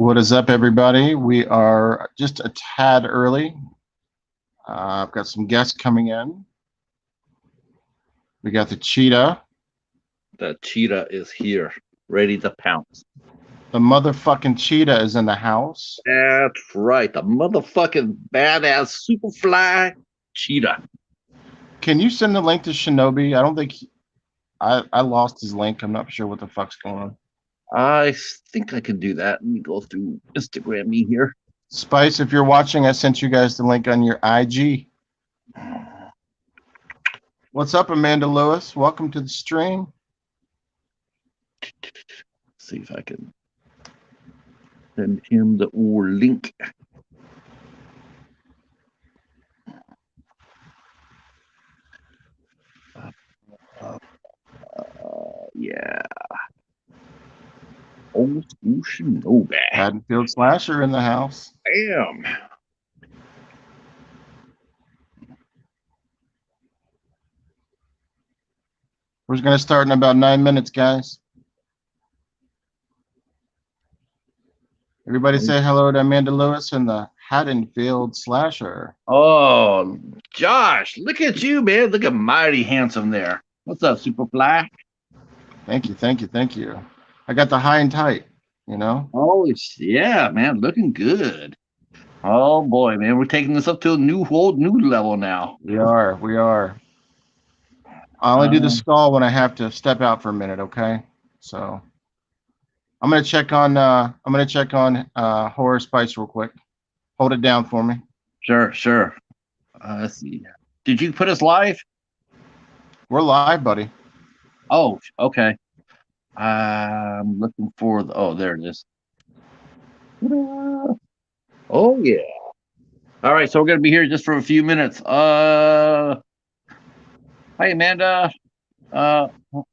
What is up, everybody? We are just a tad early. I've got some guests coming in. We got the cheetah. The cheetah is here, ready to pounce. The motherfucking cheetah is in the house. That's right, the motherfucking badass superfly cheetah. Can you send the link to Shinobi? I don't think I lost his link. I'm not sure what the fuck's going on. I think I can do that. Let me go through Instagram me here. Spice, if you're watching, I sent you guys the link on your IG. What's up, Amanda Lewis? Welcome to the stream. See if I can send him the old link. Yeah. Old school Shinobi. Haddonfield Slasher in the house. Bam. We're going to start in about 9 minutes, guys. Everybody say hello to Amanda Lewis and the Haddonfield Slasher. Oh, Josh, look at you, man. Look at mighty handsome there. What's up, Superfly? Thank you, thank you, thank you. I got the high and tight, you know? Oh, yeah, man. Looking good. Oh, boy, man. We're taking this up to a whole new level now. We are. I only do the skull when I have to step out for a minute, okay? So I'm gonna check on Horror Spice real quick. Hold it down for me. Sure. Let's see. Did you put us live? We're live, buddy. Oh, okay. I'm looking for there it is. Oh yeah. All right, so we're gonna be here just for a few minutes. Hi Amanda.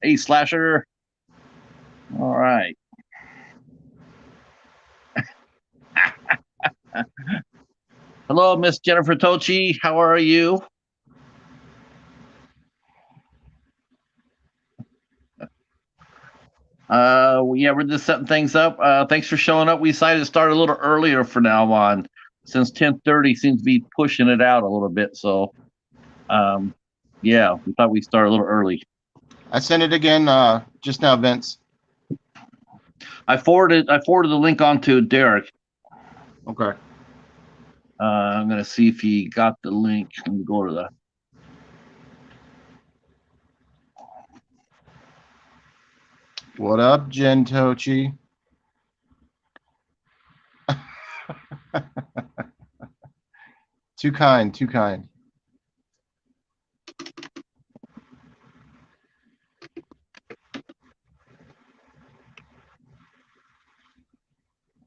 Hey Slasher. All right. Hello, Miss Jennifer Tochi. How are you? Yeah, we're just setting things up. Thanks for showing up. We decided to start a little earlier for now on, since 10:30 seems to be pushing it out a little bit. So, yeah, we thought we'd start a little early. I sent it again just now, Vince. I forwarded the link on to Derek. Okay. I'm gonna see if he got the link. Let me go to the. What up, Jen Tochi? Too kind.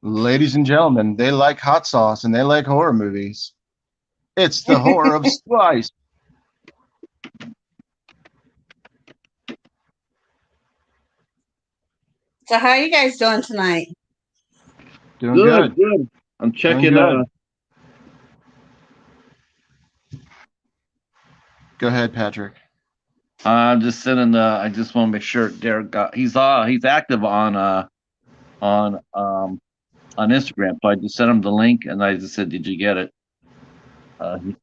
Ladies and gentlemen, they like hot sauce and they like horror movies. It's the horror of Spice. So how are you guys doing tonight? Doing good. I'm checking. Go ahead, Patrick. I'm just sending. I just want to make sure Derek got. He's active on Instagram. So I just sent him the link, and I just said, "Did you get it?" I'm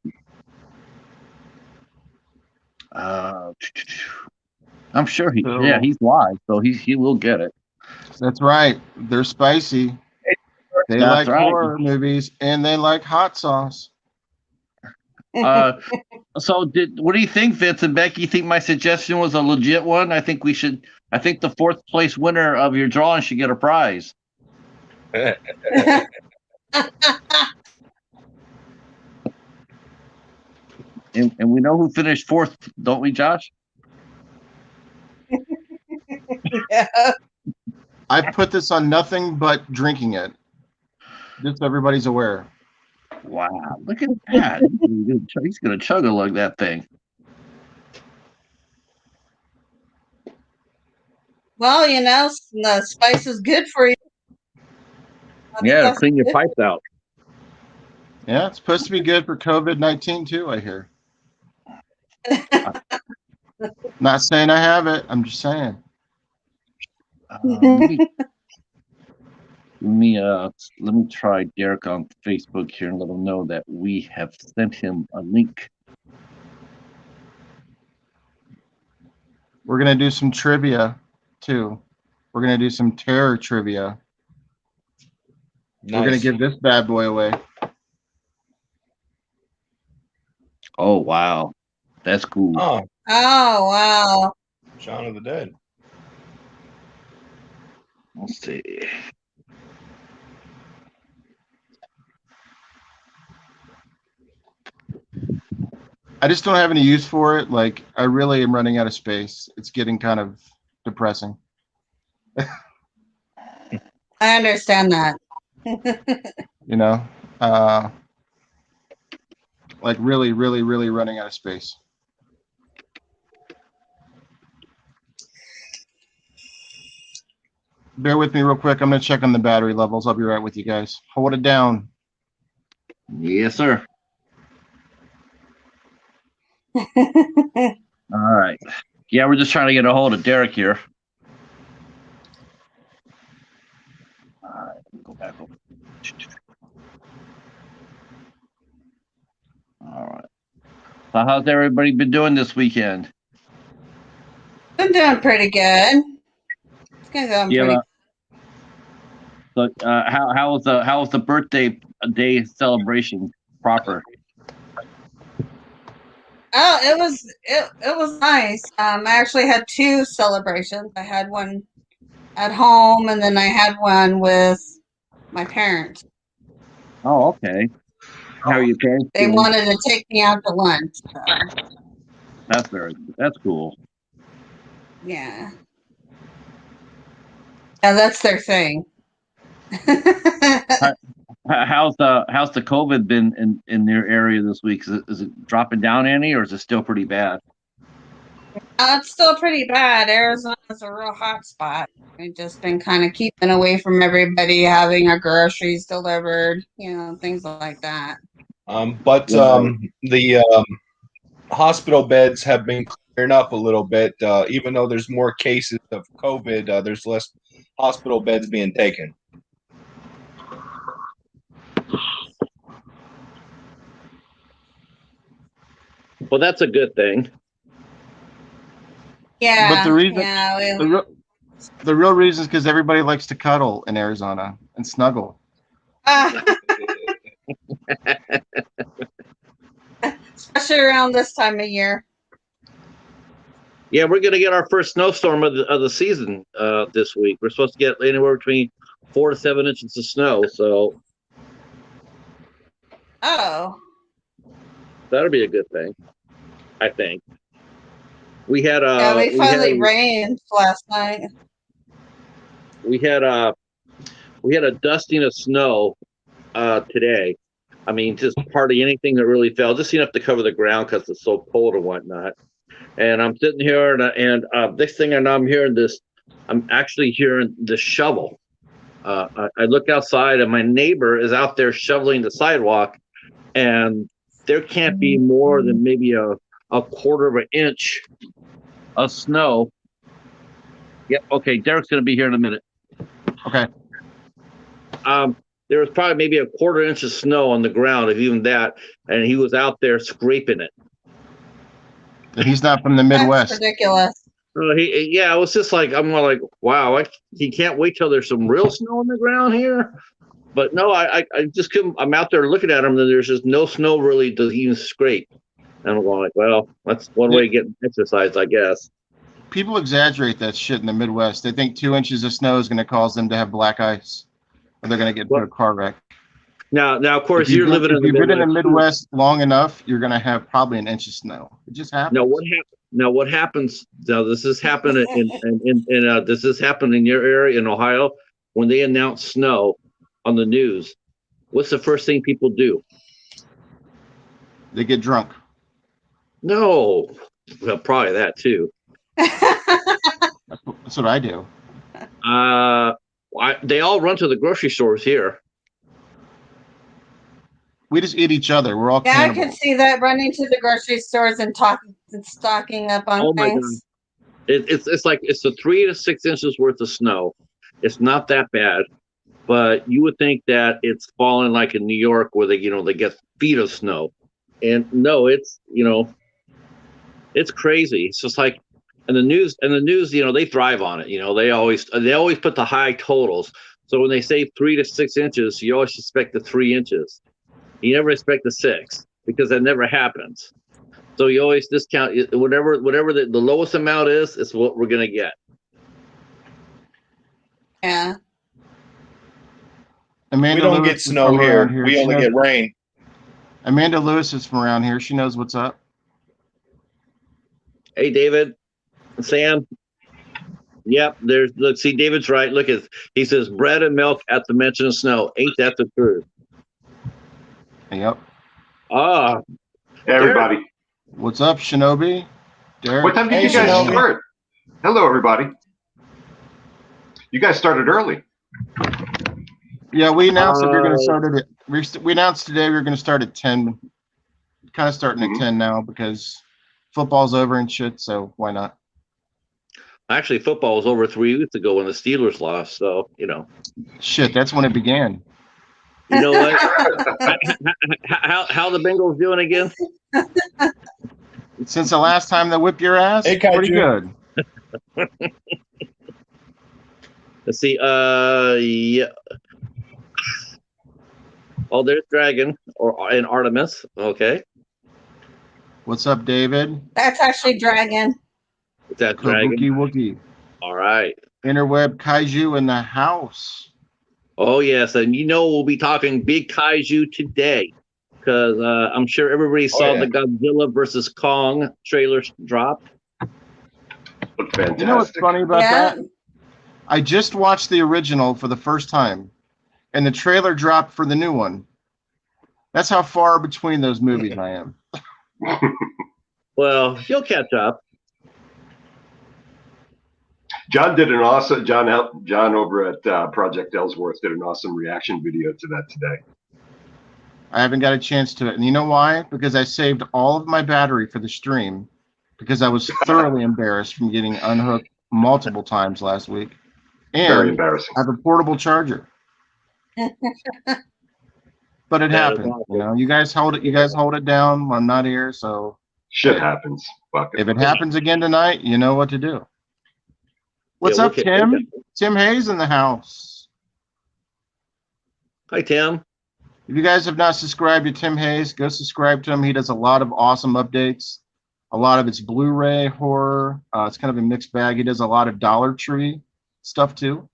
sure he's live, so he will get it. That's right. They're spicy. They like horror movies and they like hot sauce. So what do you think, Vince and Becky? You think my suggestion was a legit one? I think the fourth place winner of your drawing should get a prize. And we know who finished fourth, don't we, Josh? Yeah. I put this on nothing but drinking it. Just so everybody's aware. Wow, look at that. He's going to chug it like that thing. Well, the spice is good for you. Yeah, clean your pipes out. Yeah, it's supposed to be good for COVID-19 too, I hear. Not saying I have it. I'm just saying. Let let me try Derek on Facebook here and let him know that we have sent him a link. We're gonna do some trivia too. We're gonna do some terror trivia. Nice. We're gonna give this bad boy away. Oh wow, that's cool. Oh, Oh, wow. Shaun of the Dead. Let's see. I just don't have any use for it. Like, I really am running out of space. It's getting kind of depressing. I understand that. You know, like really, really, really running out of space. Bear with me real quick. I'm gonna check on the battery levels. I'll be right with you guys. Hold it down. Yes, sir. All right. Yeah, we're just trying to get a hold of Derek here. All right, go back over. All right. So how's everybody been doing this weekend? I'm doing pretty good. It's gonna go Yeah. pretty. So, how was the birthday day celebration proper? Oh, it was nice. I actually had two celebrations. I had one at home, and then I had one with my parents. Oh, okay. How are you parents They doing? wanted to take me out to lunch. So, That's cool. yeah. Yeah, that's their thing. How's the COVID been in your area this week? Is it dropping down any, or is it still pretty bad? It's still pretty bad. Arizona's a real hot spot. We've just been kind of keeping away from everybody, having our groceries delivered, things like that. But the hospital beds have been clearing up a little bit. Even though there's more cases of COVID, there's less hospital beds being taken. Well, that's a good thing. Yeah. But the reason, yeah, the real reason is because everybody likes to cuddle in Arizona and snuggle. Especially around this time of year. Yeah, we're gonna get our first snowstorm of the season this week. We're supposed to get anywhere between 4 to 7 inches of snow, so Oh. that'll be a good thing, I think. We had Yeah, we finally rained last night. we had a dusting of snow today. I mean, just hardly anything that really fell, just enough to cover the ground because it's so cold and whatnot. And I'm sitting here, and next thing I know, I'm actually hearing the shovel. I look outside, and my neighbor is out there shoveling the sidewalk, and there can't be more than maybe a quarter of an inch of snow. Yeah, okay, Derek's going to be here in a minute. Okay. There was probably maybe a quarter inch of snow on the ground, if even that, and he was out there scraping it. He's not from the Midwest. That's ridiculous. Yeah, it was just like, I'm more like, wow, he can't wait till there's some real snow on the ground here. But no, I just couldn't. I'm out there looking at him, and there's just no snow really to even scrape. And I'm going like, well, that's one way of getting exercise, I guess. People exaggerate that shit in the Midwest. They think 2 inches of snow is going to cause them to have black ice, or they're going to get into a car wreck. Now, of course, if you're living in the Midwest. If you've been in the Midwest long enough, you're going to have probably an inch of snow. It just happens. Now, what happens? Now, this has happened this has happened in your area in Ohio when they announce snow on the news. What's the first thing people do? They get drunk. No, well, probably that too. That's what I do. They all run to the grocery stores here. We just eat each other. We're all cannibals. I can see that, running to the grocery stores and stocking up on things. It's like it's the 3 to 6 inches worth of snow. It's not that bad. but you would think that it's falling like in New York where they get feet of snow, and no, it's it's crazy. It's just like, and the news, they thrive on it. They always put the high totals. So when they say 3 to 6 inches, you always expect the 3 inches. You never expect the 6 because that never happens. So you always discount whatever the lowest amount is what we're gonna get. Yeah. Amanda We don't Lewis get is snow from here. around here. We She only knows- get rain. Amanda Lewis is from around here. She knows what's up. Hey, David, Sam. Yep, look, see, David's right. Look, he says bread and milk at the mention of snow. Ain't that the truth? Yep. Ah, Hey, everybody. What's up, Shinobi? Derek. What time did you guys Shinobi. start? Hello, everybody. You guys started early. Yeah, we announced that we were going to start at. We announced today we were going to start at 10. Kind of starting at 10 now because football's over and shit. So why not? actually, football was over 3 weeks ago when the Steelers lost. So Shit, that's when it began. you know what? how the Bengals doing again? Since the last time they whipped your ass, Hey, pretty Kaiju. good. Let's see. Yeah. Oh, there's Dragon and Artemis. Okay, What's up, David? That's actually Dragon. that's Dragon. Kabuki Wookie. All right. Interweb Kaiju in the house. Oh yes, and we'll be talking big kaiju today because I'm sure everybody saw yeah. the Godzilla versus Kong trailer drop. Looked fantastic. You know what's funny about Yeah. that? I just watched the original for the first time, and the trailer dropped for the new one. That's how far between those movies I am. Well, you'll catch up. John did an awesome. John over at Project Ellsworth did an awesome reaction video to that today. I haven't got a chance to it. And you know why? Because I saved all of my battery for the stream because I was thoroughly embarrassed from getting unhooked multiple times last week. Very And embarrassing. I have a portable charger. But it That is happened. awesome. You guys hold it down. I'm not here, so Shit happens. Fuck it. if it happens again tonight, you know what to do. What's Yeah, up, okay. Tim? Tim Hayes in the house. Hi, Tim. If you guys have not subscribed to Tim Hayes, go subscribe to him. He does a lot of awesome updates. A lot of it's Blu-ray horror. It's kind of a mixed bag. He does a lot of Dollar Tree stuff too.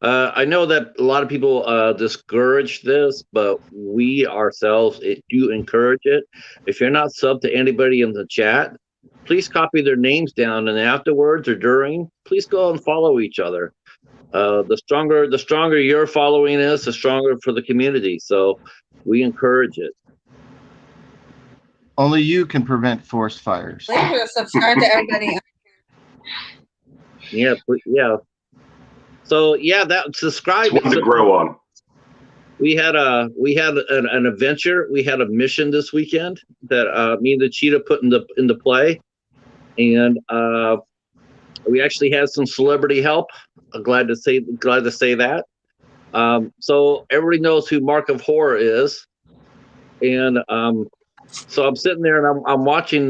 I know that a lot of people discourage this, but we ourselves do encourage it. If you're not subbed to anybody in the chat, please copy their names down, and afterwards or during, please go and follow each other. The stronger your following is, the stronger for the community. So we encourage it. Only you can prevent forest fires. Please subscribe to everybody. Yeah, yeah. So yeah, that subscribe. It's one to grow on. We had an adventure. We had a mission this weekend that me and the Cheetah put into play, and we actually had some celebrity help. I'm glad to say that. So everybody knows who Mark of Horror is, and so I'm sitting there and I'm watching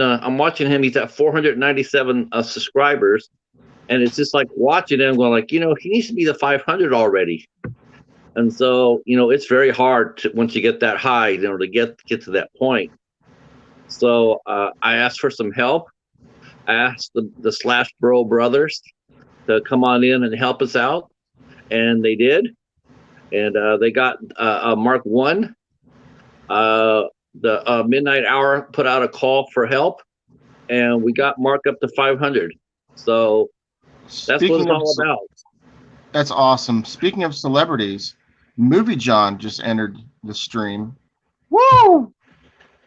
him. He's at 497 subscribers, and it's just like watching him going like, he needs to be the 500 already. And so, it's very hard once you get that high, to get to that point. So I asked for some help. I asked the Slash Bro brothers to come on in and help us out, and they did. And they got Mark 1. The Midnight Hour put out a call for help, and we got Mark up to 500. So that's what it's all about. That's awesome. Speaking of celebrities, Movie John just entered the stream. Woo!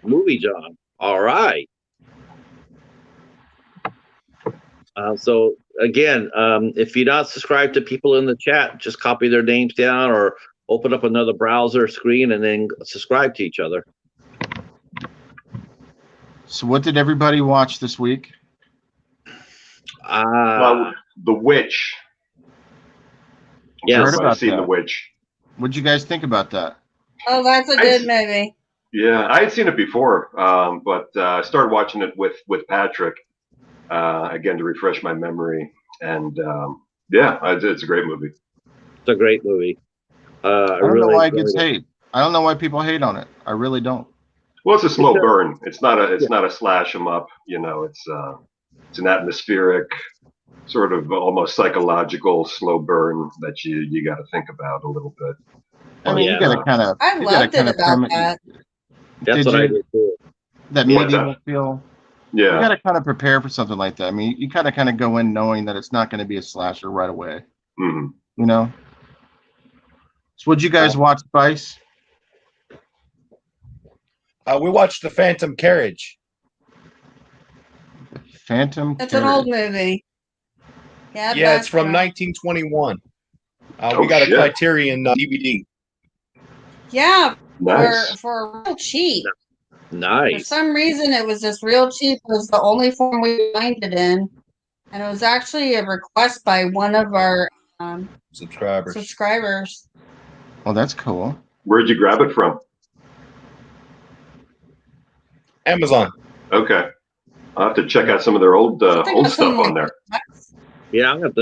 Movie John. All right. So again, if you're not subscribed to people in the chat, just copy their names down or open up another browser screen and then subscribe to each other. So what did everybody watch this week? The Witch. Yeah. Heard I've about seen The that. Witch. What'd you guys think about that? Oh, that's a good movie. Yeah, I had seen it before, but I started watching it with Patrick again to refresh my memory, and yeah, it's a great movie. It's a great movie. I don't know why it gets hate. I don't know why people hate on it. I really don't. Well, it's a slow burn. It's not a slash 'em up. You know, it's an atmospheric, sort of almost psychological slow burn that you got to think about a little bit. I mean, you got to kind of. I loved it about that. That's what I did too. That medieval feel. Yeah. You got to kind of prepare for something like that. I mean, you kind of go in knowing that it's not going to be a slasher right away. Mm-hmm. You know. So, would you guys watch Spice? We watched The Phantom Carriage. Phantom. It's an old movie. Yeah, Yeah, it's from 1921. We got a Criterion DVD. Yeah, nice. for real cheap. Nice. For some reason, it was just real cheap. It was the only form we could find it in, and it was actually a request by one of our subscribers. Oh, that's cool. Where'd you grab it from? Amazon. Okay, I'll have to check out some of their old stuff on there. Yeah, I'll have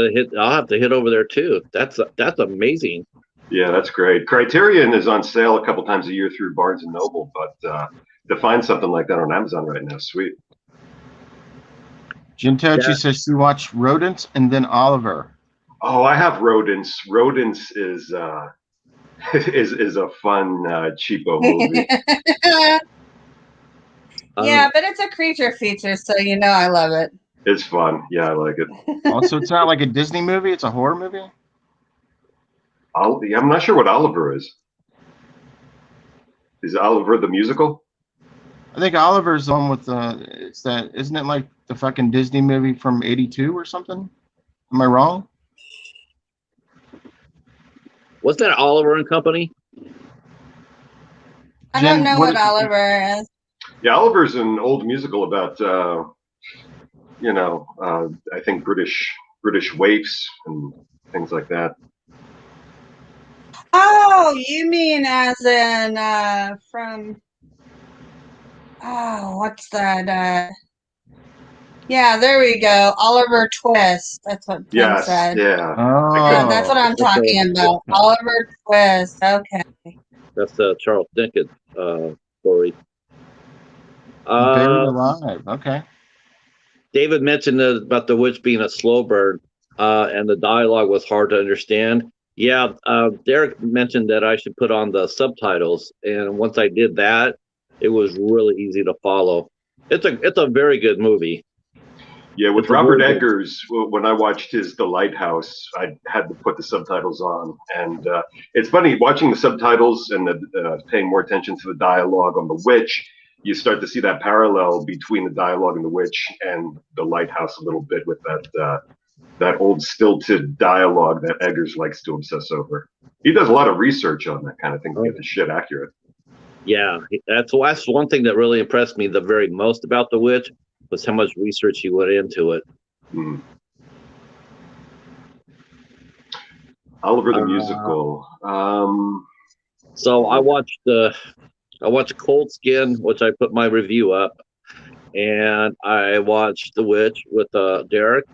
to hit over there too. That's amazing. Yeah, that's great. Criterion is on sale a couple times a year through Barnes and Noble, but to find something like that on Amazon right now, sweet. Jintochi says she watched Rodents and then Oliver. Oh, I have Rodents. Rodents is is a fun cheapo movie. Yeah, but it's a creature feature, so you know I love it. It's fun. Yeah, I like it. Also, it's not like a Disney movie. It's a horror movie. I'm not sure what Oliver is. Is Oliver the musical? I think Oliver's the one with isn't it like the fucking Disney movie from '82 or something? Am I wrong? Wasn't that Oliver and Company? I don't know what Oliver is. Yeah, Oliver's an old musical about I think British waifs and things like that. Oh, you mean as in from? Oh, what's that? Yeah, there we go. Oliver Twist. That's what Tim said. Yeah. Oh, that's what I'm talking about. Oliver Twist. Okay. That's the Charles Dickens story. Buried Alive. Okay. David mentioned about the witch being a slow burn, and the dialogue was hard to understand. Yeah, Derek mentioned that I should put on the subtitles, and once I did that, it was really easy to follow. It's a very good movie. Yeah, with Robert Eggers, when I watched his The Lighthouse, I had to put the subtitles on, and it's funny watching the subtitles and paying more attention to the dialogue on The Witch. You start to see that parallel between the dialogue in The Witch and The Lighthouse a little bit with that old stilted dialogue that Eggers likes to obsess over. He does a lot of research on that kind of thing to get the shit accurate. Yeah, that's one thing that really impressed me the very most about The Witch was how much research he went into it. Oliver the musical. So I watched Cold Skin, which I put my review up, and I watched The Witch with Derek,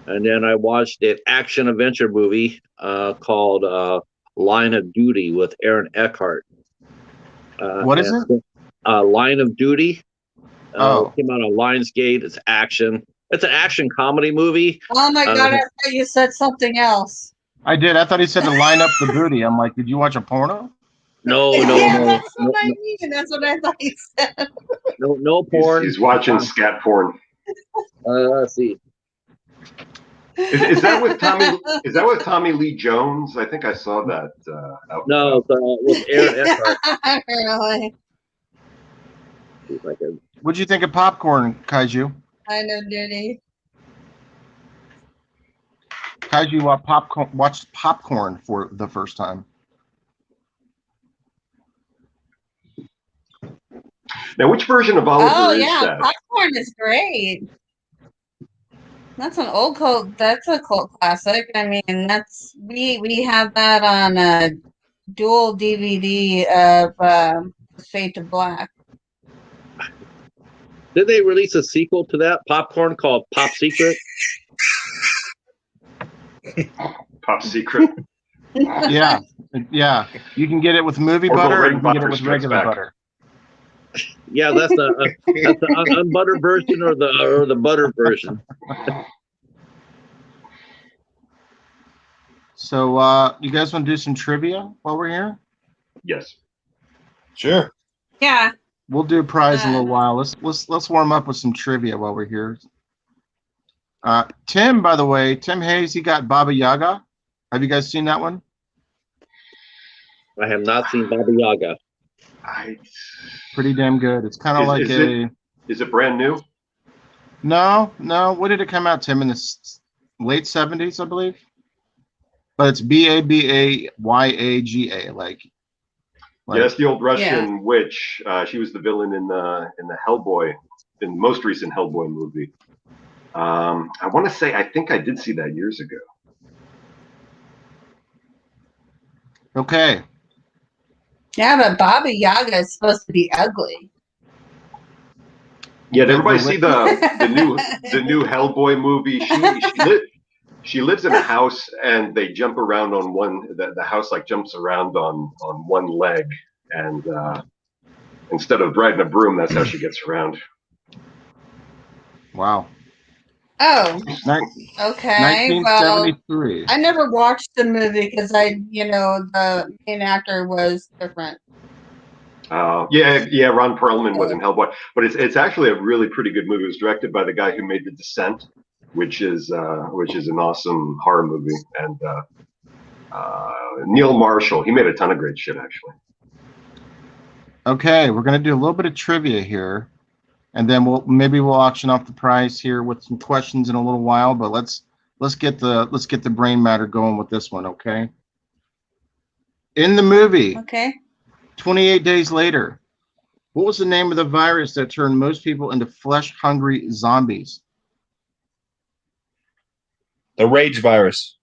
and then I watched an action adventure movie called Line of Duty with Aaron Eckhart. What is it? Line of Duty. Came out on Lionsgate. It's action. It's an action comedy movie. Oh my god! I thought you said something else. I did. I thought he said to line up the booty. I'm like, did you watch a porno? No. That's what I mean. That's what I thought you said. No porn. He's watching scat porn. Let's see. Is that with Tommy? Is that with Tommy Lee Jones? I think I saw that. No, with Aaron Eckhart. Really? What'd you think of Popcorn, Kaiju? I know, Duty. Kaiju watched Popcorn for the first time. Now, which version of Oliver is that? Popcorn is great. That's an old cult. That's a cult classic. I mean, we have that on a dual DVD of Fade to Black. Did they release a sequel to that popcorn called Pop Secret? Pop Secret. Yeah, yeah. You can get it with movie Or butter, or Red you can get it Butter with Strikes regular Back. butter. Yeah, that's the unbuttered version or the butter version. So, you guys want to do some trivia while we're here? Yes. Sure. Yeah. We'll do a prize in a little while. Let's warm up with some trivia while we're here. Tim, by the way, Tim Hayes, he got Baba Yaga. Have you guys seen that one? I have not seen Baba Yaga. Pretty damn good. It's kind of like Is it brand new? No. When did it come out, Tim? In the late 70s, I believe. But it's Babayaga, like. Yeah, that's the old Russian witch. She was the villain in the Hellboy, in the most recent Hellboy movie. I want to say I think I did see that years ago. Okay. Yeah, but Baba Yaga is supposed to be ugly. Yeah, did everybody see the new Hellboy movie? She lives in a house and they jump around on the house like jumps around on one leg, and instead of riding a broom, that's how she gets around. Wow. Oh, okay. Well, 1973. I never watched the movie because the main actor was different. Yeah, Ron Perlman was in Hellboy, but it's actually a really pretty good movie. It was directed by the guy who made The Descent, which is an awesome horror movie, and Neil Marshall. He made a ton of great shit, actually. Okay, we're gonna do a little bit of trivia here, and then we'll auction off the prize here with some questions in a little while. But let's get the brain matter going with this one, okay? In the movie, 28 Days Later, what was the name of the virus that turned most people into flesh-hungry zombies? The rage virus.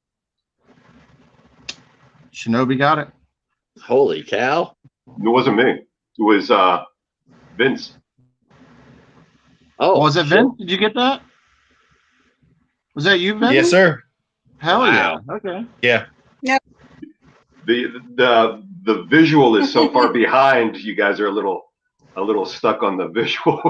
Shinobi got it. Holy cow! It wasn't me. It was Vince. Oh, was it Vince? Did you get that? Was that you, Vince? Yes, sir. Hell yeah. Okay. Yeah. Yep. The visual is so far behind. You guys are a little stuck on the visual.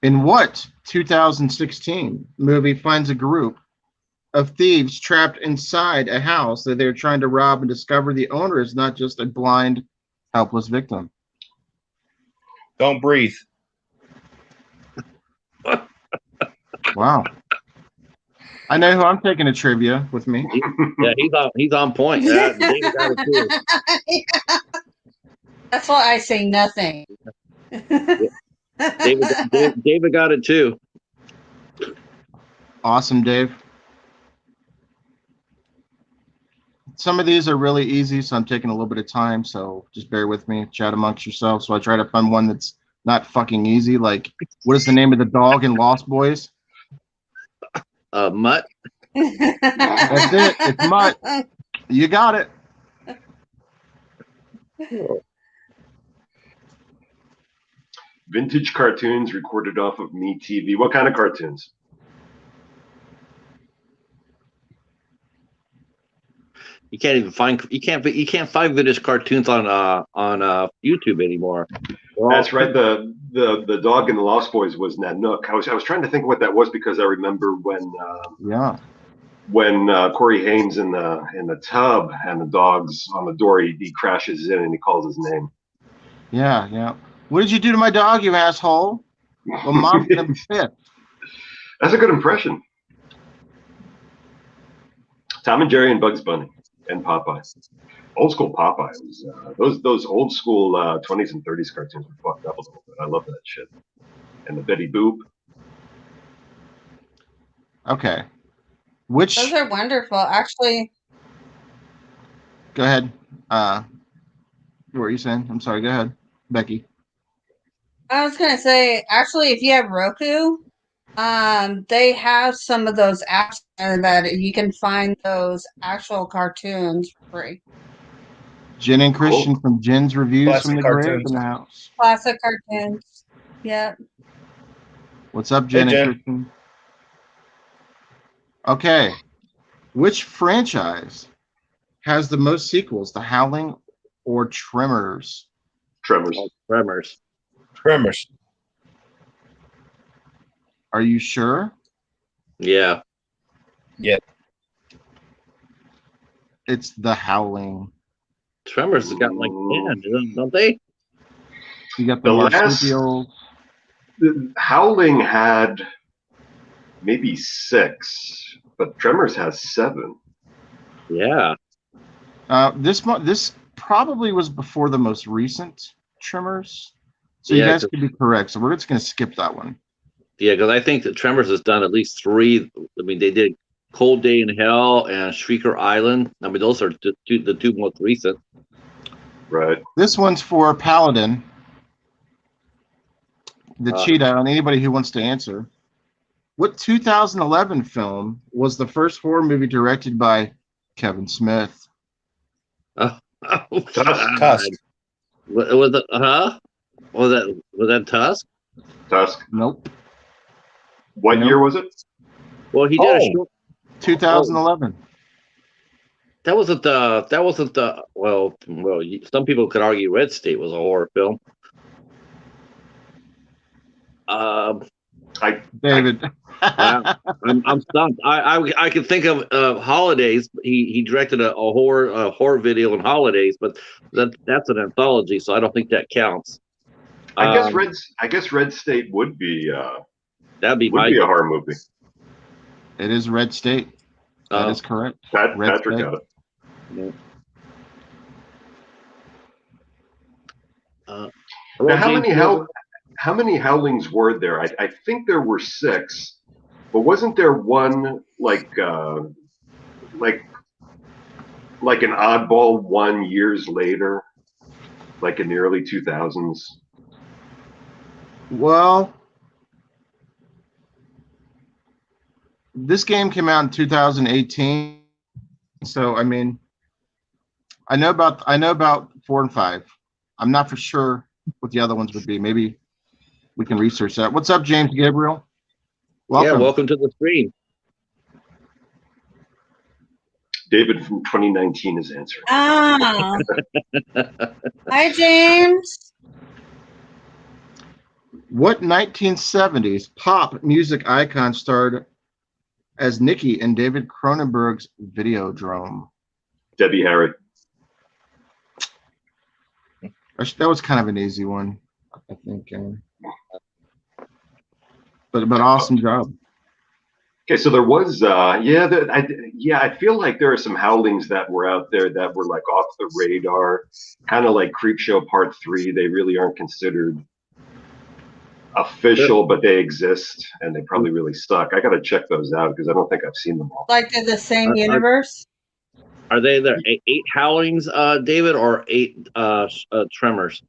In what 2016 movie finds a group of thieves trapped inside a house that they're trying to rob and discover the owner is not just a blind, helpless victim? Don't Breathe. Wow. I know who I'm taking a trivia with me. Yeah, he's on point. Yeah, David got it too. That's why I say nothing. David got it too. Awesome, Dave. Some of these are really easy, so I'm taking a little bit of time, so just bear with me. Chat amongst yourselves. So I try to find one that's not fucking easy. Like, what is the name of the dog in Lost Boys? Mutt. That's it. It's Mutt. You got it. Vintage cartoons recorded off of Me TV. What kind of cartoons? You can't find vintage cartoons on YouTube anymore. That's right. The dog in the Lost Boys was Nanook. I was trying to think what that was because I remember when Corey Haim's in the tub and the dog's on the door, he crashes in and he calls his name. Yeah. What did you do to my dog, you asshole? Well, Mom's gonna be pissed. That's a good impression. Tom and Jerry and Bugs Bunny and Popeye. Old school Popeye was those old school 20s and 30s cartoons were fucked up a little bit. I love that shit. And the Betty Boop. Okay. Those are wonderful. Actually, go ahead. What were you saying? I'm sorry. Go ahead, Becky. I was gonna say, actually, if you have Roku, they have some of those apps there that you can find those actual cartoons for free. Jen and Christian Cool. from Jen's Reviews Classic from the Grave cartoons. in the house. Classic cartoons. Yep. What's up, Jen Hey, and Jen. Christian? Okay. Which franchise has the most sequels, The Howling or Tremors? Tremors. Tremors. Tremors. Are you sure? Yeah. It's The Howling. Tremors has got like 10, don't they? You got the The last- marsupials. Howling had maybe 6, but Tremors has 7. Yeah. This probably was before the most recent Tremors. So Yeah, you guys 'cause- could be correct. So we're just going to skip that one. Yeah, because I think that Tremors has done at least 3. I mean, they did Cold Day in Hell and Shrieker Island. I mean, those are the two most recent. Right. This one's for Paladin, the Uh. cheetah, and anybody who wants to answer. What 2011 film was the first horror movie directed by Kevin Smith? Oh, Tusk. Tusk. Was it? Was that Tusk? Tusk. Nope. What Nope. year was it? Well, he did a Oh. short. 2011. That wasn't the. That wasn't the. Well. Some people could argue Red State was a horror film. David. I'm stumped. I can think of Holidays. He directed a horror video on Holidays, but that's an anthology, so I don't think that counts. I guess Red State would be That'd be would my. be a horror movie. It is Red State. That is correct. Red Patrick State. got it. Yeah. Now, how many Howlings were there? I think there were 6, but wasn't there one like an oddball one years later, like in the early 2000s? Well, this game came out in 2018, so I mean, I know about 4 and 5. I'm not for sure what the other ones would be. Maybe we can research that. What's up, James Gabriel? Welcome. Yeah, welcome to the stream. David from 2019 is answering. Ah. Hi, James. What 1970s pop music icon starred as Nikki in David Cronenberg's Videodrome? Debbie Harry. That was kind of an easy one, I think. But awesome job. Okay, so there was I feel like there are some Howlings that were out there that were like off the radar, kind of like Creepshow Part 3. They really aren't considered official, but they exist and they probably really suck. I got to check those out because I don't think I've seen them all. Like they're the same universe? Are they there 8 Howlings, David, or 8 Tremors?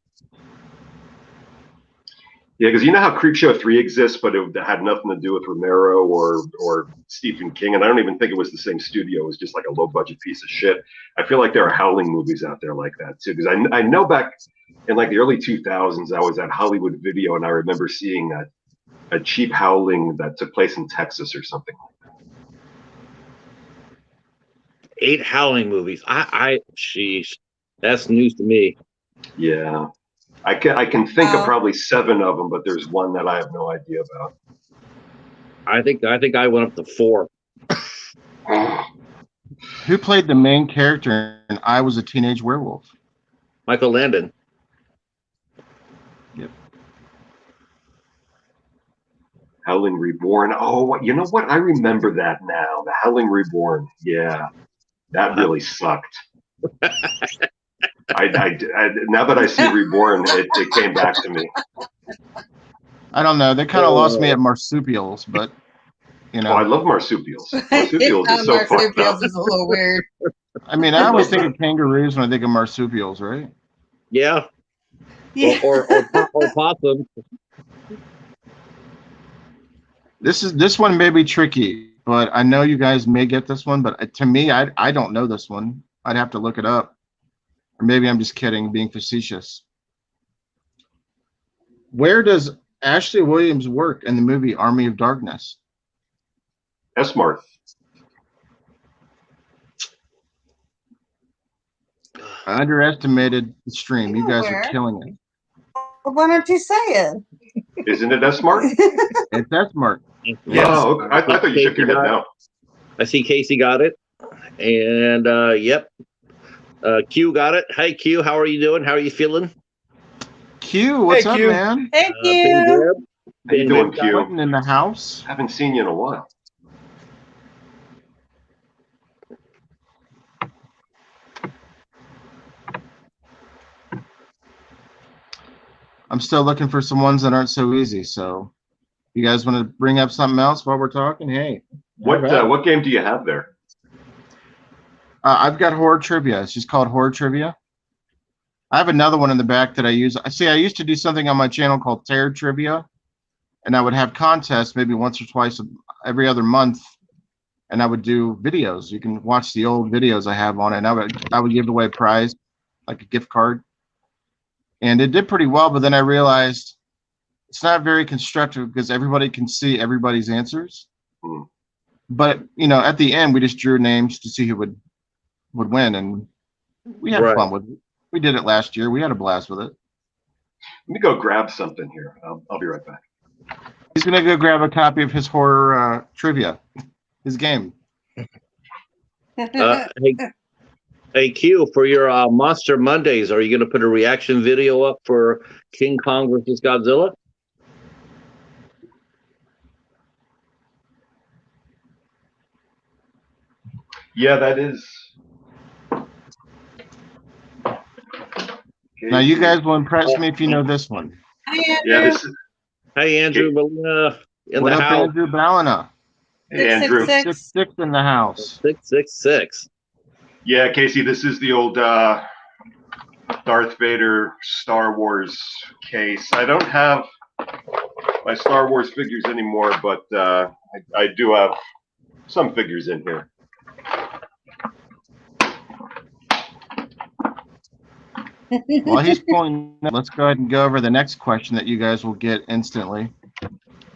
Yeah, because you know how Creepshow 3 exists, but it had nothing to do with Romero or Stephen King, and I don't even think it was the same studio. It was just like a low-budget piece of shit. I feel like there are Howling movies out there like that, too, because I know back in like the early 2000s, I was at Hollywood Video, and I remember seeing a cheap Howling that took place in Texas or something like that. 8 Howling movies. Sheesh, that's news to me. Yeah. I can think of probably 7 of them, but there's one that I have no idea about. I think I went up to 4. Who played the main character in I Was a Teenage Werewolf? Michael Landon. Yep. Howling Reborn. Oh, you know what? I remember that now. The Howling Reborn. Yeah, that really sucked. I now that I see Reborn, it came back to me. I don't know. They kind of lost me at marsupials, but you know. Oh, I love marsupials. Marsupials is so fucked up. Marsupials is a little weird. I mean, I always think of kangaroos when I think of marsupials, right? Yeah, Yeah. or possum. This one may be tricky, but I know you guys may get this one. But to me, I don't know this one. I'd have to look it up, or maybe I'm just kidding, being facetious. Where does Ashley Williams work in the movie Army of Darkness? S-Mart. I underestimated the stream. You guys are Where? killing it. Why don't you say it? Isn't it S-Mart? It's that smart. Yes. Oh, okay. I thought you shook your head now. I see Casey got it, and yep, Q got it. Hi Q, how are you doing? How are you feeling? Q, what's Hey, up, Q. man? Thank Ben you. Greb, How you doing, Q? Clinton in the house. Haven't seen you in a while. I'm still looking for some ones that aren't so easy. So, you guys want to bring up something else while we're talking? Hey, What game do you have there? I've got horror trivia. It's just called horror trivia. I have another one in the back that I use. I used to do something on my channel called terror trivia, and I would have contests maybe once or twice every other month, and I would do videos. You can watch the old videos I have on it, and I would give away a prize, like a gift card. And it did pretty well, but then I realized it's not very constructive because everybody can see everybody's answers. Hmm. But at the end, we just drew names to see who would win, and we had Right. fun with it. We did it last year. We had a blast with it. Let me go grab something here. I'll be right back. He's gonna go grab a copy of his horror trivia, his game. Hey Q, for your Monster Mondays, are you going to put a reaction video up for King Kong versus Godzilla? Yeah, that is. Now you guys will impress me if you know this one. Yeah, this is Hey Andrew, Melina in What the up, house. Andrew Ballina? Andrew. 666 in the house. 666. Yeah, Casey, this is the old Darth Vader Star Wars case. I don't have my Star Wars figures anymore, but I do have some figures in here. While he's pulling, let's go ahead and go over the next question that you guys will get instantly.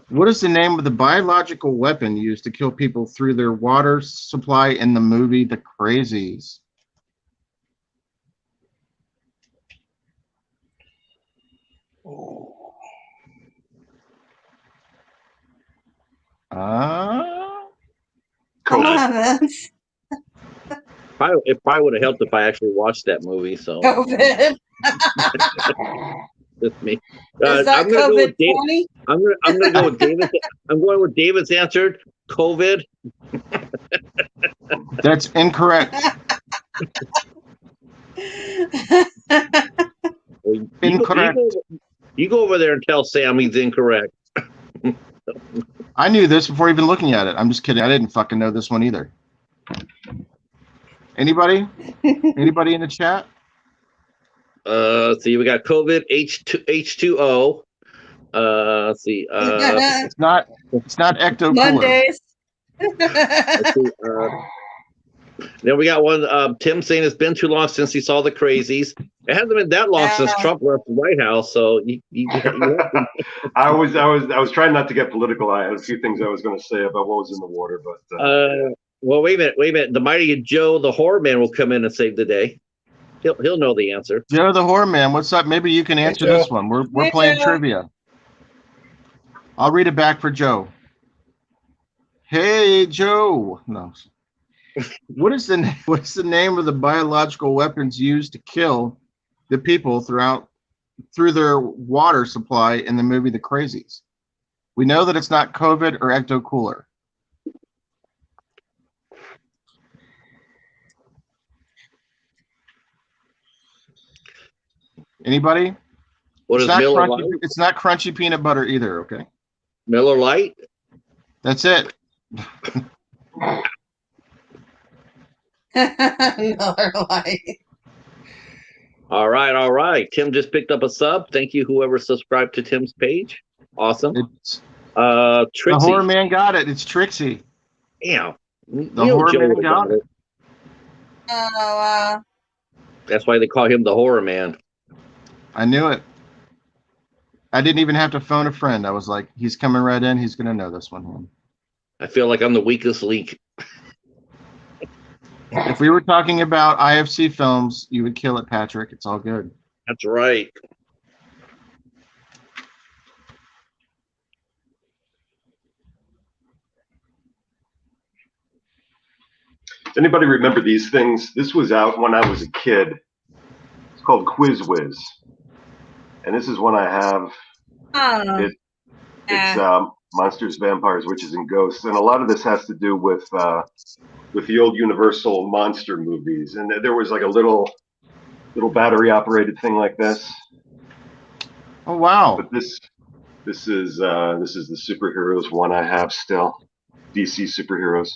What is the name of the biological weapon used to kill people through their water supply in the movie The Crazies? Come COVID. on, Vince. It probably would have helped if I actually watched that movie. So COVID. that's me. Is that I'm gonna go with Dave. COVID-20? I'm gonna go with David. I'm going with David's answer. COVID. That's incorrect. Well, Incorrect. You go over there and tell Sam he's incorrect. I knew this before even looking at it. I'm just kidding. I didn't fucking know this one either. Anybody? Anybody in the chat? Let's see, we got COVID H2O. Let's see. It's not ecto cooler. Mondays. Let's see, then we got one. Tim saying it's been too long since he saw the Crazies. It hasn't been that long since Trump left the White House. So you I was trying not to get political. I had a few things I was going to say about what was in the water, but well, wait a minute. The mighty Joe, the horror man, will come in and save the day. He'll know the answer. Joe the Horror Man, what's up? Maybe you can answer this one. We're Hey, playing Joe. trivia. I'll read it back for Joe. Hey Joe. No. What's the name of the biological weapons used to kill the people through their water supply in the movie The Crazies? We know that it's not COVID or ecto cooler. Anybody? What is Miller Lite? It's not crunchy peanut butter either, okay? Miller Lite? That's it. Miller Lite. All right, all right. Tim just picked up a sub. Thank you, whoever subscribed to Tim's page. Awesome. It's the Trixie. horror man got it. It's Trixie. Damn. The horror man got it. Oh, wow. That's why they call him the horror man. I knew it. I didn't even have to phone a friend. I was like, he's coming right in. He's going to know this one. I feel like I'm the weakest link. If we were talking about IFC films, you would kill it, Patrick. It's all good. That's right. Does anybody remember these things? This was out when I was a kid. It's called Quiz Whiz. And this is one I have. Oh. It's monsters, vampires, witches, and ghosts. And a lot of this has to do with the old Universal monster movies. And there was like a little battery operated thing like this. Oh, wow. But this is the superheroes one I have still. DC superheroes.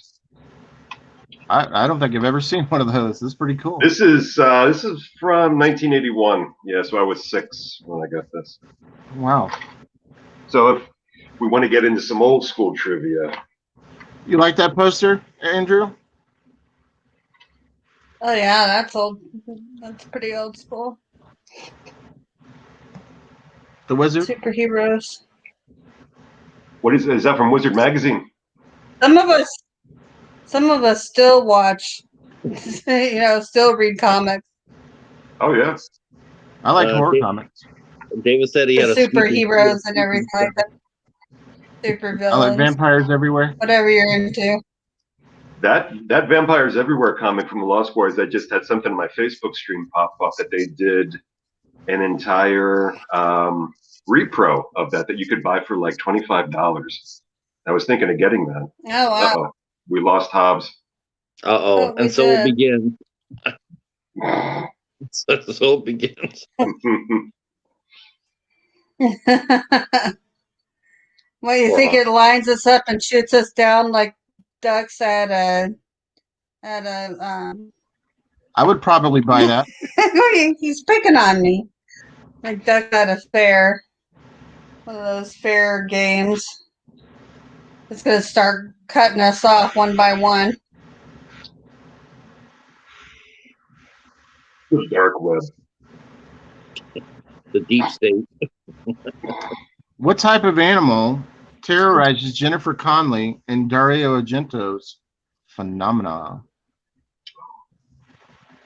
I don't think I've ever seen one of those. This is pretty cool. This is from 1981. Yeah, so I was 6 when I got this. Wow. So if we want to get into some old school trivia, You like that poster, Andrew? Oh, yeah, that's old. That's pretty old school. The Wizard? Superheroes. what is that from Wizard Magazine? Some of us still watch, still read comics. Oh yeah, I like horror comics. David said he The had a superheroes and everything like that. Super I villains. like vampires everywhere. Whatever you're into. that Vampires Everywhere comic from the Lost Boys. I just had something in my Facebook stream pop up that they did an entire repro of that you could buy for like $25. I was thinking of getting that. Oh, wow. Uh-oh. We lost Hobbs. Uh-oh. Oh, we And so it did. begins. So it begins. Well, you think it lines us up and shoots us down like ducks at a I would probably buy that. he's picking on me. Like ducks at a fair. One of those fair games. It's gonna start cutting us off one by one. The dark web. The deep state. What type of animal terrorizes Jennifer Connelly in Dario Argento's Phenomena?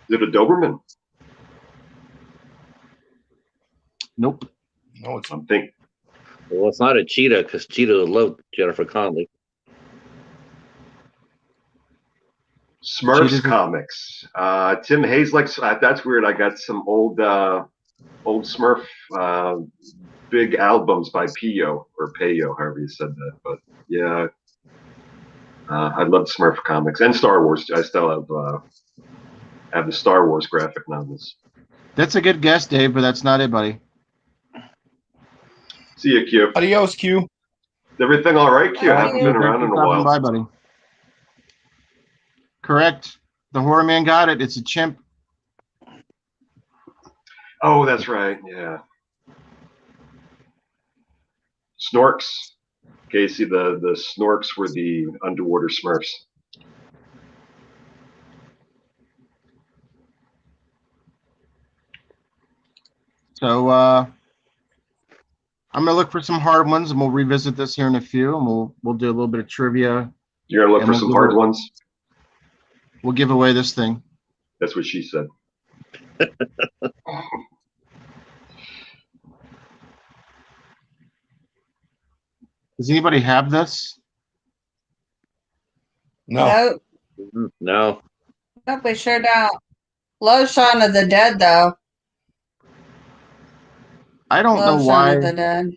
Is it a Doberman? Nope. No, it's I'm thinking. Well, it's not a cheetah because cheetah love Jennifer Connelly. Smurfs Cheetahs. comics. Tim Hayes likes. That's weird. I got some old Smurf big albums by Pio or Peyo, however you said that. But yeah, I love Smurf comics and Star Wars. I still have the Star Wars graphic novels. That's a good guess, Dave, but that's not it, buddy. See you, Q. adios, Q. Is everything all right, Q? I haven't been around in a while. Bye, buddy. Correct. The horror man got it. It's a chimp. Oh, that's right. Yeah. Snorks. Casey, the Snorks were the underwater Smurfs. So I'm gonna look for some hard ones, and we'll revisit this here in a few, and we'll do a little bit of trivia. You're gonna look for some hard ones. We'll give away this thing. That's what she said. Does anybody have this? No. No. Nope, we sure don't. Love Shaun of the Dead, though. I don't know Love Shaun why. of the Dead.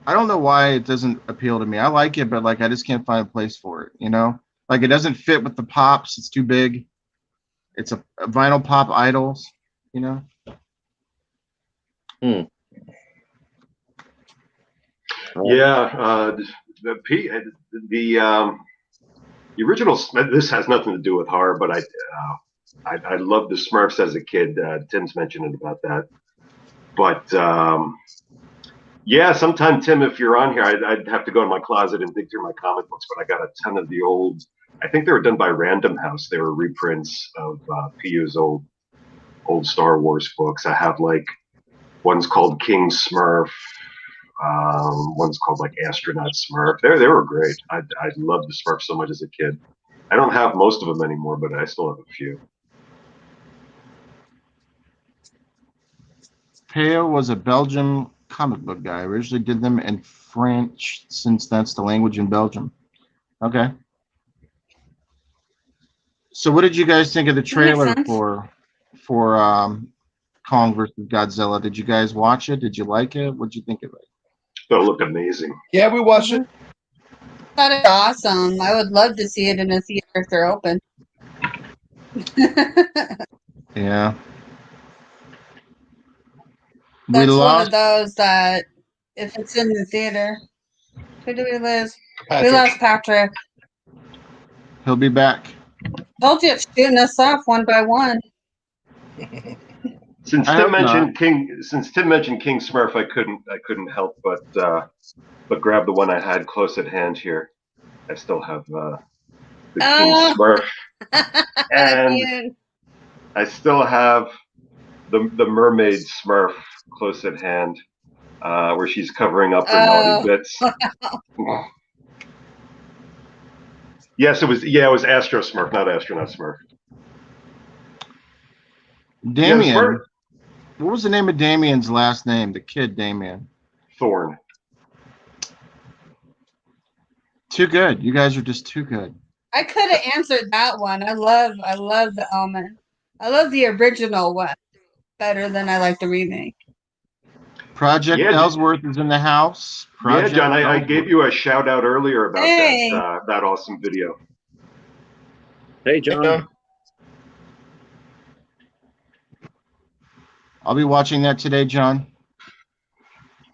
I don't know why it doesn't appeal to me. I like it, but like I just can't find a place for it. You know, like it doesn't fit with the pops. It's too big. It's a vinyl pop idols. You know. Yeah, the original. This has nothing to do with horror, but I loved the Smurfs as a kid. Tim's mentioning about that. But yeah, sometime, Tim, if you're on here, I'd have to go in my closet and dig through my comic books. But I got a ton of the old. I think they were done by Random House. They were reprints of PU's old Star Wars books. I have like one's called King Smurf. One's called like Astronaut Smurf. They were great. I loved the Smurfs so much as a kid. I don't have most of them anymore, but I still have a few. Peo was a Belgian comic book guy. Originally did them in French, since that's the language in Belgium. Okay. So, what did you guys think of the trailer sense. for Kong versus Godzilla? Did you guys watch it? Did you like it? What did you think of it? It'll look amazing. Yeah, we watched it. Thought it was awesome. I would love to see it in a theater if they're open. Yeah. That's one lost of those that if it's in the theater, who do we lose? Patrick. We lost Patrick. He'll be back. Told you it's shooting us off one by one. Since I Tim hope mentioned King Smurf, I couldn't help but grab the one I had close at hand here. I still have the King Smurf, and Cute. I still have the Mermaid Smurf close at hand, where she's covering up her naughty bits. Yes, it was Astro Smurf, not Astronaut Smurf. Damien. Yeah, What was the name of Damien's last name? The kid, Damien. Thorn. Too good. You guys are just too good. I could have answered that one. I love the Omen. I love the original one better than I like the remake. Project Yeah, Ellsworth is in the house. Project John, I Ellsworth. gave you a shout out earlier about Hey. that awesome video. Hey, John. I'll be watching that today, John.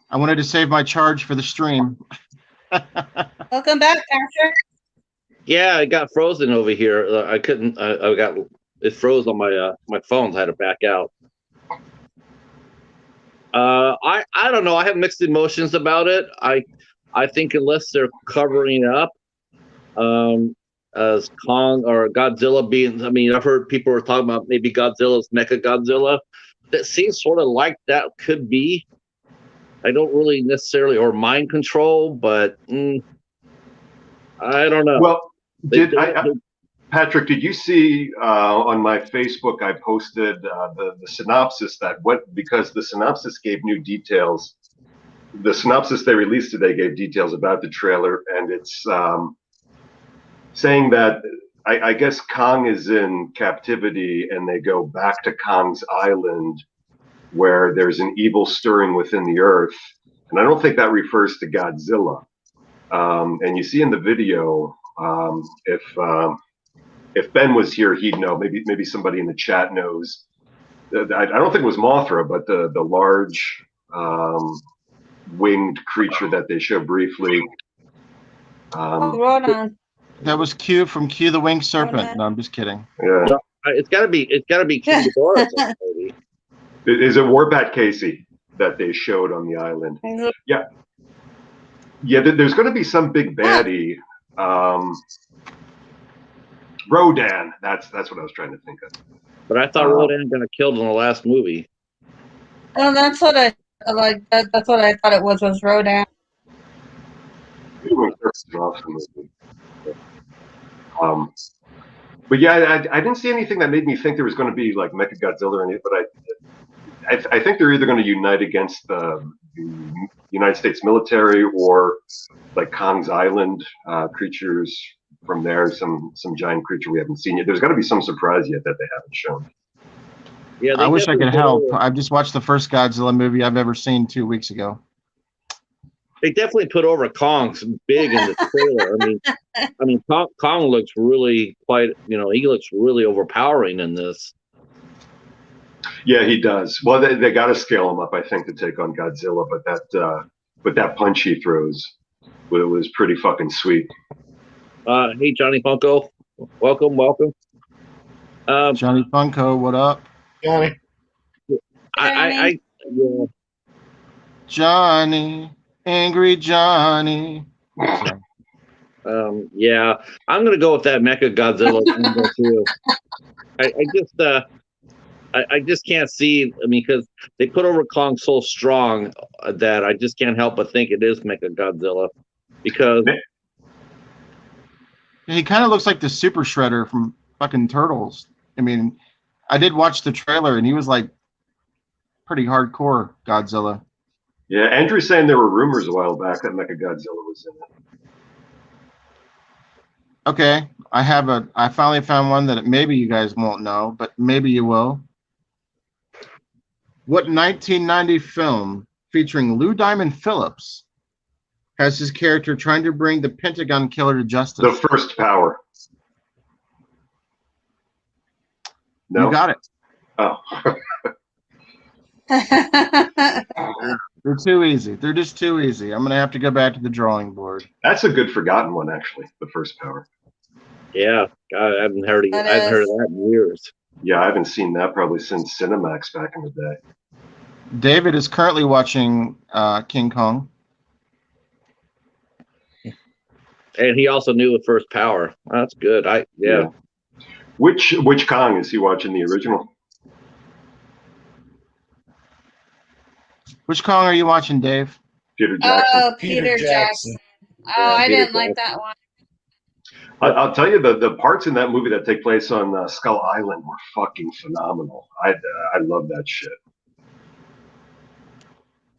I wanted to save my charge for the stream. Welcome back, Patrick. Yeah, it got frozen over here. I couldn't. It froze on my phone. So I had to back out. I don't know. I have mixed emotions about it. I think unless they're covering up, as Kong or Godzilla being. I mean, I've heard people are talking about maybe Godzilla's Mecha Godzilla. That seems sort of like that could be. I don't really necessarily, or mind control, but I don't know. Well, Patrick, did you see on my Facebook? I posted the synopsis because the synopsis gave new details. The synopsis they released today gave details about the trailer, and it's saying that I guess Kong is in captivity, and they go back to Kong's island, where there's an evil stirring within the earth, and I don't think that refers to Godzilla. And you see in the video, if Ben was here, he'd know. Maybe somebody in the chat knows. I don't think it was Mothra, but the large winged creature that they show briefly. That was Q from Q the Winged Serpent. No, I'm just kidding. Yeah, it's gotta be King Ghidorah, maybe. Is it Warbat Casey that they showed on the island? Yeah. There's going to be some big baddie. Rodan. That's what I was trying to think of. But I thought Rodan got killed in the last movie. Oh, that's what I like. That's what I thought it was Rodan. But yeah, I didn't see anything that made me think there was going to be like Mechagodzilla or anything. But I think they're either going to unite against the United States military or like Kong's Island creatures from there, some giant creature we haven't seen yet. There's got to be some surprise yet that they haven't shown. Yeah, I wish I could help. I've just watched the first Godzilla movie I've ever seen 2 weeks ago. They definitely put over Kong big in the trailer. I mean, Kong looks really quite. He looks really overpowering in this. Yeah, he does. Well, they got to scale him up, I think, to take on Godzilla. But that punch he throws, it was pretty fucking sweet. Hey, Johnny Funko, welcome. Johnny Funko, what up? Johnny. Yeah. Johnny, angry Johnny. Sorry. Yeah, I'm gonna go with that Mecha Godzilla angle too. I just can't see. I mean, because they put over Kong so strong that I just can't help but think it is Mecha Godzilla, because He kind of looks like the Super Shredder from fucking Turtles. I mean, I did watch the trailer, and he was like pretty hardcore Godzilla. Yeah, Andrew's saying there were rumors a while back that Mechagodzilla was in it. Okay, I finally found one that maybe you guys won't know, but maybe you will. What 1990 film featuring Lou Diamond Phillips has his character trying to bring the Pentagon killer to justice? The First Power. No? You got it. Oh. They're too easy. They're just too easy. I'm gonna have to go back to the drawing board. That's a good forgotten one, actually. The First Power. yeah, God, I haven't heard of that in years. Yeah, I haven't seen that probably since Cinemax back in the day. David is currently watching King Kong. And he also knew the First Power. That's good. Yeah. Which Kong is he watching? The original? Which Kong are you watching, Dave? Peter Jackson. Oh, Peter Jackson. Oh, I didn't like that one. I'll tell you, the parts in that movie that take place on Skull Island were fucking phenomenal. I love that shit.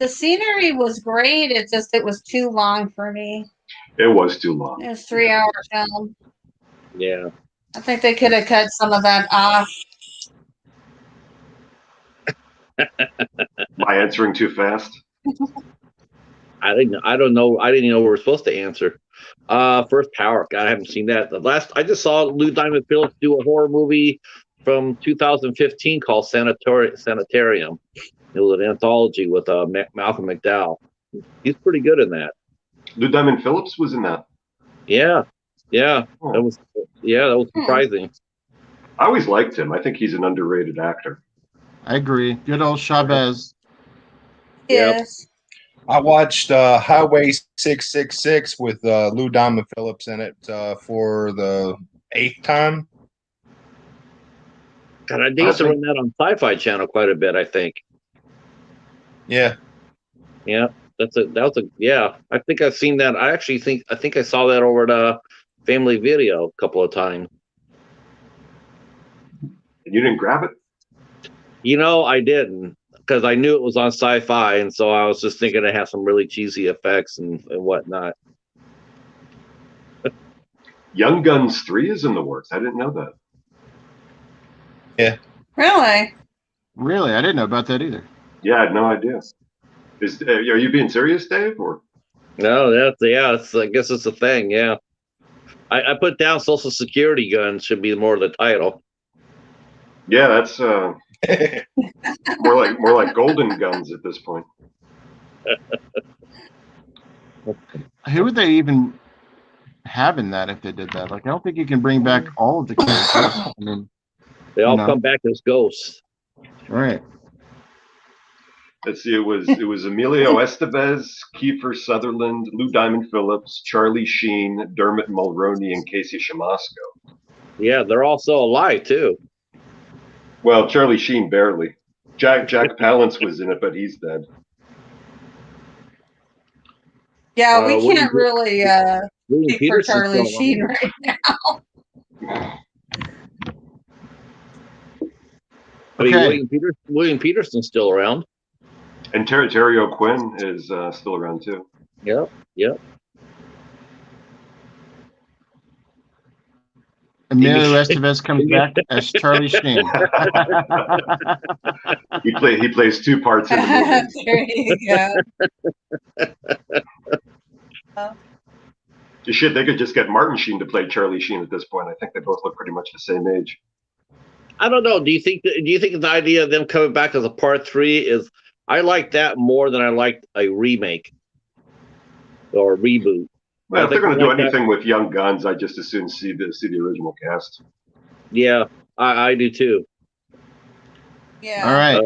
The scenery was great. It was too long for me. It was too long. It was 3-hour film. Yeah. I think they could have cut some of that off. Am I answering too fast? I don't know. I didn't even know we were supposed to answer. First Power. God, I haven't seen that. I just saw Lou Diamond Phillips do a horror movie from 2015 called Sanitarium. It was an anthology with Malcolm McDowell. He's pretty good in that. Lou Diamond Phillips was in that. Yeah. Oh. That was surprising. I always liked him. I think he's an underrated actor. I agree. Good old Chavez. Yes. I watched Highway 666 with Lou Diamond Phillips in it for the 8th time. God, I used to run that on Sci-Fi Channel quite a bit, I think. Yeah. Yeah. Yeah. I think I've seen that. I think I saw that over at Family Video a couple of times. And you didn't grab it? I didn't, because I knew it was on Sci-Fi, and so I was just thinking it had some really cheesy effects and whatnot. Young Guns 3 is in the works. I didn't know that. Yeah. Really? Really? I didn't know about that either. Yeah, I had no idea. Are you being serious, Dave? Or No, I guess it's a thing. Yeah, I put down Social Security Guns should be more of the title. yeah, that's more like Golden Guns at this point. Who would they even have in that if they did that? Like, I don't think you can bring back all of the characters. I mean, They all come back as ghosts. right. Let's see. It was Emilio Estevez, Kiefer Sutherland, Lou Diamond Phillips, Charlie Sheen, Dermot Mulroney, and Casey Shamasco. Yeah, they're all still alive too. Well, Charlie Sheen barely. Jack Palance was in it, but he's dead. Yeah, we can't really speak for Charlie Sheen right now. I mean, William Peterson's still around. And Terry O'Quinn is still around too. Yep. Emilio Estevez comes back as Charlie Sheen. He plays two parts in the movie. There you go. Shit, they could just get Martin Sheen to play Charlie Sheen at this point. I think they both look pretty much the same age. I don't know. Do you think the idea of them coming back as a part 3 is? I like that more than I liked a remake or a reboot. Well, if they're going to do anything with Young Guns, I just as soon see the original cast. Yeah, I do too. Yeah. All right.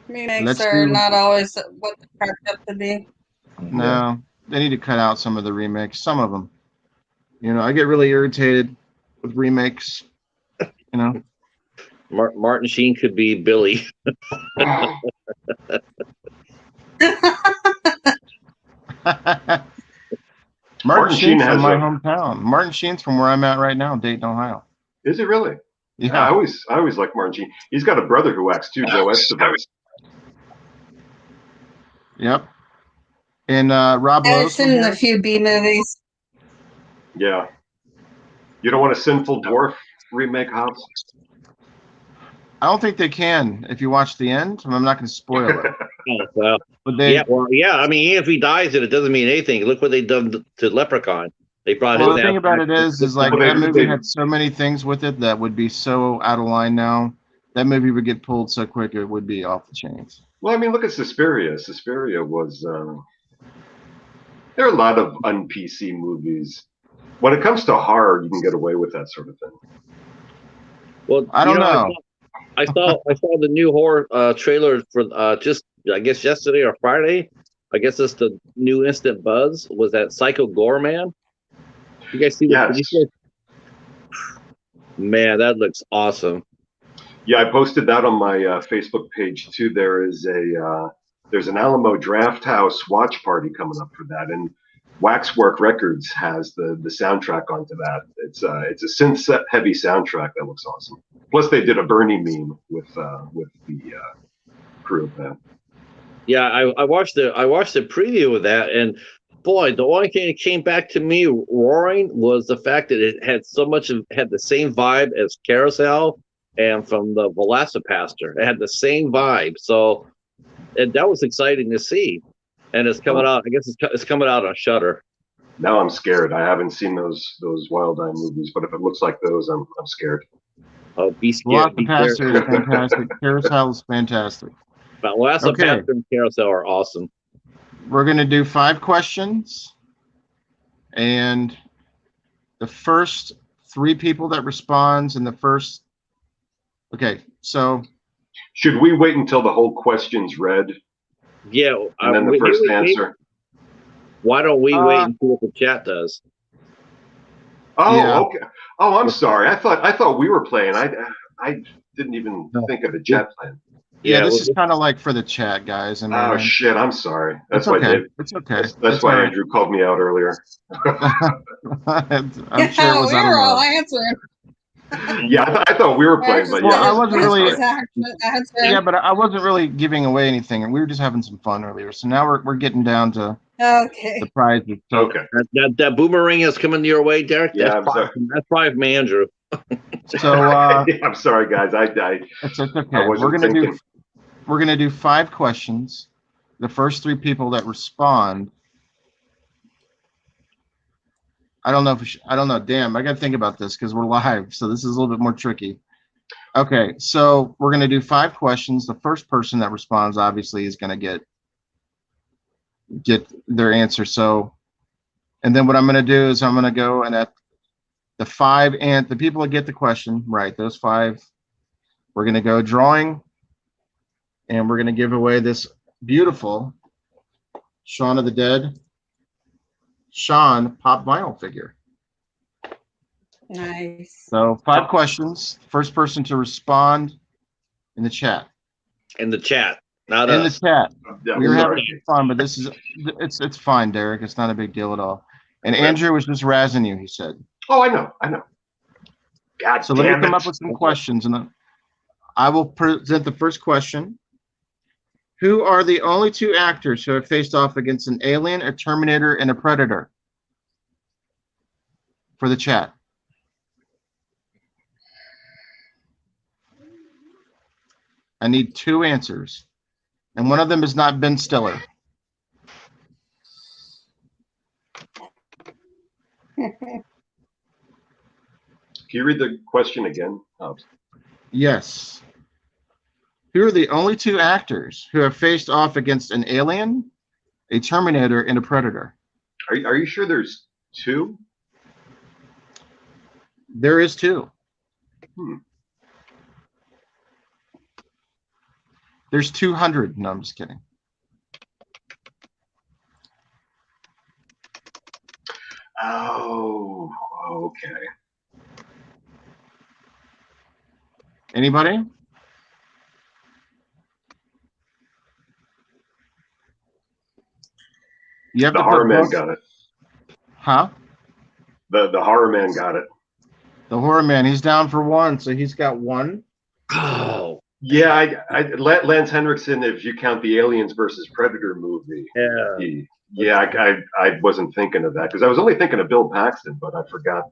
Remakes Let's are do- not always what they're cracked up to be. No, they need to cut out some of the remakes. Some of them. You know, I get really irritated with remakes. You know. Martin Sheen could be Billy. Martin Sheen's from has my a- hometown. Martin Sheen's from where I'm at right now, Dayton, Ohio. Is it really? I Yeah. always like Martin Sheen. He's got a brother who acts too, Joe Estevez. Yep. And Rob I've Lowe's from seen a here. few B movies. Yeah. You don't want a Sinful Dwarf remake, Hobbs? I don't think they can. If you watch the end, I'm not going to spoil it. Oh, well, But they, yeah. I mean, even if he dies, it doesn't mean anything. Look what they done to Leprechaun. They brought well, his the thing ass about back. it is like Well, that movie they- had so many things with it that would be so out of line now. That movie would get pulled so quick it would be off the chains. Well, I mean, look at Suspiria. Suspiria was. There are a lot of un-PC movies. When it comes to horror, you can get away with that sort of thing. Well, I don't know. I saw the new horror trailer for just I guess yesterday or Friday. I guess it's the new Instant Buzz. Was that Psycho Gorman? You guys see Yes. that? Man, that looks awesome. Yeah, I posted that on my Facebook page too. There's an Alamo Draft House watch party coming up for that, and Waxwork Records has the soundtrack onto that. It's a synth heavy soundtrack that looks awesome. Plus, they did a Bernie meme with the crew of that. Yeah, I watched the preview of that, and boy, the only thing that came back to me roaring was the fact that it had had the same vibe as Carousel and from the Velocipaster. It had the same vibe, so and that was exciting to see. And it's coming out. I guess it's coming out on Shudder. Now I'm scared. I haven't seen those Wild Eye movies, but if it looks like those, I'm scared. Oh, be scared. Velocipaster is fantastic. Carousel is fantastic. Velocipaster and Carousel are awesome. We're going to do 5 questions. And the first 3 people that responds in the first... Okay, so... Should we wait until the whole question's read? Yeah. And then the first answer? Why don't we wait and see what the chat does? Oh, Yeah. okay. Oh, I'm sorry. I thought we were playing. I didn't even think of the chat playing. Yeah, this is kind of like for the chat, guys. I mean, Oh shit! I'm sorry. That's it's okay. why Dave, It's okay. That's why Andrew called me out earlier. I'm sure it was. We I don't were all know. answering. Yeah, I thought we were playing, but Well, yeah. I wasn't really. Answering. Yeah, but I wasn't really giving away anything, and we were just having some fun earlier. So now we're getting down to Okay. the prizes. So, Okay. That boomerang is coming your way, Derek. Yeah, That's probably from Andrew. so Yeah, I'm sorry, guys. it's okay. I wasn't thinking. We're gonna do 5 questions. The first 3 people that respond. I don't know if I don't know. Damn, I got to think about this because we're live, so this is a little bit more tricky. Okay, so we're gonna do 5 questions. The first person that responds, obviously, is gonna get their answer. So, and then what I'm gonna do is I'm gonna go and at the 5 and the people that get the question right, those 5, we're gonna go drawing, and we're gonna give away this beautiful Shaun of the Dead pop vinyl figure. Nice. So 5 questions. First person to respond in the chat. In the chat, not In us. the chat. Yeah, We were sorry. having fun, but this is it's fine, Derek. It's not a big deal at all. And Andrew was just razzing you, he said. Oh, I know. God So let me damn come it. up with some questions, and then I will present the first question. Who are the only 2 actors who have faced off against an alien, a Terminator, and a Predator? For the chat. I need 2 answers. And one of them is not Ben Stiller. Can you read the question again, Hobbs? Yes. Who are the only 2 actors who have faced off against an alien, a Terminator, and a Predator? Are you sure there's 2? There is 2. There's 200. No, I'm just kidding. Oh, okay. Anybody? You have The to horror put man both. got it. Huh? The horror man got it. The horror man. He's down for one, so he's got one. Oh, Yeah, Lance Henriksen, if you count the Aliens versus Predator movie. yeah. I wasn't thinking of that because I was only thinking of Bill Paxton, but I forgot.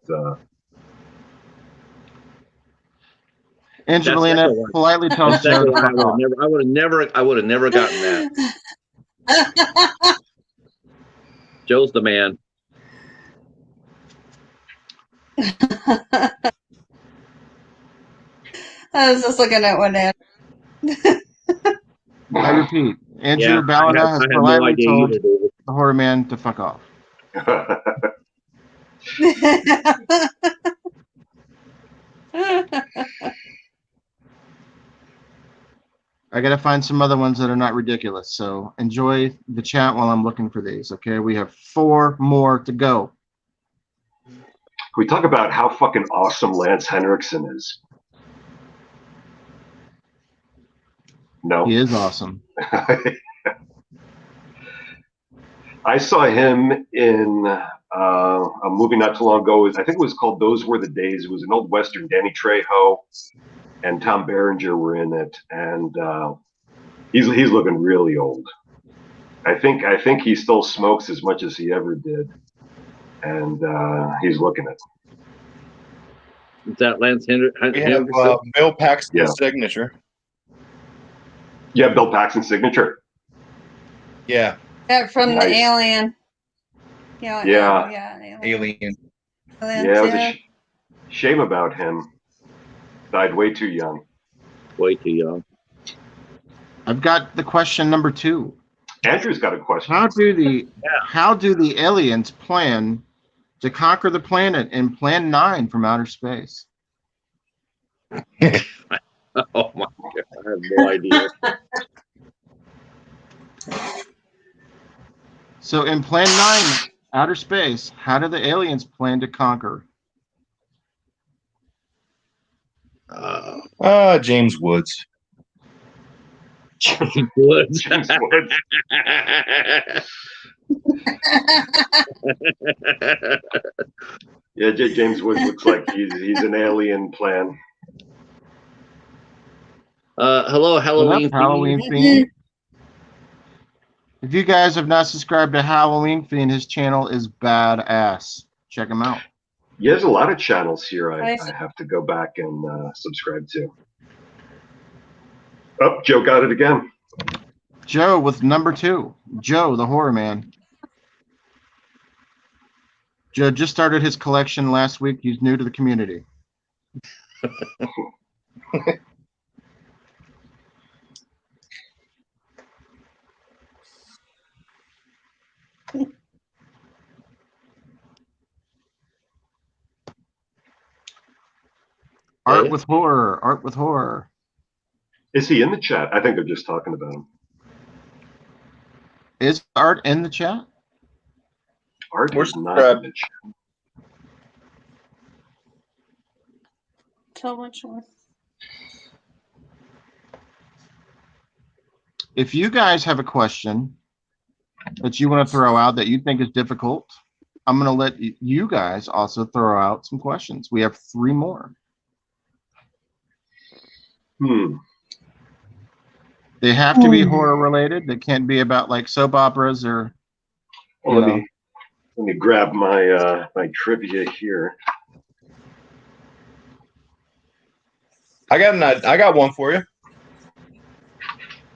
Angelina second one. politely The tells Joe second to one, fuck off. I would have never gotten that. Joe's the man. I was just looking at one. I repeat, Andrew Yeah, Ballina has I have no politely idea told either, David. the horror man to fuck off. I gotta find some other ones that are not ridiculous. So enjoy the chat while I'm looking for these. Okay, we have 4 more to go. We talk about how fucking awesome Lance Henriksen is. No. He is awesome. I saw him in a movie not too long ago. I think it was called Those Were the Days. It was an old Western. Danny Trejo and Tom Berenger were in it. And he's looking really old. I think he still smokes as much as he ever did. And he's looking at. Is that Lance Henriksen? We have Bill Paxton's signature. Yeah, Bill Paxton's signature. Yeah. From Nice. the Alien. Yeah. Alien. Yeah, it was a shame about him. Died way too young. Way too young. I've got the question number 2. Andrew's got a question. How do the aliens plan to conquer the planet in Plan 9 from outer space? Oh my God, I have no idea. So in Plan 9, outer space, how do the aliens plan to conquer? James Woods. James Woods. James Woods. Yeah, James Woods looks like he's an alien plan. Hello, Halloween. Halloween Fiend. If you guys have not subscribed to Halloween Fiend, his channel is badass. Check him out. Yeah, there's a lot of channels here I have to go back and subscribe to. Oh, Joe got it again. Joe with number 2. Joe, the horror man. Joe just started his collection last week. He's new to the community. Art with horror. Art with horror. Is he in the chat? I think they're just talking about him. Is Art in the chat? Art is not in the chat. So much more. If you guys have a question that you want to throw out that you think is difficult, I'm going to let you guys also throw out some questions. We have 3 more. They have to be horror related. They can't be about like soap operas or. Well, let me grab my my trivia here. I got one for you.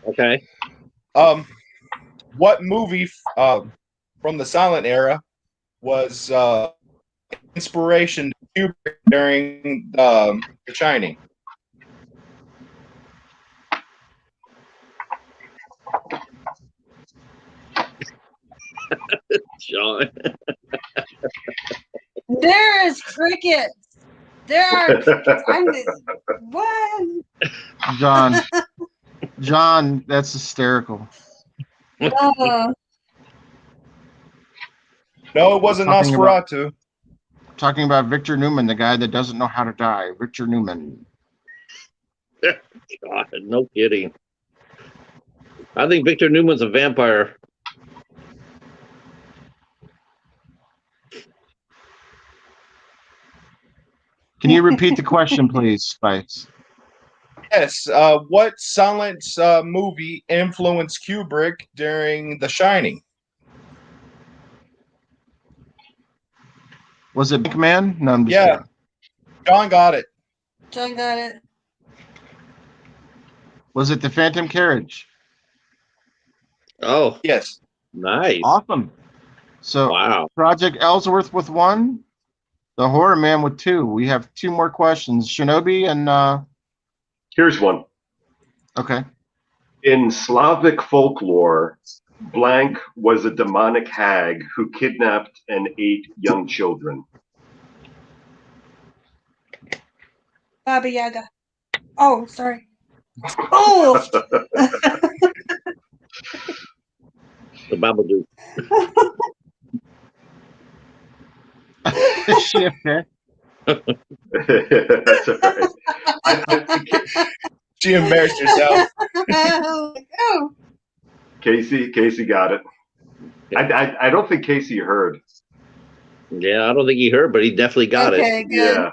Okay. What movie from the silent era was inspiration to Kubrick during The Shining? John. There is crickets. There are. What? John, that's hysterical. Oh, No, it wasn't Talking about- Nosferatu. Talking about Victor Newman, the guy that doesn't know how to die. Victor Newman. God, no kidding. I think Victor Newman's a vampire. Can you repeat the question, please, Spice? Yes. What silence movie influenced Kubrick during The Shining? Was it Big Man? No, I'm just Yeah. kidding. John got it. John got it. Was it The Phantom Carriage? Oh, Yes. nice. Awesome. So Wow. Project Ellsworth with 1, The Horror Man with 2. We have 2 more questions. Shinobi and Here's one. okay. In Slavic folklore, blank was a demonic hag who kidnapped and ate young children. Baba Yaga. Oh, sorry. Oh. The Babadook. Is she okay? That's all right. She embarrassed herself. Oh. Casey got it. I don't think Casey heard. Yeah, I don't think he heard, but he definitely got it. Okay, good. Yeah.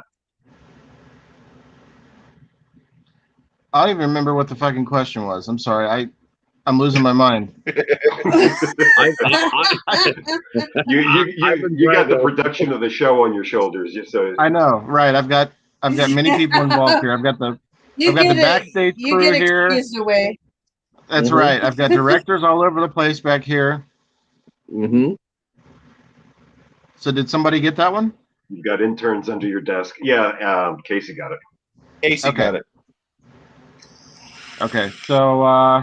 I don't even remember what the fucking question was. I'm sorry. I'm losing my mind. You got the production of the show on your shoulders. So I know, right? I've got many people involved here. I've got the backstage you crew get here. excused away. That's Mhm. right. I've got directors all over the place back here. Mm-hmm. So did somebody get that one? you've got interns under your desk. Yeah, Casey got it. Casey Okay. got it. Okay. So I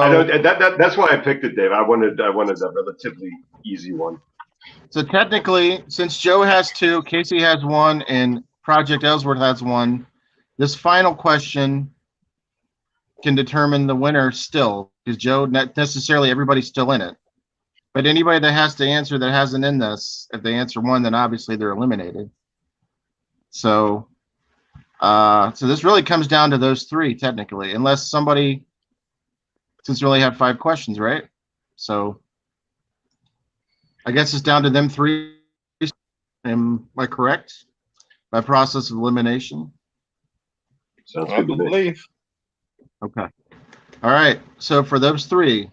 don't. That's why I picked it, Dave. I wanted a relatively easy one. so technically, since Joe has 2, Casey has 1, and Project Ellsworth has 1, this final question can determine the winner still, because Joe, not necessarily everybody's still in it. But anybody that has to answer that hasn't in this, if they answer 1, then obviously they're eliminated. So so this really comes down to those 3 technically, unless somebody, since we only have 5 questions, right? So I guess it's down to them 3. Am I correct? By process of elimination? Sounds I good to me. believe. Okay. All right. So for those 3,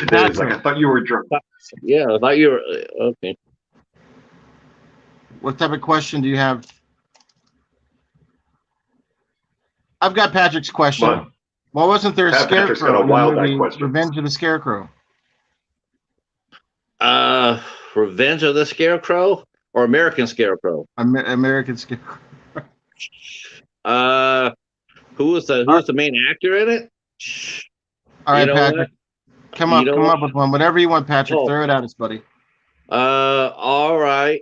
David's like, I thought you were drunk. Yeah, I thought you were okay. what type of question do you have? I've got Patrick's question. Come on. Why wasn't there a Patrick's got scarecrow a in the wild eye movie question. Revenge of the Scarecrow? Revenge of the Scarecrow or American Scarecrow? American Scarecrow. Who was the main actor in it? All right, You know Patrick. Come You know up with one. Whatever you want, Patrick. Oh. Throw it at us, buddy. All right.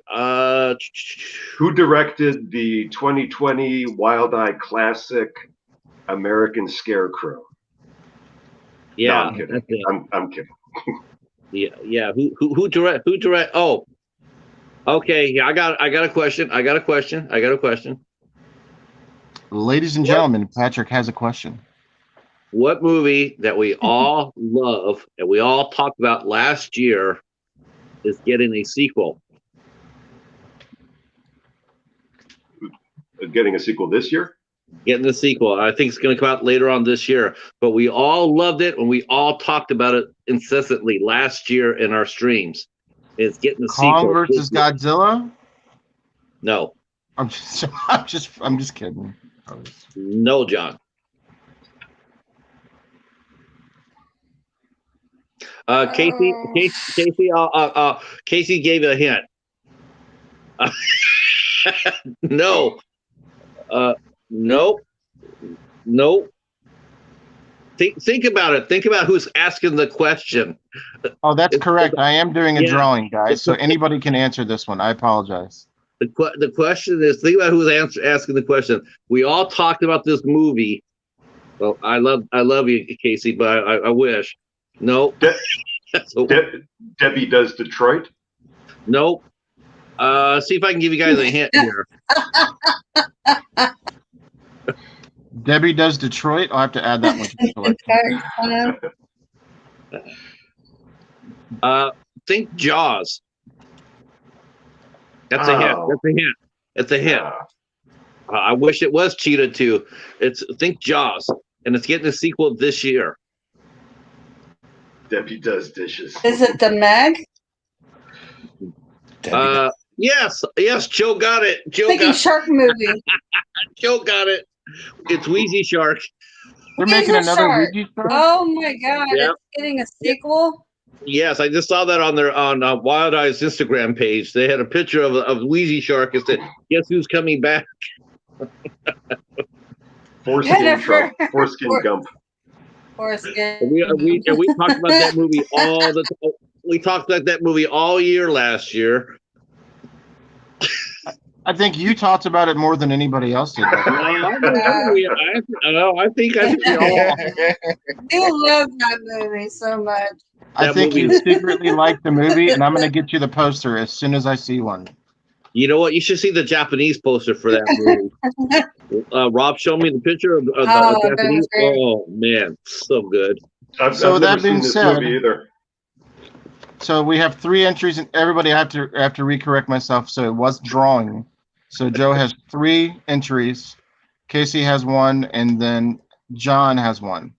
Who directed the 2020 Wild Eye classic American Scarecrow? Yeah, No, I'm kidding. that's it. I'm kidding. Yeah. Who direct? Oh, okay. Yeah, I got a question. I got a question. Ladies and gentlemen, Patrick has a question. What movie that we all love and we all talked about last year is getting a sequel? Getting a sequel this year? Getting a sequel. I think it's going to come out later on this year. But we all loved it and we all talked about it incessantly last year in our streams. It's getting a Kong sequel. versus Godzilla? No, I'm just kidding. no, John. Casey, Casey gave a hint. No. Nope. Think about it. Think about who's asking the question. Oh, that's It's- correct. I am doing a Yeah. drawing, guys. So anybody can answer this one. I apologize. The question is, think about who's asking the question. We all talked about this movie. Well, I love you, Casey, but I wish. Nope. De- So, Debbie Does Detroit. nope. See if I can give you guys a hint here. Debbie Does Detroit. I'll have to add that one to the collection. Think Jaws. That's a hint. Oh. That's a hint. It's a hint. Yeah. I wish it was Cheetah 2. Think Jaws, and it's getting a sequel this year. Debbie Does Dishes. Is it the Meg? Yes, Joe got it. Thinking shark movie. Joe got it. It's Wheezy Shark. They're Where's making the another shark? Ouija shark? Oh my god, Yep. it's getting a sequel? Yes, I just saw that on Wild Eye's Instagram page. They had a picture of Wheezy Shark. It said, "Guess who's coming back?" Foreskin Jennifer. Gump. Foreskin. We talked about that movie all the. We talked about that movie all year last year. I think you talked about it more than anybody else did. I think we all. You love that movie so much. I That think movie- you secretly like the movie, and I'm going to get you the poster as soon as I see one. You know what? You should see the Japanese poster for that movie. Rob showed me the picture of the that was Japanese. great. Oh man, so good. I've So never that being seen this said- movie either. So we have 3 entries, and everybody I have to recorrect myself. So it was drawing. So Joe has 3 entries, Casey has 1, and then John has 1.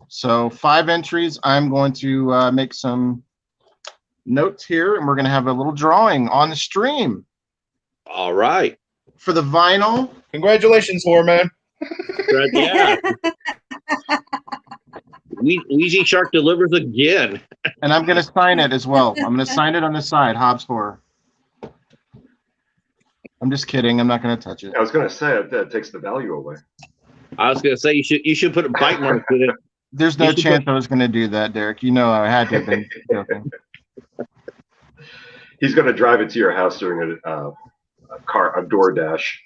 So 5 entries. I'm going to make some notes here, and we're going to have a little drawing on the stream All right. for the vinyl. Congratulations, Horror Man. Yeah. Ouija Shark delivers again. And I'm going to sign it as well. I'm going to sign it on the side, Hobbs Horror. I'm just kidding. I'm not going to touch it. I was going to say that takes the value away. I was gonna say you should put a bite mark in it. There's no You should chance I was going to do that, Derek. You know I had to have been joking. He's going to drive it to your house during a door dash.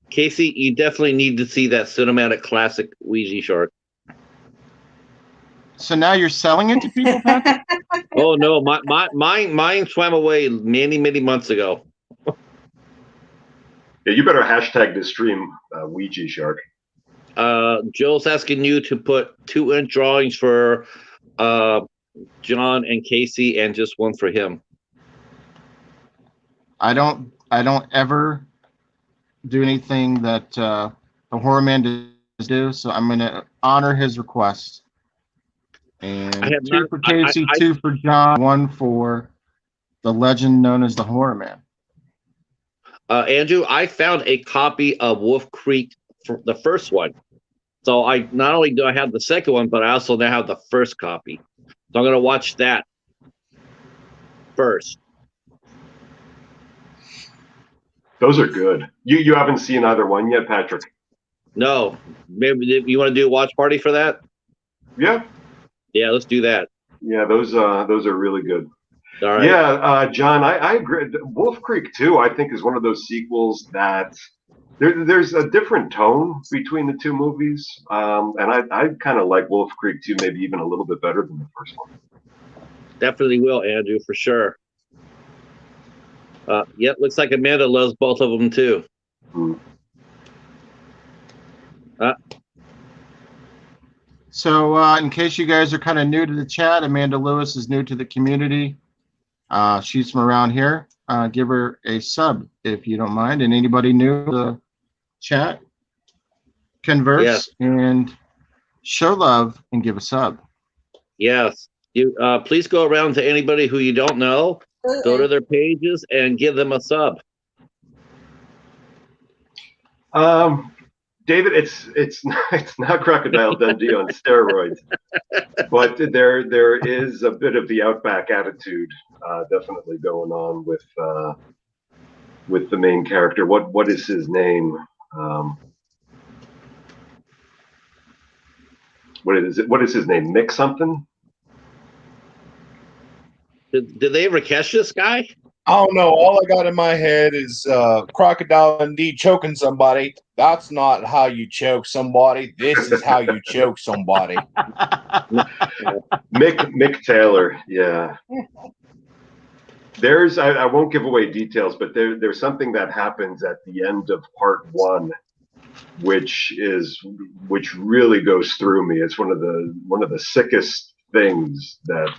Casey, you definitely need to see that cinematic classic Ouija Shark. So now you're selling it to people, Patrick? Oh no, mine swam away many months ago. Yeah, you better hashtag this stream Ouija Shark. Joe's asking you to put 2-inch drawings for John and Casey, and just 1 for him. I don't ever do anything that the horror man does do, so I'm going to honor his request. And I have 2 not- for Casey, 2 for John, 1 for the legend known as the horror man. Andrew, I found a copy of Wolf Creek, for the first one. So I not only do I have the second one, but I also now have the first copy. So I'm going to watch that first. Those are good. You haven't seen either one yet, Patrick? No, maybe you want to do a watch party for that? Yeah. Yeah, let's do that. Yeah, those are really good. All right. Yeah, John, I agree. Wolf Creek 2, I think, is one of those sequels that there's a different tone between the 2 movies. And I kind of like Wolf Creek 2 maybe even a little bit better than the first one. Definitely will, Andrew, for sure. Looks like Amanda loves both of them too. Mm. So in case you guys are kind of new to the chat, Amanda Lewis is new to the community. She's from around here. Give her a sub if you don't mind. And anybody new to the chat, converse Yes. and show love and give a sub. Yes. You please go around to anybody who you don't know, go to their pages and give them a sub. David, it's not Crocodile Dundee on steroids, but there is a bit of the Outback attitude definitely going on with the main character. What is his name? What is it? What is his name? Mick something? Did they ever catch this guy? I don't know. All I got in my head is Crocodile Dundee choking somebody. That's not how you choke somebody. This is how you choke somebody. Mick Taylor. Yeah. There's I won't give away details, but there's something that happens at the end of part 1 which really goes through me. It's one of the sickest things that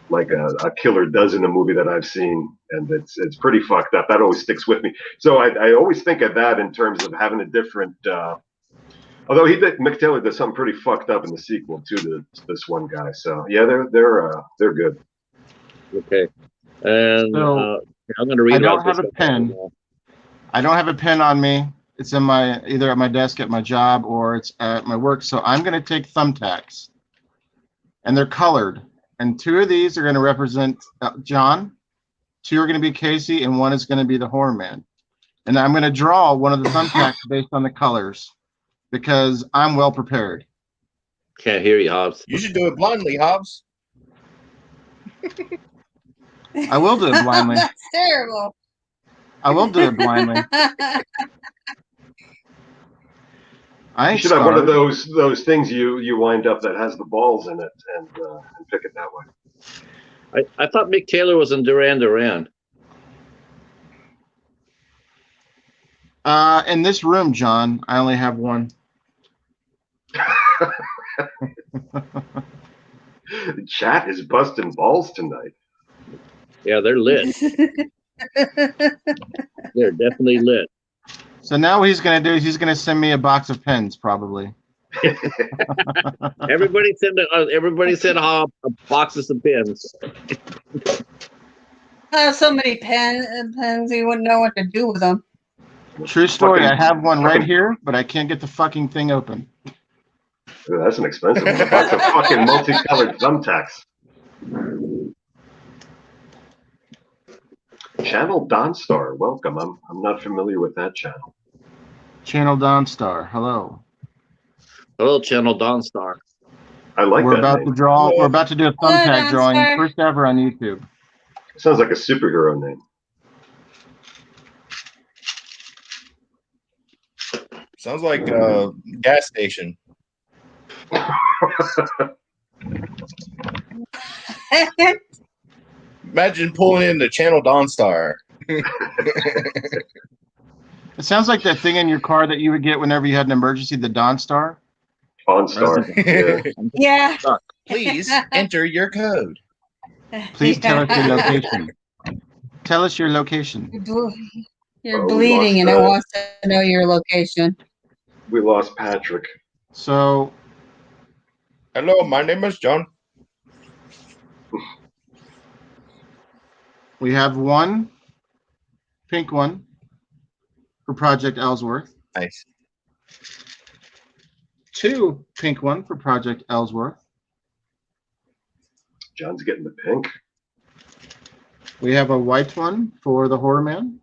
like a killer does in a movie that I've seen, and it's pretty fucked up. That always sticks with me. So I always think of that in terms of having a different. Although Mick Taylor does something pretty fucked up in the sequel too to this one guy. So yeah, they're good. Okay, and So, I'm going to read. I don't have a pen. I don't have a pen on me. It's in either at my desk at my job or it's at my work. So I'm going to take thumbtacks, and they're colored. And 2 of these are going to represent John. 2 are going to be Casey, and 1 is going to be the Horror Man. And I'm going to draw one of the thumbtacks based on the colors because I'm well prepared. Can't hear you, Hobbs. You should do it blindly, Hobbs. I will do it blindly. That's terrible. I will do it blindly. You should have one of those things you wind up that has the balls in it and pick it that way. I thought Mick Taylor was in Duran Duran. In this room, John, I only have 1. Chat is busting balls tonight. Yeah, they're lit. They're definitely lit. So now what he's going to do is he's going to send me a box of pens, probably. Everybody send boxes of pens. So many pens, you wouldn't know what to do with them. True story. I have one right here, but I can't get the fucking thing open. Ooh, that's an expensive one. That's a fucking multicolored thumbtacks. Channel Dawnstar, welcome. I'm not familiar with that channel. Channel Dawnstar, hello. Hello, Channel Dawnstar. I like We're that about name. to draw. We're about to do a thumbtack drawing, Dawnstar. first ever on YouTube. Sounds like a superhero name. Sounds like a gas station. Imagine pulling in the Channel Dawnstar. It sounds like that thing in your car that you would get whenever you had an emergency, the Dawnstar. Dawnstar. Yeah. Yeah. Please enter your code. Please tell us your location. Tell us your location. You're Oh, bleeding and it wants to know your location. We lost Patrick. So Hello, my name is John. we have 1 pink one for Project Ellsworth. Nice. 2 pink one for Project Ellsworth. John's getting the pink. We have a white one for the Horror Man.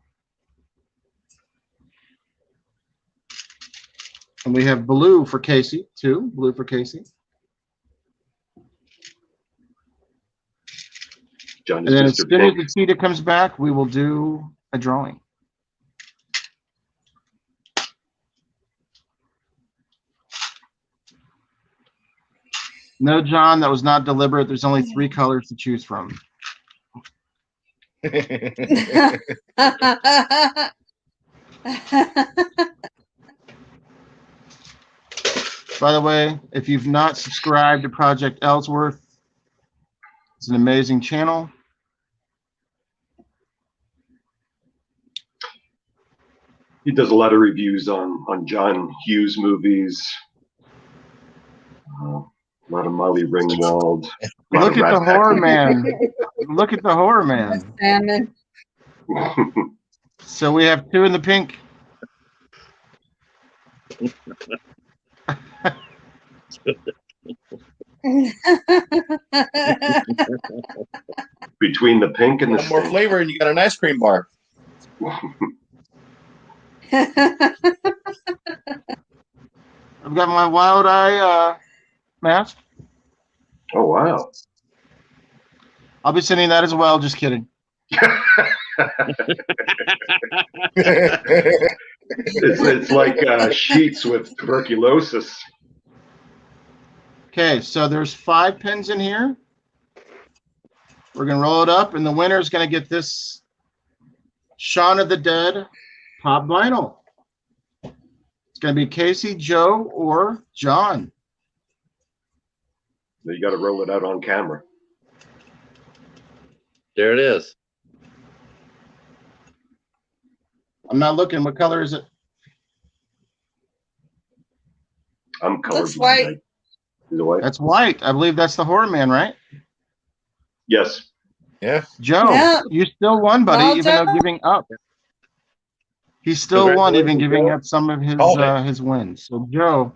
And we have blue for Casey, 2 blue for Casey. John And then is as Mr. soon as Pink. the cheetah comes back, we will do a drawing. No, John, that was not deliberate. There's only 3 colors to choose from. By the way, if you've not subscribed to Project Ellsworth, it's an amazing channel. He does a lot of reviews on John Hughes movies. A lot of Molly Ringwald. Look at the Horror Man. Look at the Horror Man. Salmon. So we have 2 in the pink. Between the pink and the One more stink. flavor, and you got an ice cream bar. I've got my wild eye mask. Oh wow. I'll be sending that as well. Just kidding. It's like sheets with tuberculosis. Okay, so there's 5 pins in here. We're gonna roll it up, and the winner is gonna get this Shaun of the Dead pop vinyl. It's gonna be Casey, Joe, or John. You got to roll it out on camera. There it is. I'm not looking. What color is it? I'm colorblind. Looks white. Is it white? That's white. I believe that's the Horror Man, right? Yes. Yeah. Joe, Yeah. you still won, buddy, Well, even though Joe. giving up. He still won, even Congratulations, giving Joe. up some of Called it. his wins. So, Joe,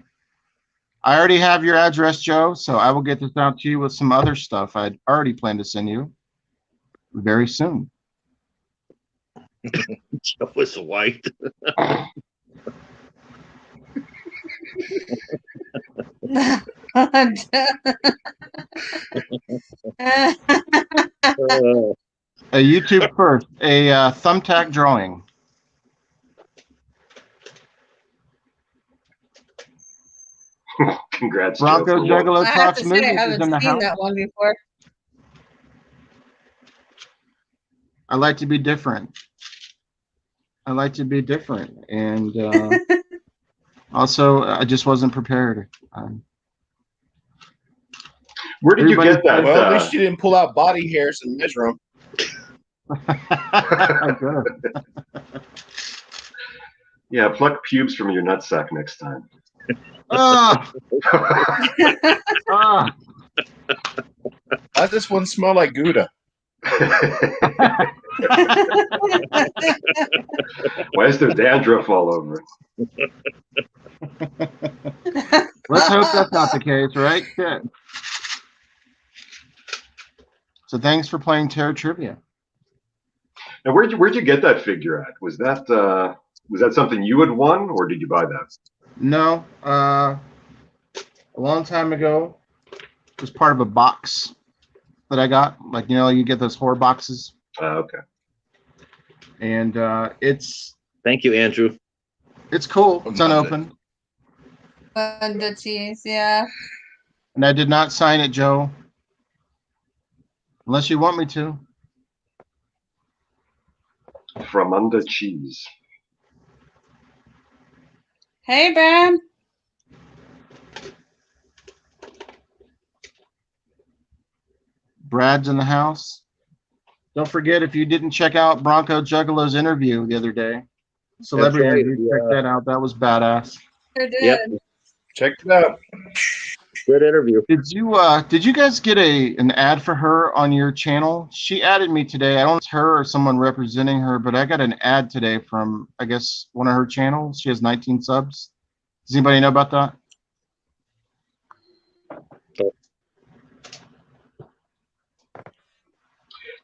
I already have your address, Joe, so I will get this out to you with some other stuff I'd already planned to send you very soon. Joe was white. A YouTube first, a thumbtack drawing. Congrats, Bronco Joe. Juggalo I have Talks to say, I Movies is haven't in the seen house. that one before. I like to be different. And also, I just wasn't prepared. Where did you Everybody- get that? Well, at least you didn't pull out body hairs and measure them. Good. Yeah, pluck pubes from your nutsack next time. Ah, ah. Why does this one smell like Gouda? Why is there dandruff all over it? Let's hope that's not the case, right? Good. So thanks for playing Terror Trivia. Now, where'd you get that figure at? Was that something you had won, or did you buy that? No, a long time ago, it was part of a box that I got. Like, you know, you get those horror boxes, Okay. and it's Thank you, Andrew. cool. It's unopened, The cheese, yeah. and I did not sign it, Joe, unless you want me to. From under cheese. Hey, Brad. Brad's in the house. Don't forget, if you didn't check out Bronco Juggalo's interview the other day, celebrity right, interview, check that out. That was badass. Sure did. Yep. Check it out. Good interview. Did you guys get an ad for her on your channel? She added me today. I don't know if it's her or someone representing her, but I got an ad today from, I guess, one of her channels. She has 19 subs. Does anybody know about that?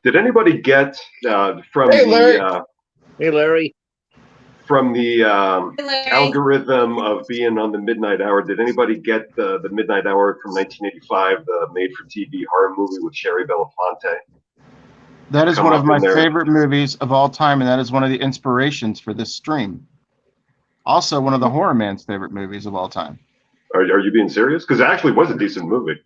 Did anybody get from Hey, Larry. Hey, Larry. from the Hey, Larry. algorithm of being on the Midnight Hour? Did anybody get the Midnight Hour from 1985, the made-for-TV horror movie with Sherry Belafonte? That is Come one up of my in there. favorite movies of all time, and that is one of the inspirations for this stream. Also, one of the Horror Man's favorite movies of all time. Are you being serious? Because it actually was a decent movie.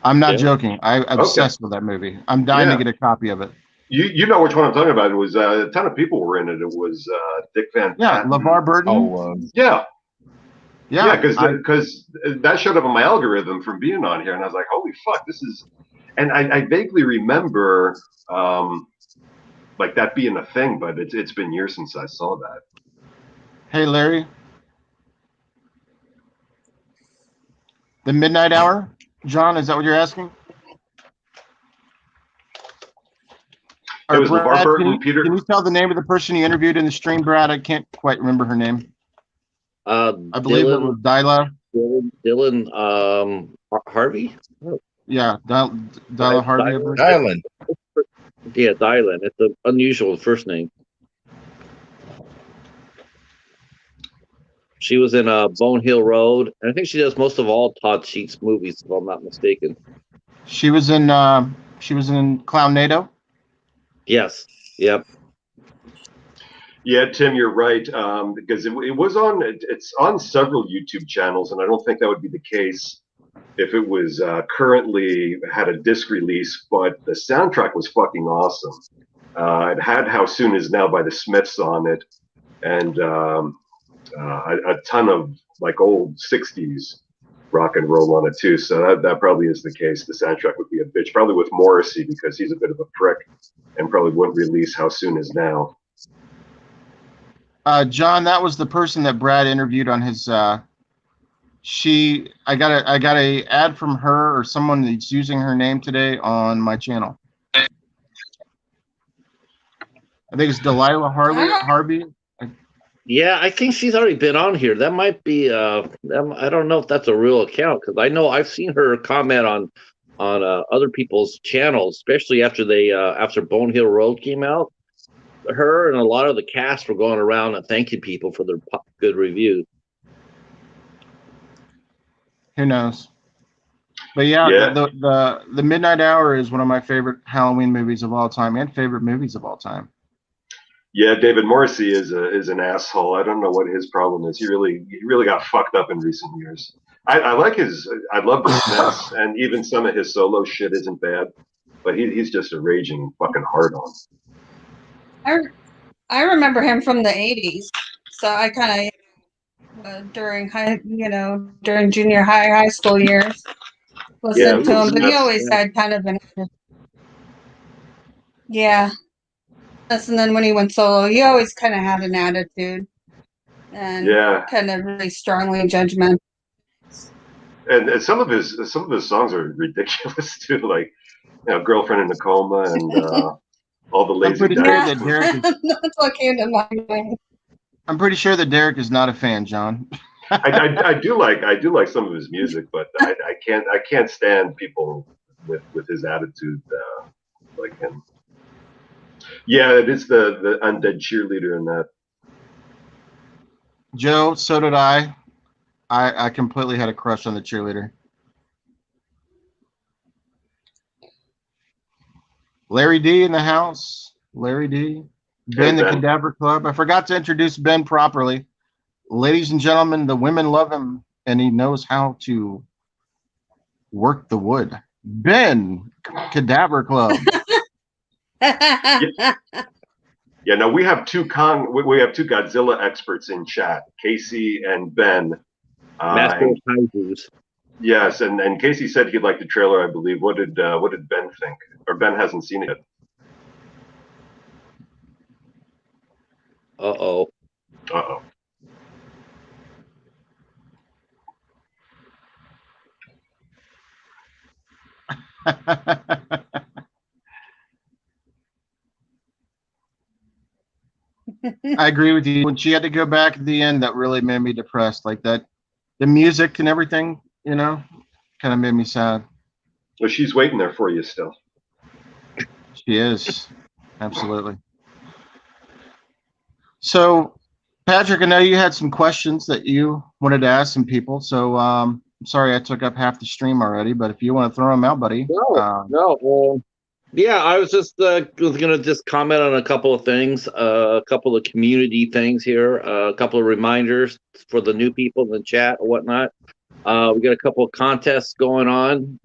I'm not Yeah. joking. I'm obsessed with that movie. I'm dying to Yeah. get a copy of it. You know which one I'm talking about. It was a ton of people were in it. It was Dick Van Yeah, Patten. LeVar Burton. Oh, Yeah, yeah, because that showed up on my algorithm from being on here, and I was like, holy fuck, this is. And I vaguely remember like that being a thing, but it's been years since I saw that. Hey, Larry. The Midnight Hour? John, is that what you're asking? It was LeVar Brad, Burton, can you, Peter. can you tell the name of the person you interviewed in the stream, Brad? I can't quite remember her name. I believe it was Dyla. Dylan Harvey? Yeah, Dyla Harvey. I believe. Island. Yeah, Dylan. It's an unusual first name. She was in Bone Hill Road, and I think she does most of all Todd Sheets movies, if I'm not mistaken. She was in Clownado. Yes. Yep. Yeah, Tim, you're right. Because it was on, it's on several YouTube channels, and I don't think that would be the case if it was currently had a disc release. But the soundtrack was fucking awesome. It had "How Soon Is Now" by the Smiths on it, and a ton of like old '60s rock and roll on it too. So that probably is the case. The soundtrack would be a bitch, probably with Morrissey, because he's a bit of a prick and probably wouldn't release "How Soon Is Now." John, that was the person that Brad interviewed on his. I got a ad from her or someone that's using her name today on my channel. I think it's Delilah Harvey. Yeah, I think she's already been on here. That might be. I don't know if that's a real account, because I know I've seen her comment on other people's channels, especially after after Bone Hill Road came out. Her and a lot of the cast were going around and thanking people for their good reviews. Who knows? But yeah. The Midnight Hour is one of my favorite Halloween movies of all time, and favorite movies of all time. Yeah, David Morrissey is an asshole. I don't know what his problem is. He really got fucked up in recent years. I like I love the Smiths, and even some of his solo shit isn't bad. But he's just a raging fucking hard on. I remember him from the '80s, so I kind of during junior high school years listened to him, but he always had kind of an and then when he went solo, he always kind of had an attitude and kind of really strongly judgmental. And some of his songs are ridiculous too, like "Girlfriend in a Coma" and all the lazy. I'm pretty sure that Derek is, that's what came to my mind. I'm pretty sure that Derek is not a fan, John. I do like some of his music, but I can't stand people with his attitude like him. Yeah, it is the undead cheerleader in that. Joe, so did I. I completely had a crush on the cheerleader. Larry D in the house. Larry D. Ben, the Cadaver Club. I forgot to introduce Ben properly. Ladies and gentlemen, the women love him, and he knows how to work the wood. Ben, Cadaver Club. Yeah, no, we have two Godzilla experts in chat, Casey and Ben. Yes, and Casey said he'd like the trailer, I believe. What did Ben think? Or Ben hasn't seen it yet. Uh-oh. I agree with you. When she had to go back at the end, that really made me depressed. Like that, the music and everything, kind of made me sad. Well, she's waiting there for you still. She is. Absolutely. So, Patrick, I know you had some questions that you wanted to ask some people. So, I'm sorry I took up half the stream already, but if you want to throw them out, buddy. No. Yeah, I was just going to just comment on a couple of things, a couple of community things here, a couple of reminders for the new people in the chat or whatnot. We got a couple of contests going on.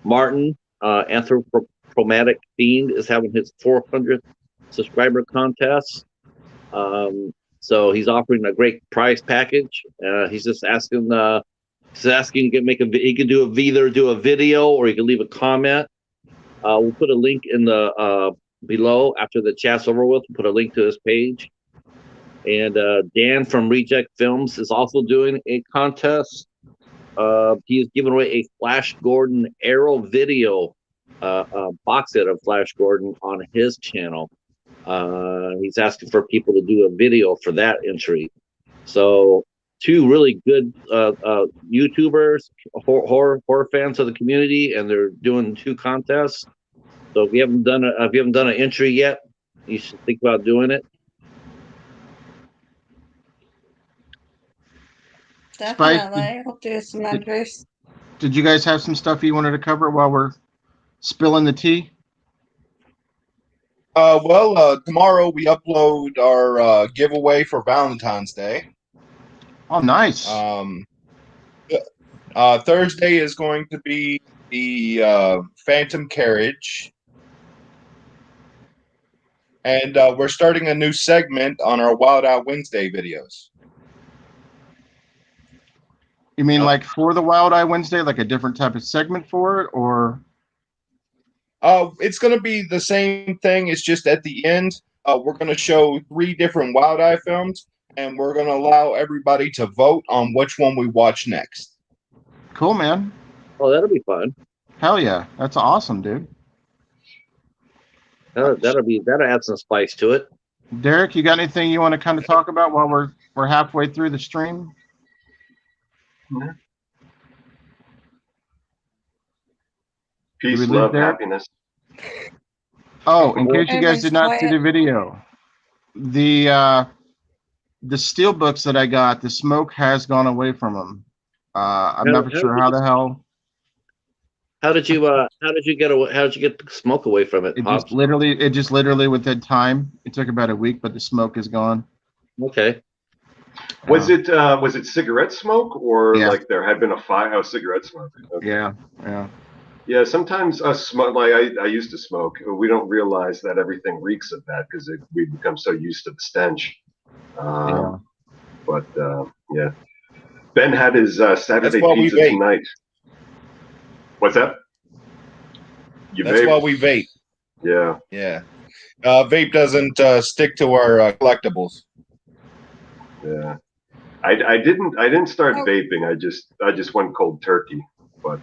Martin, Anthropomatic Fiend, is having his 400th subscriber contest. So he's offering a great prize package. He's just asking, he can either do a video or he can leave a comment. We'll put a link in the below after the chat's over with. We'll put a link to his page. And Dan from Reject Films is also doing a contest. He is giving away a Flash Gordon Arrow video box set of Flash Gordon on his channel. He's asking for people to do a video for that entry. So two really good YouTubers, horror fans of the community, and they're doing two contests. So if you haven't done an entry yet, you should think about doing it. Definitely. I'll do some did, entries. did you guys have some stuff you wanted to cover while we're spilling the tea? Tomorrow we upload our giveaway for Valentine's Day. Oh, nice. Thursday is going to be the Phantom Carriage. And we're starting a new segment on our Wild Out Wednesday videos. You mean like for the Wild Eye Wednesday, like a different type of segment for it, or? It's going to be the same thing. It's just at the end, we're going to show 3 different Wild Eye films, and we're going to allow everybody to vote on which one we watch next. Cool, man. Oh, that'll be fun. Hell yeah, that's awesome, dude. That'll add some spice to it. Derek, you got anything you want to kind of talk about while we're halfway through the stream? Peace, love, happiness. Oh, in case you guys Everyone's did not see quiet. the video, the steel books that I got, the smoke has gone away from them. I'm not sure how the hell. How did you get the smoke away from it? It Hobbs? just literally within time. It took about a week, but the smoke is gone. Okay. Was it cigarette smoke or Yeah. like there had been a fire? Oh, cigarette smoke. Okay. Yeah. Yeah, sometimes us smoke. Like I used to smoke. We don't realize that everything reeks of that because we become so used to the stench. Yeah. But yeah, Ben had his Saturday why we pizza vape. tonight. What's that? That's vape? why we vape. Yeah. Yeah. Vape doesn't stick to our collectibles. Yeah. I didn't start Oh. vaping. I just went cold turkey. But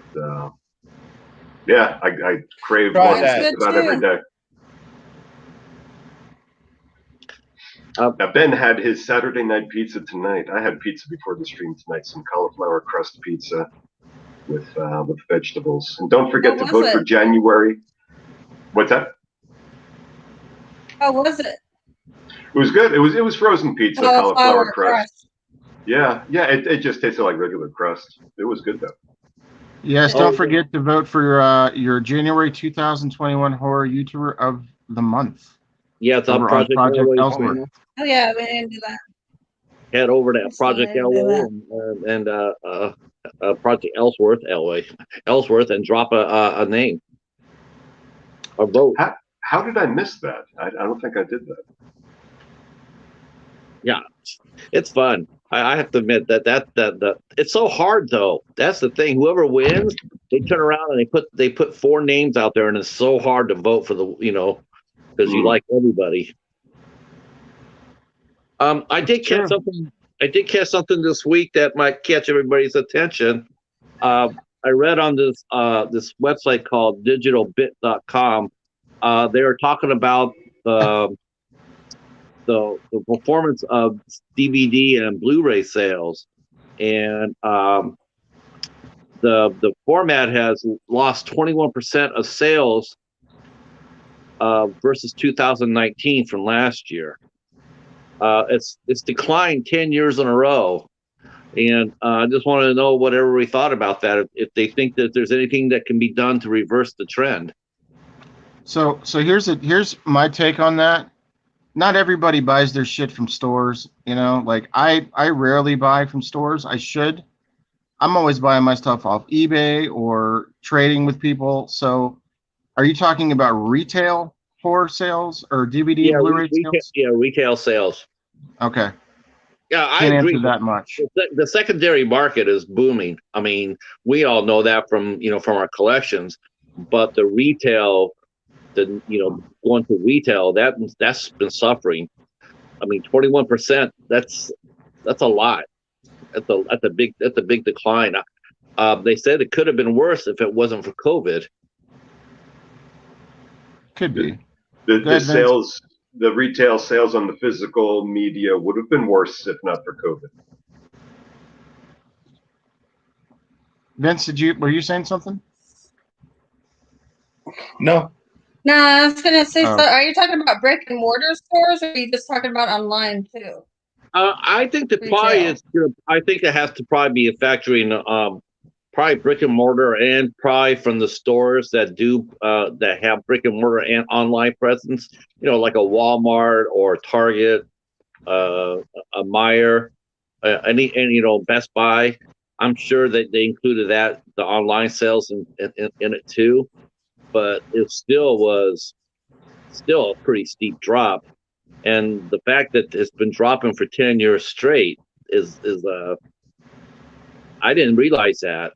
yeah, I crave Try one that. just about Good every too. day. Now Ben had his Saturday night pizza tonight. I had pizza before the stream tonight. Some cauliflower crust pizza with vegetables. And don't forget to What vote was for it? January. What's that? How was it? It was good. It was frozen pizza, cauliflower Cauliflower crust. crust. Yeah, it just tasted like regular crust. It was good though. Yes, Oh, don't forget to vote for your January 2021 horror YouTuber of the month. Yeah, it's on Over on Project Elway. Ellsworth. Oh yeah, we didn't do that. Head over to We still Project didn't do Elway and Project Ellsworth, and drop a name, a vote. How did I miss that? I don't think I did that. Yeah, it's fun. I have to admit that it's so hard though. That's the thing. Whoever wins, they turn around and they put 4 names out there, and it's so hard to vote for because you like everybody. I did catch something this week that might catch everybody's attention. I read on this website called digitalbit.com. They were talking about the performance of DVD and Blu-ray sales, and the format has lost 21% of sales versus 2019 from last year. It's declined 10 years in a row, and I just wanted to know what everybody thought about that. If they think that there's anything that can be done to reverse the trend. So here's my take on that. Not everybody buys their shit from stores, like I rarely buy from stores. I should. I'm always buying my stuff off eBay or trading with people. So are you talking about retail horror sales or DVD and Blu-ray sales? Retail sales. Okay. Yeah, I Can't agree. answer that much. The secondary market is booming. I mean, we all know that from our collections, but the retail, going to retail, that's been suffering. I mean, 21%. That's a lot. That's a big decline. They said it could have been worse if it wasn't for COVID. Could be. The retail sales on the physical media would have been worse if not for COVID. Vince, were you saying something? No. No, I was gonna say. Oh. So, are you talking about brick and mortar stores, or are you just talking about online too? I think the Retail. probably is. I think it has to probably be a factory in probably brick and mortar, and probably from the stores that do that have brick and mortar and online presence. Like a Walmart or Target, a Meijer, any Best Buy. I'm sure that they included the online sales in it too, but it was still a pretty steep drop. And the fact that it's been dropping for 10 years straight is I didn't realize that.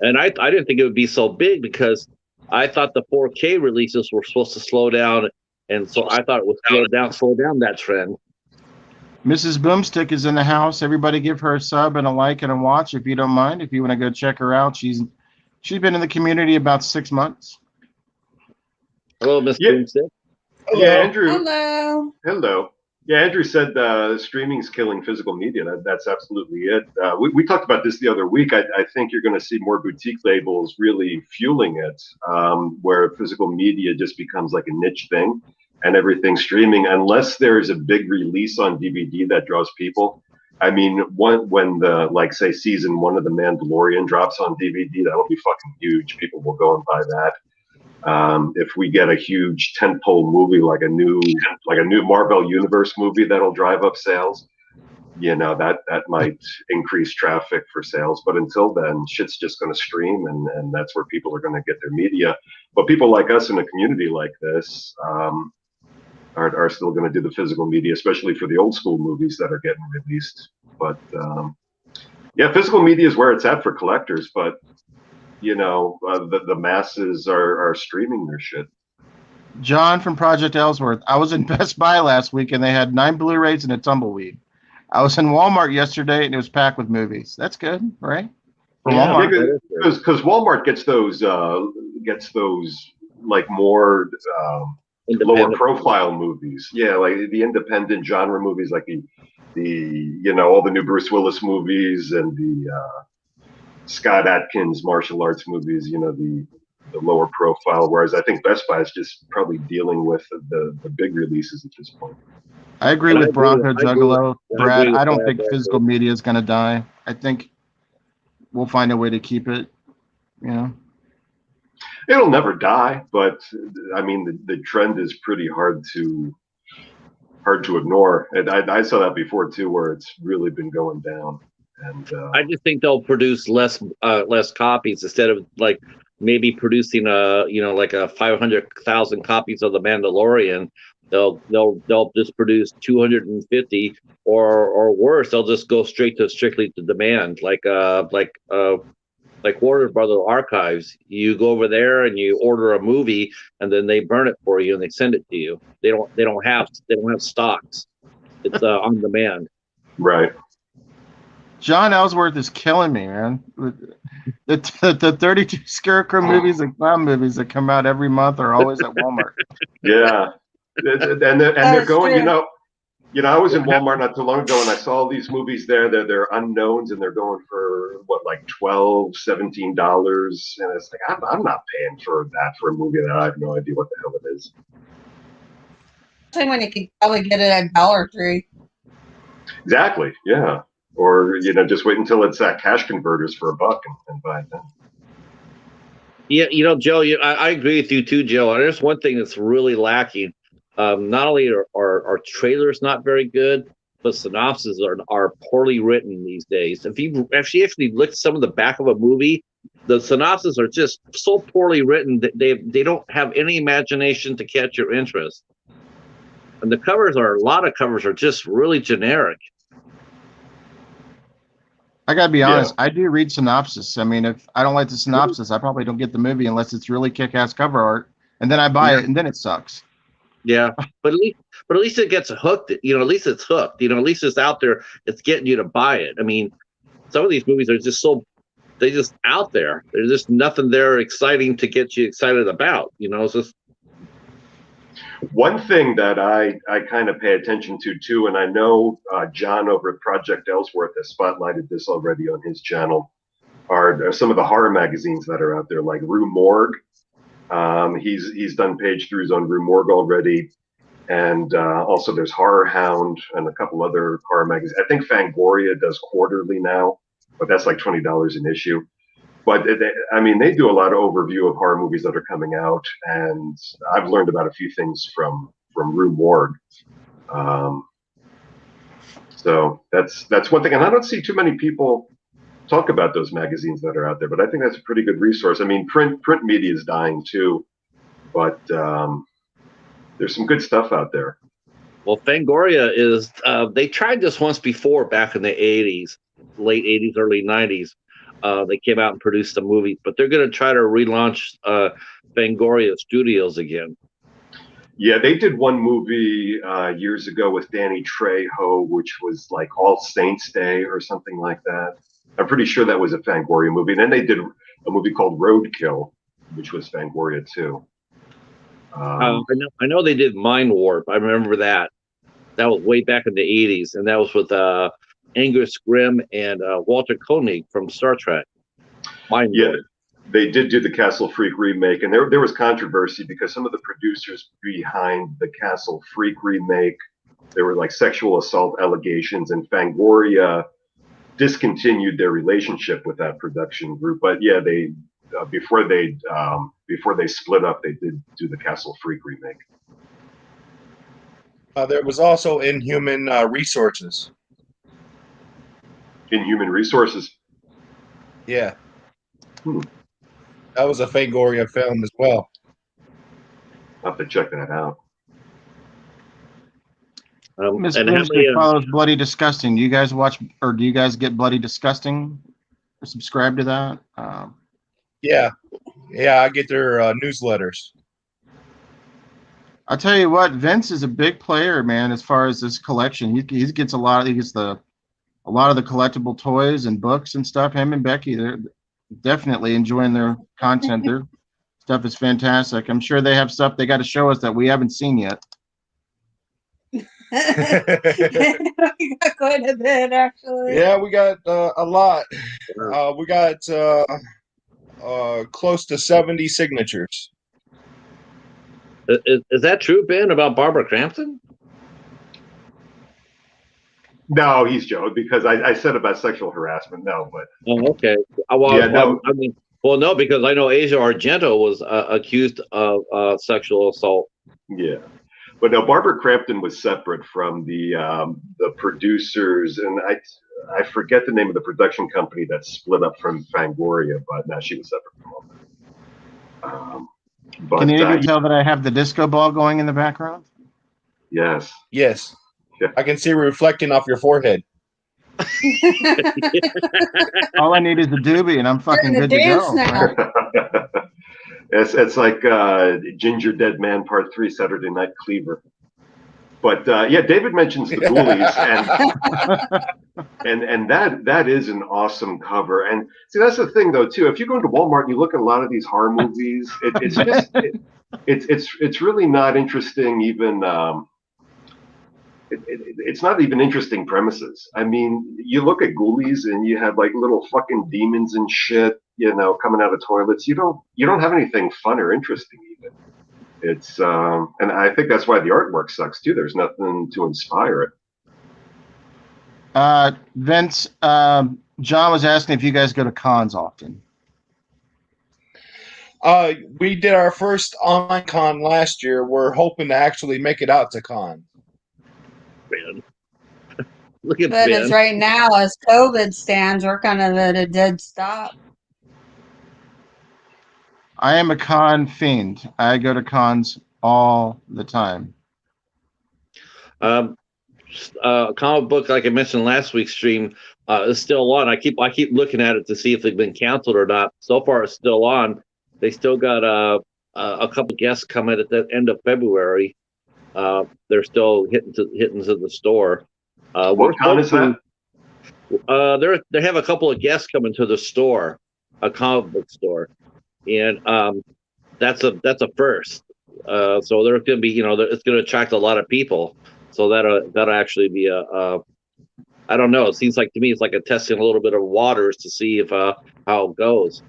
And I didn't think it would be so big, because I thought the 4K releases were supposed to slow down. And so I thought it would slow down that trend. Mrs. Boomstick is in the house. Everybody give her a sub and a like and a watch if you don't mind. If you want to go check her out, she's been in the community about 6 months. Hello, Miss Yeah. Boomstick. Yeah, Andrew. Hello. Yeah, Andrew said streaming's killing physical media. That's absolutely it. We talked about this the other week. I think you're going to see more boutique labels really fueling it, where physical media just becomes like a niche thing, and everything streaming, unless there's a big release on DVD that draws people. I mean, when the, like, say, season 1 of The Mandalorian drops on DVD, that'll be fucking huge. People will go and buy that. If we get a huge tentpole movie like a new Marvel Universe movie that'll drive up sales, that might increase traffic for sales. But until then, shit's just going to stream, and that's where people are going to get their media. But people like us in a community like this are still going to do the physical media, especially for the old school movies that are getting released. But yeah, physical media is where it's at for collectors, but the masses are streaming their shit. John from Project Ellsworth. I was in Best Buy last week and they had 9 Blu-rays and a tumbleweed. I was in Walmart yesterday and it was packed with movies. That's good, right? For Walmart. Because Walmart gets those like more lower profile movies. Yeah, like the independent genre movies, like the all the new Bruce Willis movies and the Scott Adkins martial arts movies, the lower profile, whereas I think Best Buy is just probably dealing with the big releases at this point. I agree with Bronco Juggalo. Brad, I don't think physical media is going to die. I think we'll find a way to keep it, It'll never die, but I mean, the trend is pretty hard to ignore. And I saw that before too, where it's really been going down. And I just think they'll produce less copies, instead of like maybe producing like a 500,000 copies of The Mandalorian. They'll just produce 250, or worse, they'll just go strictly to demand, like Warner Brother Archives. You go over there and you order a movie, and then they burn it for you and they send it to you. They don't have stocks. It's on demand. Right. John Ellsworth is killing me, man. The 32 Scarecrow movies and clown movies that come out every month are always at Walmart. Yeah, and they're going. I was in Walmart not too long ago, and I saw all these movies there. They're unknowns, and they're going for like $12, $17, and it's like I'm not paying for that for a movie that I have no idea what the hell it is. Same when you could probably get it at Dollar Tree. Exactly. Yeah. Or just wait until it's at cash converters for $1 and buy it then. Yeah, Joe, I agree with you too, Joe. And there's one thing that's really lacking. Not only are trailers not very good, but synopses are poorly written these days. If you actually look at some of the back of a movie, the synopses are just so poorly written that they don't have any imagination to catch your interest. And a lot of covers are just really generic. I gotta be honest. I do read synopsis. I mean, if I don't like the synopsis, I probably don't get the movie unless it's really kick-ass cover art, and then I buy it, and then it sucks. Yeah, but at least it gets hooked. At least it's hooked. At least it's out there. It's getting you to buy it. I mean, some of these movies are just they're just out there. There's just nothing there exciting to get you excited about. It's just. One thing that I kind of pay attention to too, and I know John over at Project Ellsworth has spotlighted this already on his channel, are some of the horror magazines that are out there, like Rue Morgue. He's done page throughs on Rue Morgue already. And also there's Horror Hound and a couple other horror magazines. I think Fangoria does quarterly now, but that's like $20 an issue. But I mean, they do a lot of overview of horror movies that are coming out, and I've learned about a few things from Rue Morgue. So that's one thing, and I don't see too many people talk about those magazines that are out there. But I think that's a pretty good resource. I mean, print media is dying too, but there's some good stuff out there. Well, Fangoria is, they tried this once before back in the 80s, late 80s, early 90s. They came out and produced a movie, but they're going to try to relaunch Fangoria Studios again. Yeah, they did one movie years ago with Danny Trejo, which was like All Saints Day or something like that. I'm pretty sure that was a Fangoria movie. And then they did a movie called Roadkill, which was Fangoria too. I know they did Mind Warp. I remember that. That was way back in the 80s, and that was with Angus Grimm and Walter Koenig from Star Trek. Mind Warp. They did do the Castle Freak remake, and there was controversy because some of the producers behind the Castle Freak remake, there were like sexual assault allegations, and Fangoria discontinued their relationship with that production group. But yeah, they before they split up, they did do the Castle Freak remake. There was also Inhuman Resources. Inhuman Resources. Yeah. That was a Fangoria film as well. I'll have to check that out. Miss Wednesday follows Bloody Disgusting. Do you guys watch, or do you guys get Bloody Disgusting? Or subscribe to that? Yeah, I get their newsletters. I'll tell you what, Vince is a big player, man. As far as this collection, he gets a lot. He gets a lot of the collectible toys and books and stuff. Him and Becky, they're definitely enjoying their content. Their stuff is fantastic. I'm sure they have stuff they got to show us that we haven't seen yet. We got quite a bit, actually. Yeah, we got a lot. We got close to 70 signatures. Is that true, Ben, about Barbara Crampton? No, he's joking because I said about sexual harassment. No, but okay. No. I mean, well, no, because I know Asia Argento was accused of sexual assault. Yeah, but no, Barbara Crampton was separate from the producers, and I forget the name of the production company that split up from Fangoria, but now she was separate from all that. But, can you tell that I have the disco ball going in the background? Yes. Yes. Yeah. I can see it reflecting off your forehead. All I need is a doobie, and I'm fucking good to go. Now. It's like Ginger Dead Man Part 3, Saturday Night Cleaver. But yeah, David mentions the Ghoulies, and that is an awesome cover. And see, that's the thing though too. If you go into Walmart and you look at a lot of these horror movies, it's really not interesting. Even it's not even interesting premises. I mean, you look at Ghoulies and you have like little fucking demons and shit, coming out of toilets. You don't have anything fun or interesting even. It's and I think that's why the artwork sucks too. There's nothing to inspire it. Vince, John was asking if you guys go to cons often. We did our first online con last year. We're hoping to actually make it out to con. Ben. Look at But Ben. as right now, as COVID stands, we're kind of at a dead stop. I am a con fiend. I go to cons all the time. Comic book, like I mentioned last week's stream, is still on. I keep looking at it to see if they've been canceled or not. So far, it's still on. They still got a couple guests coming at the end of February. They're still hitting to the store. What con is that? They have a couple of guests coming to the store, a comic book store, and that's a first. So they're going to be, it's going to attract a lot of people. So that'll actually be I don't know. It seems like to me it's like a testing a little bit of waters to see if how it goes.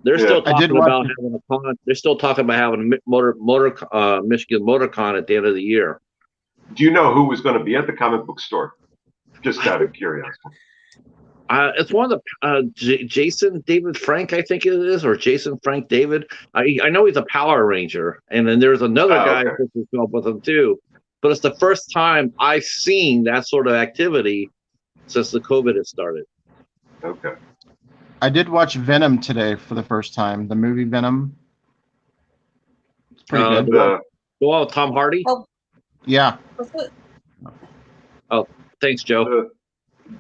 They're still talking about having a con. They're still talking about having a Michigan MotorCon at the end of the year. Do you know who was going to be at the comic book store? Just out of curiosity. It's one of the Jason David Frank, I think it is, or Jason Frank David. I know he's a Power Ranger, and then there's another guy Okay. who's come up with him too. But it's the first time I've seen that sort of activity since the COVID has started. Okay. I did watch Venom today for the first time. The movie Venom. It's pretty good. The The one with Tom Hardy. Oh, Yeah. what's it? Thanks, Joe.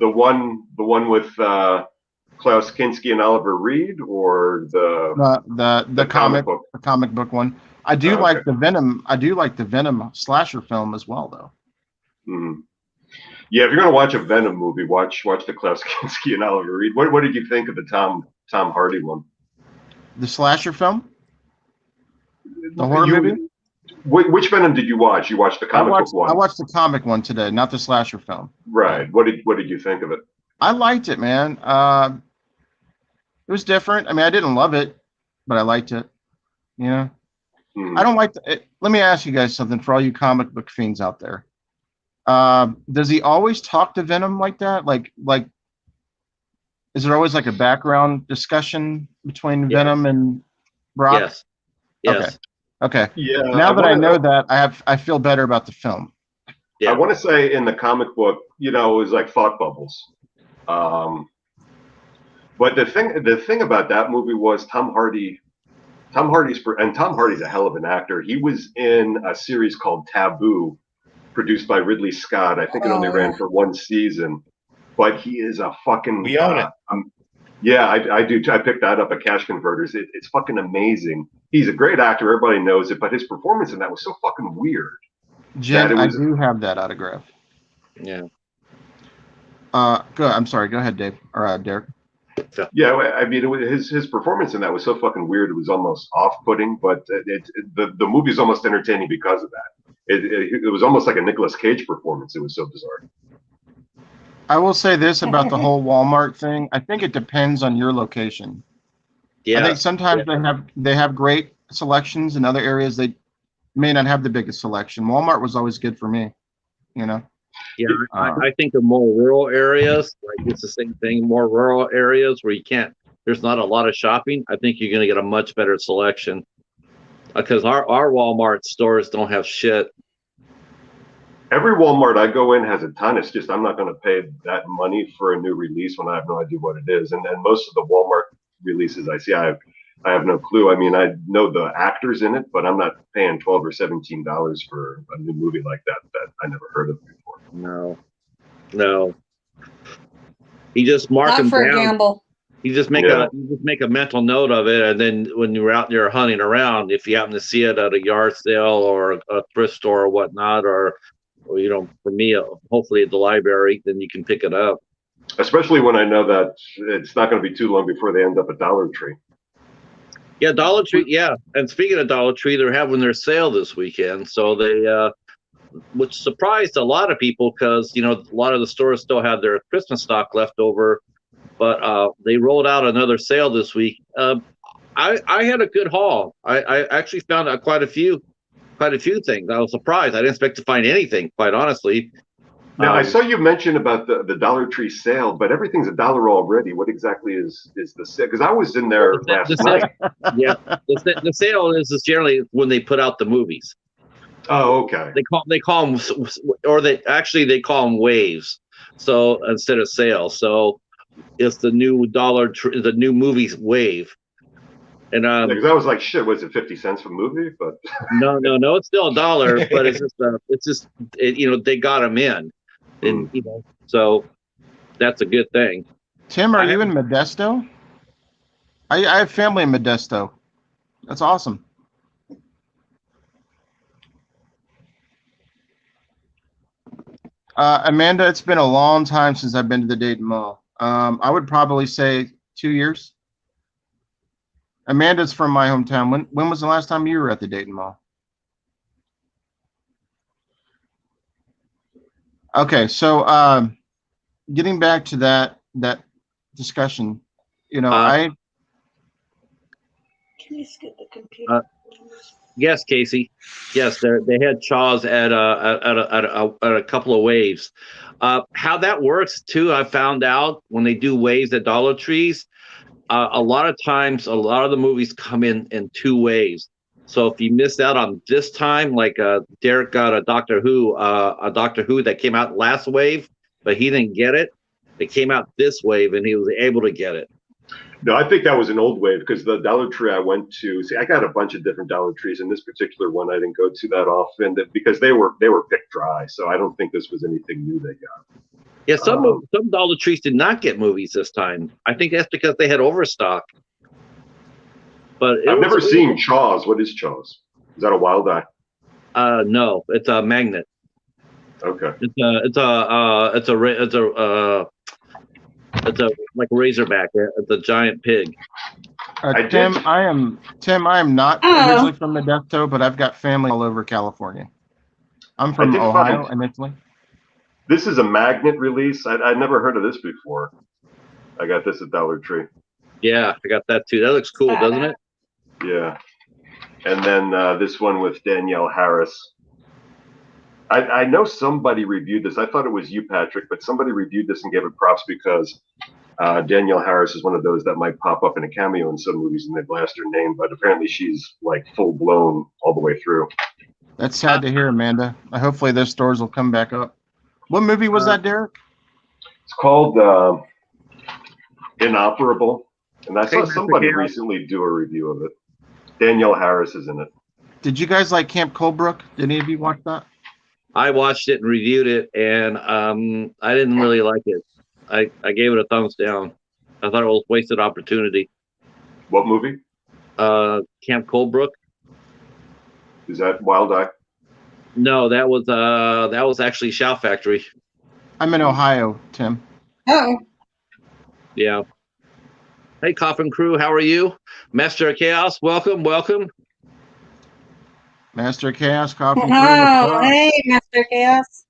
the one with Klaus Kinski and Oliver Reed, or The comic book. the comic book one. I do Okay. like the Venom. I do like the Venom slasher film as well, though. Mhm. Yeah, if you're going to watch a Venom movie, watch the Klaus Kinski and Oliver Reed. What did you think of the Tom Hardy one? The slasher film, the horror movie. Which Venom did you watch? You watched the comic book one. I watched the comic one today, not the slasher film. Right. What did you think of it? I liked it, man. It was different. I mean, I didn't love it, but I liked it. You know, Mhm. I don't like let me ask you guys something for all you comic book fiends out there. Does he always talk to Venom like that? Like, is there always like a background discussion between Yeah. Venom and Brock? Yes. Yes. Okay. Yeah. Now that I know that, I feel better about the film. Yeah. I want to say in the comic book, it was like thought bubbles. But the thing about that movie was Tom Hardy's a hell of an actor. He was in a series called Taboo, produced by Ridley Scott. I think it only ran for one season, but he is a fucking. We own it. Yeah, I do. I picked that up at Cash Converters. It's fucking amazing. He's a great actor. Everybody knows it, but his performance in that was so fucking weird. Jim, I do have that autograph. Yeah. Go. I'm sorry. Go ahead, Dave or Derek. Yeah, I mean, his performance in that was so fucking weird. It was almost off-putting, but the movie's almost entertaining because of that. It was almost like a Nicolas Cage performance. It was so bizarre. I will say this about the whole Walmart thing. I think it depends on your location. Yeah. I think sometimes they have great selections. In other areas, they may not have the biggest selection. Walmart was always good for me. You know. Yeah, I think the more rural areas, like it's the same thing. More rural areas where there's not a lot of shopping. I think you're going to get a much better selection because our Walmart stores don't have shit. Every Walmart I go in has a ton. It's just I'm not going to pay that money for a new release when I have no idea what it is. And most of the Walmart releases I see, I have no clue. I mean, I know the actors in it, but I'm not paying $12 or $17 for a new movie like that I never heard of before. No. You just mark Not them for a down. gamble. You just make a mental note of it, and then when you're out there hunting around, if you happen to see it at a yard sale or a thrift store or whatnot, or for me, hopefully at the library, then you can pick it up. Especially when I know that it's not going to be too long before they end up at Dollar Tree. Yeah, Dollar Tree. Yeah, and speaking of Dollar Tree, they're having their sale this weekend, so they, which surprised a lot of people because a lot of the stores still have their Christmas stock left over, but they rolled out another sale this week. I had a good haul. I actually found out quite a few things. I was surprised. I didn't expect to find anything, quite honestly. Now, I saw you mention about the Dollar Tree sale, but everything's $1 already. What exactly is the sale? Because I was in there last night. Yeah, the sale is generally when they put out the movies. Oh, okay. They call them, or they call them waves. So instead of sales, so it's the new the new movies wave. And because I was like, shit, was it 50 cents for a movie? But no, it's still $1, but it's just they got them in, and so that's a good thing. Tim, are you in Modesto? I have family in Modesto. That's awesome. Amanda, it's been a long time since I've been to the Dayton Mall. I would probably say 2 years. Amanda's from my hometown. When was the last time you were at the Dayton Mall? Okay, so getting back to that discussion, Can you scoot the computer? Yes, Casey. Yes, they had Chaws at a couple of waves. How that works too, I found out when they do waves at Dollar Trees. A lot of times, a lot of the movies come in two waves. So if you missed out on this time, like Derek got a Doctor Who that came out last wave, but he didn't get it. It came out this wave, and he was able to get it. No, I think that was an old wave because the Dollar Tree I went to, see, I got a bunch of different Dollar Trees, and this particular one I didn't go to that often because they were picked dry. So I don't think this was anything new they got. Yeah, some Dollar Trees did not get movies this time. I think that's because they had overstock. But I've never seen Chaws. What is Chaws? Is that a wild eye? No, it's a magnet. Okay. It's a like a razorback. It's a giant pig. Tim, I am not originally from Modesto, but I've got family all over California. I'm from Ohio and Italy. This is a magnet release. I'd never heard of this before. I got this at Dollar Tree. Yeah, I got that too. That looks cool, doesn't it? Yeah. And then this one with Danielle Harris. I know somebody reviewed this. I thought it was you, Patrick, but somebody reviewed this and gave it props because Danielle Harris is one of those that might pop up in a cameo in some movies and they blast her name, but apparently she's like full blown all the way through. That's sad to hear, Amanda. Hopefully those stores will come back up. What movie was that, Derek? It's called Inoperable, and I saw somebody recently do a review of it. Danielle Harris is in it. Did you guys like Camp Colebrook? Did any of you watch that? I watched it and reviewed it, and I didn't really like it. I gave it a thumbs down. I thought it was wasted opportunity. What movie? Camp Colebrook. Is that Wild Eye? No, that was actually Shout Factory. I'm in Ohio, Tim. Oh. Yeah. Hey, Coffin Crew, how are you? Master of Chaos, welcome. Master of Chaos, Coffin Crew. Oh, hey, Master of Chaos.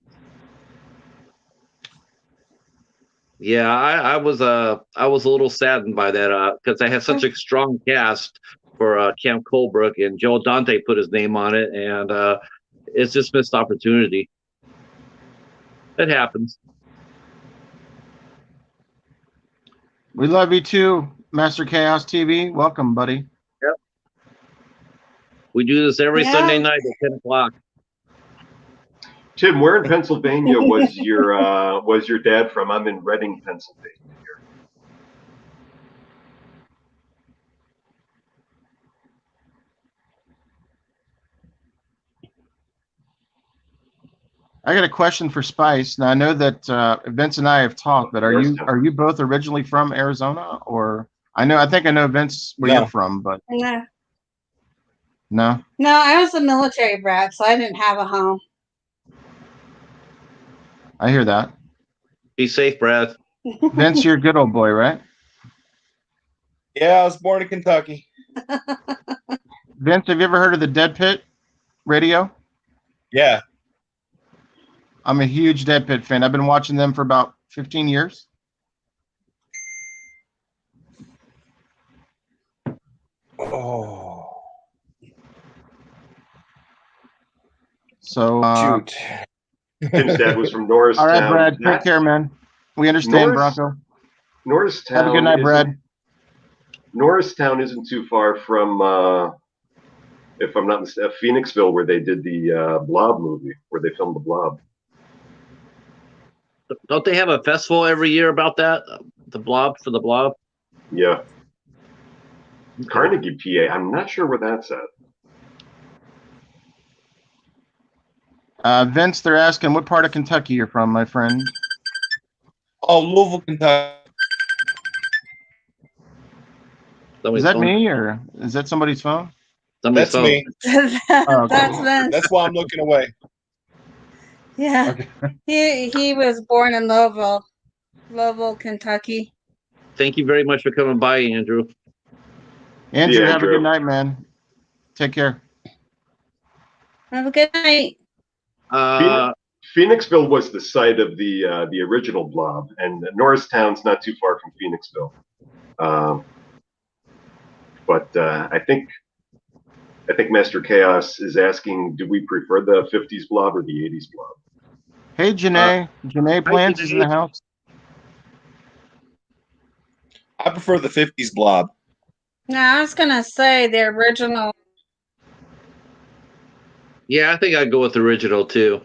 Yeah, I was a little saddened by that because I had such a strong cast for Camp Colebrook, and Joe Dante put his name on it, and it's just missed opportunity. It happens. We love you too, Master Chaos TV. Welcome, buddy. Yep. We do this every Sunday night at 10 o'clock. Tim, where in Pennsylvania was your dad from? I'm in Reading, Pennsylvania. I got a question for Spice. Now I know that Vince and I have talked, but are you both originally from Arizona, or I think I know Vince where you're from, but no. No, I was a military brat, so I didn't have a home. I hear that. Be safe, Brad. Vince, you're a good old boy, right? Yeah, I was born in Kentucky. Vince, have you ever heard of the Dead Pit Radio? Yeah. I'm a huge Dead Pit fan. I've been watching them for about 15 years. Oh. So, shoot. Tim's dad was from Norristown. All right, Brad, take care, man. We understand, Bronco. Norristown. Have a good night, Brad. Norristown isn't too far from, if I'm not mistaken, Phoenixville, where they did the Blob movie, where they filmed the Blob. Don't they have a festival every year about that? The Blob. Yeah. Carnegie, PA. I'm not sure where that's at. Vince, they're asking what part of Kentucky you're from, my friend. Oh, Louisville, Kentucky. Is that me, or is that somebody's phone? That's me. That's Vince. That's why I'm looking away. Yeah. Okay. He was born in Louisville, Kentucky. Thank you very much for coming by, Andrew. Andrew, have a good night, man. Take care. Have a good night. Phoenixville was the site of the original Blob, and Norristown's not too far from Phoenixville. But I think I think Master Chaos is asking, do we prefer the 50s blob or the 80s blob? Hey, Janae. Janae Plants is in the house. I prefer the 50s blob. No, I was gonna say the original. Yeah, I think I'd go with the original too.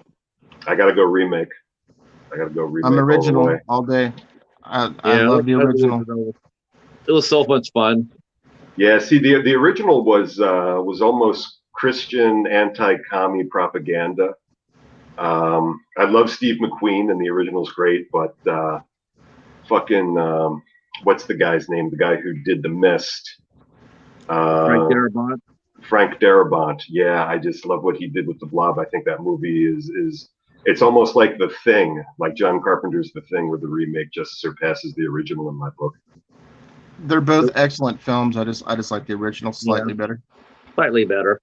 I gotta go remake. I gotta go remake. I'm all the original way. all day. I Yeah, love the I like original. It was so much fun. Yeah, see, the original was almost Christian anti-commie propaganda. I love Steve McQueen, and the original's great, but fucking what's the guy's name? The guy who did The Mist. Frank Darabont. Frank Darabont. Yeah, I just love what he did with The Blob. I think that movie is it's almost like The Thing, like John Carpenter's The Thing, where the remake just surpasses the original in my book. They're both excellent films. I just like the original slightly better. Slightly better.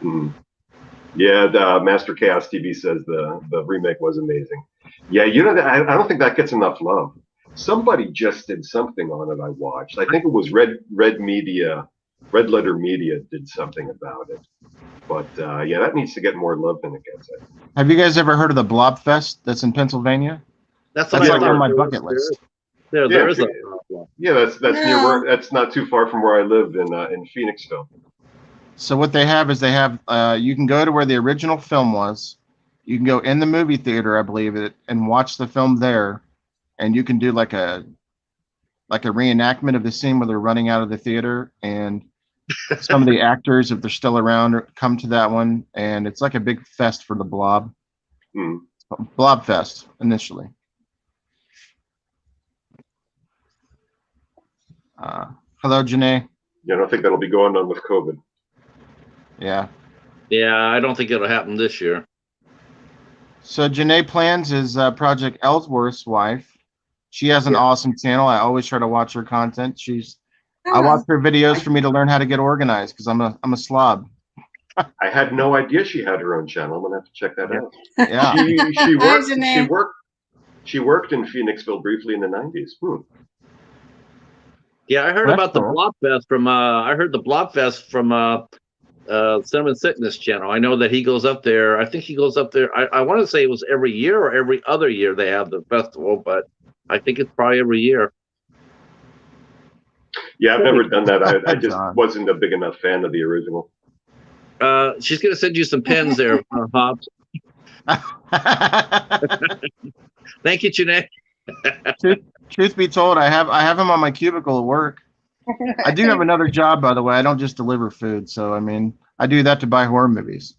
Mm. Yeah, the Master Chaos TV says the remake was amazing. Yeah, you know, I don't think that gets enough love. Somebody just did something on it. I watched. I think it was Red Letter Media did something about it. But yeah, that needs to get more love than it gets. Have you guys ever heard of the Blob Fest that's in Pennsylvania? That's like on my bucket list. There is a yeah, that's near where that's not too far from where I live in Phoenixville. So what they have is you can go to where the original film was. You can go in the movie theater, I believe it, and watch the film there. And you can do like a reenactment of the scene where they're running out of the theater, and some of the actors, if they're still around, come to that one, and it's like a big fest for the Blob. Blob Fest initially. Hello, Janae. Yeah, I don't think that'll be going on with COVID. Yeah. Yeah, I don't think it'll happen this year. So Janae Plans is Project Ellsworth's wife. She has an awesome channel. I always try to watch her content. I watch her videos for me to learn how to get organized because I'm a slob. I had no idea she had her own channel. I'm gonna have to check that out. Yeah. She worked in Phoenixville briefly in the 90s. Yeah, I heard about the Blobfest from I heard the Blobfest from Cinnamon Sickness channel. I know that he goes up there. I think he goes up there. I want to say it was every year or every other year they have the festival, but I think it's probably every year. Yeah, I've never done that. I just wasn't a big enough fan of the original. She's gonna send you some pens there, Hobbs. Thank you, Janae. Truth be told, I have him on my cubicle at work. I do have another job, by the way. I don't just deliver food, so I mean, I do that to buy horror movies.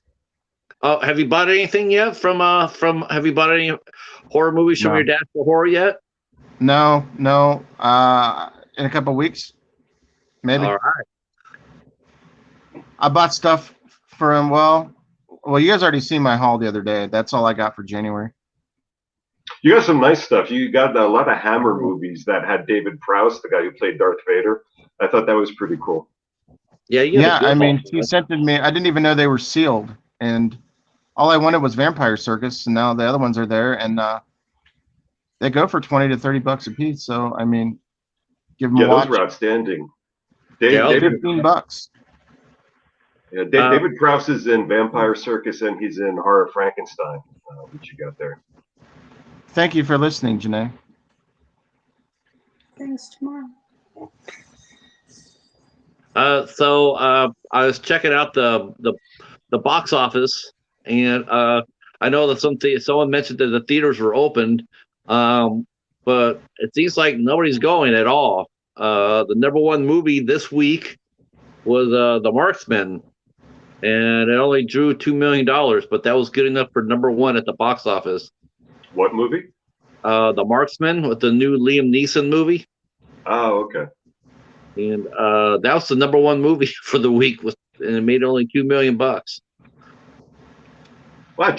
Oh, have you bought anything yet from? Have you bought any horror movies from your Dash for Horror yet? No. In a couple of weeks, maybe. All right. I bought stuff for him. Well, you guys already seen my haul the other day. That's all I got for January. You got some nice stuff. You got a lot of Hammer movies that had David Prowse, the guy who played Darth Vader. I thought that was pretty cool. Yeah. I mean, he sent it to me. I didn't even know they were sealed, and all I wanted was Vampire Circus, and now the other ones are there, and they go for $20 to $30 a piece. So I mean, give them a watch. Those were outstanding. David, $15. Yeah, David Prowse is in Vampire Circus, and he's in Horror Frankenstein. What you got there? Thank you for listening, Janae. Thanks, tomorrow. So I was checking out the box office, and I know that someone mentioned that the theaters were opened, but it seems like nobody's going at all. The number one movie this week was The Marksman, and it only drew $2 million, but that was good enough for number one at the box office. What movie? The Marksman, with the new Liam Neeson movie. Oh, okay. And that was the number one movie for the week, and it made only $2 million. Wow,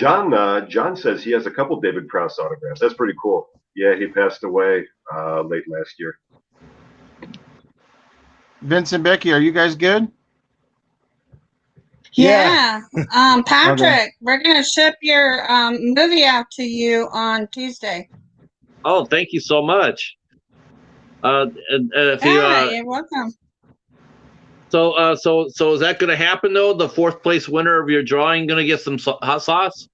John says he has a couple David Prowse autographs. That's pretty cool. Yeah, he passed away late last year. Vince and Becky, are you guys good? Yeah. Patrick, we're going to ship your movie out to you on Tuesday. Oh, thank you so much. If you're welcome. So is that going to happen though? The fourth place winner of your drawing going to get some hot sauce?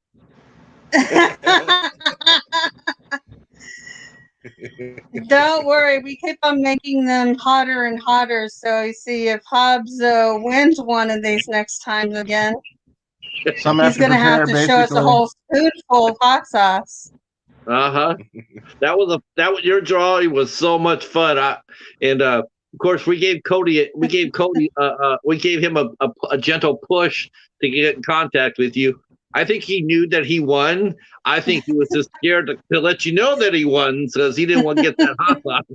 Don't worry, we keep on making them hotter and hotter. So you see, if Hobbs wins one of these next times again, Some have he's to going to have prepare, to show us a basically. whole spoonful of hot sauce. That was your drawing was so much fun. Of course we gave Cody we gave him a gentle push to get in contact with you. I think he knew that he won. I think he was just scared to let you know that he won because he didn't want to get that hot sauce.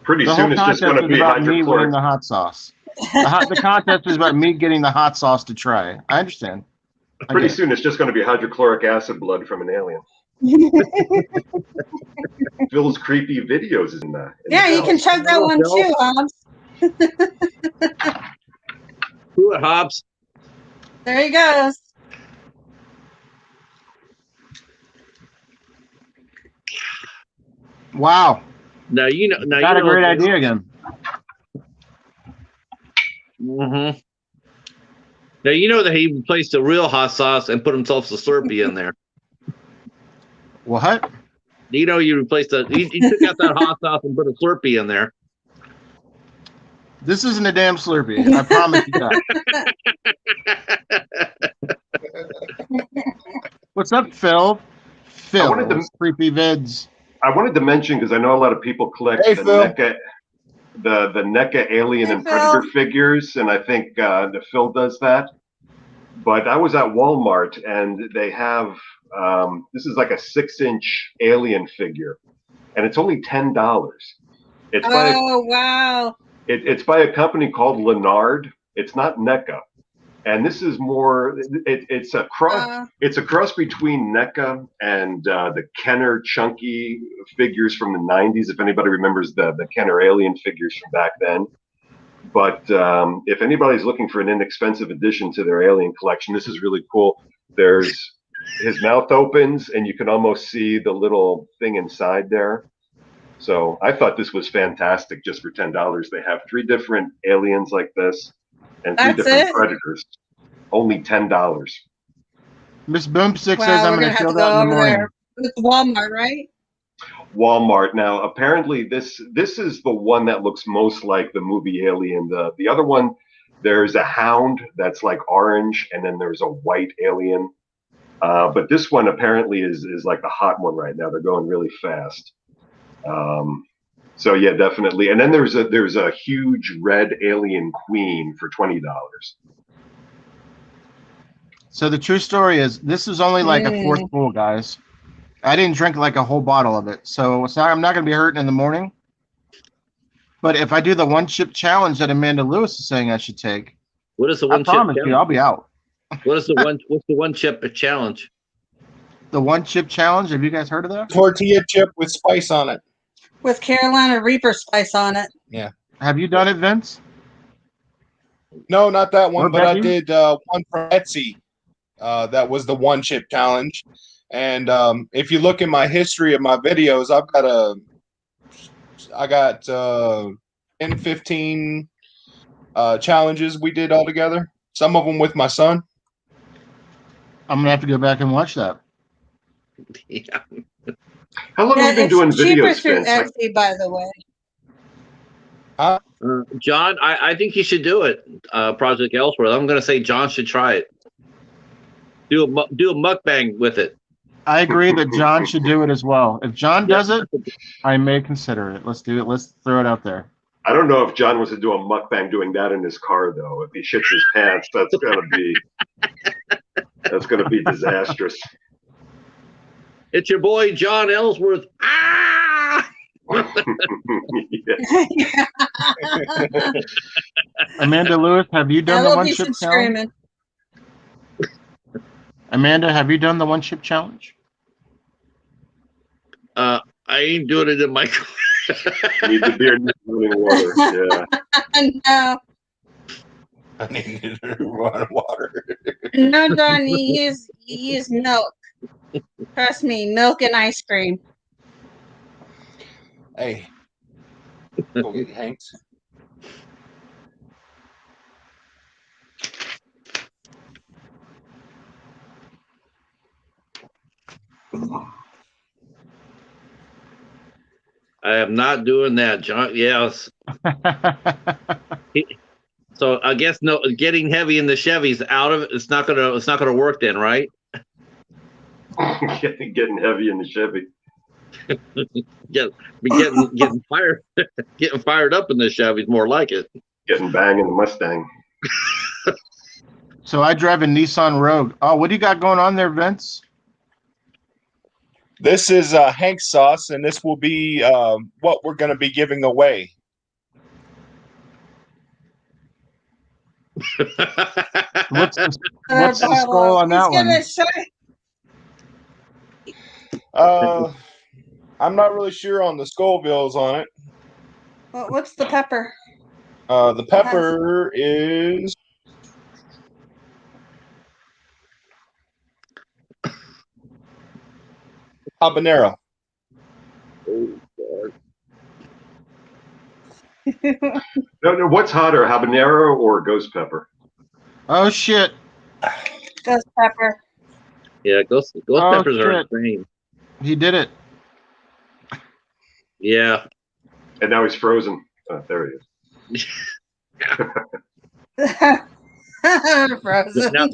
Pretty The soon whole it's just going contest to is be about me winning hydrochloric. the hot sauce. The contest is about me getting the hot sauce to try. I understand. Pretty soon it's just going to be hydrochloric acid blood from an alien. Phil's creepy videos in that. Yeah, you can chug that one too, Hobbs. Do it, Hobbs. There he goes. Wow. Now you know. Now Got you a know, great idea again. Mm-hmm. Now you know that he replaced the real hot sauce and put himself a Slurpee in there. What? You know you replaced the. You took out that hot sauce and put a Slurpee in there. This isn't a damn Slurpee. I promise you that. What's up, Phil? Phil, creepy vids. I wanted to mention because I know a lot of people collect Hey, the Phil. NECA alien and Predator figures, and I think Phil does that. But I was at Walmart and they have this is like a 6-inch alien figure, and it's only $10. It's wow! It's by a company called Lennard. It's not NECA, and this is more. It's a cross. It's a cross between NECA and the Kenner chunky figures from the '90s. If anybody remembers the Kenner alien figures from back then. But if anybody's looking for an inexpensive addition to their alien collection, this is really cool. There's his mouth opens, and you can almost see the little thing inside there. So I thought this was fantastic just for $10. They have 3 different aliens like this and 3 different predators. Only $10. Miss Boomstick says I'm going to kill that in the morning. It's Walmart, right? Walmart. Now, apparently, this is the one that looks most like the movie Alien. The other one, there's a hound that's like orange, and then there's a white alien. But this one apparently is like the hot one right now. They're going really fast. So yeah, definitely. And then there's a huge red alien queen for $20. So the true story is this is only like a 4th full, guys. I didn't drink like a whole bottle of it, so I'm not going to be hurting in the morning. But if I do the 1-chip challenge that Amanda Lewis is saying I should take, what is the 1-chip? I promise you, I'll be out. What's the 1-chip challenge? The 1-chip challenge. Have you guys heard of that? Tortilla chip with spice on it. With Carolina Reaper spice on it. Yeah. Have you done it, Vince? No, not that one, but Becky? I did one for Etsy. That was the 1-chip challenge. And if you look in my history of my videos, I got 10, 15 challenges we did all together. Some of them with my son. I'm going to have to go back and watch that. Yeah. How long have you been doing videos, Vince? Etsy, by the way. John, I think you should do it. Project Ellsworth. I'm going to say John should try it. Do a mukbang with it. I agree that John should do it as well. If John does it, I may consider it. Let's do it. Let's throw it out there. I don't know if John wants to do a mukbang doing that in his car, though. If he shits his pants, that's gonna be disastrous. It's your boy John Ellsworth. Ah! Amanda Lewis, have you done the 1-chip challenge? Amanda, have you done the 1-chip challenge? I ain't doing it in my car. Need the beer and running water. Yeah. No. I needed water. No, John, you use milk. Trust me, milk and ice cream. Hey, go get Hanks. I am not doing that, John. Yes. So I guess no, getting heavy in the Chevys out of it. It's not gonna work then, right? Getting heavy in the Chevy. Getting fired, getting fired up in the Chevys, more like it. Getting bang in the Mustang. So I drive a Nissan Rogue. Oh, what do you got going on there, Vince? This is Hank sauce, and this will be what we're going to be giving away. What's the skull on that one? I'm not really sure on the Scovilles on it. Well, what's the pepper? The pepper is habanero. No, what's hotter, habanero or ghost pepper? Oh shit! Ghost pepper. Yeah, ghost peppers are insane. He did it. Yeah. And now he's frozen. Oh, there he is. Frozen. Now,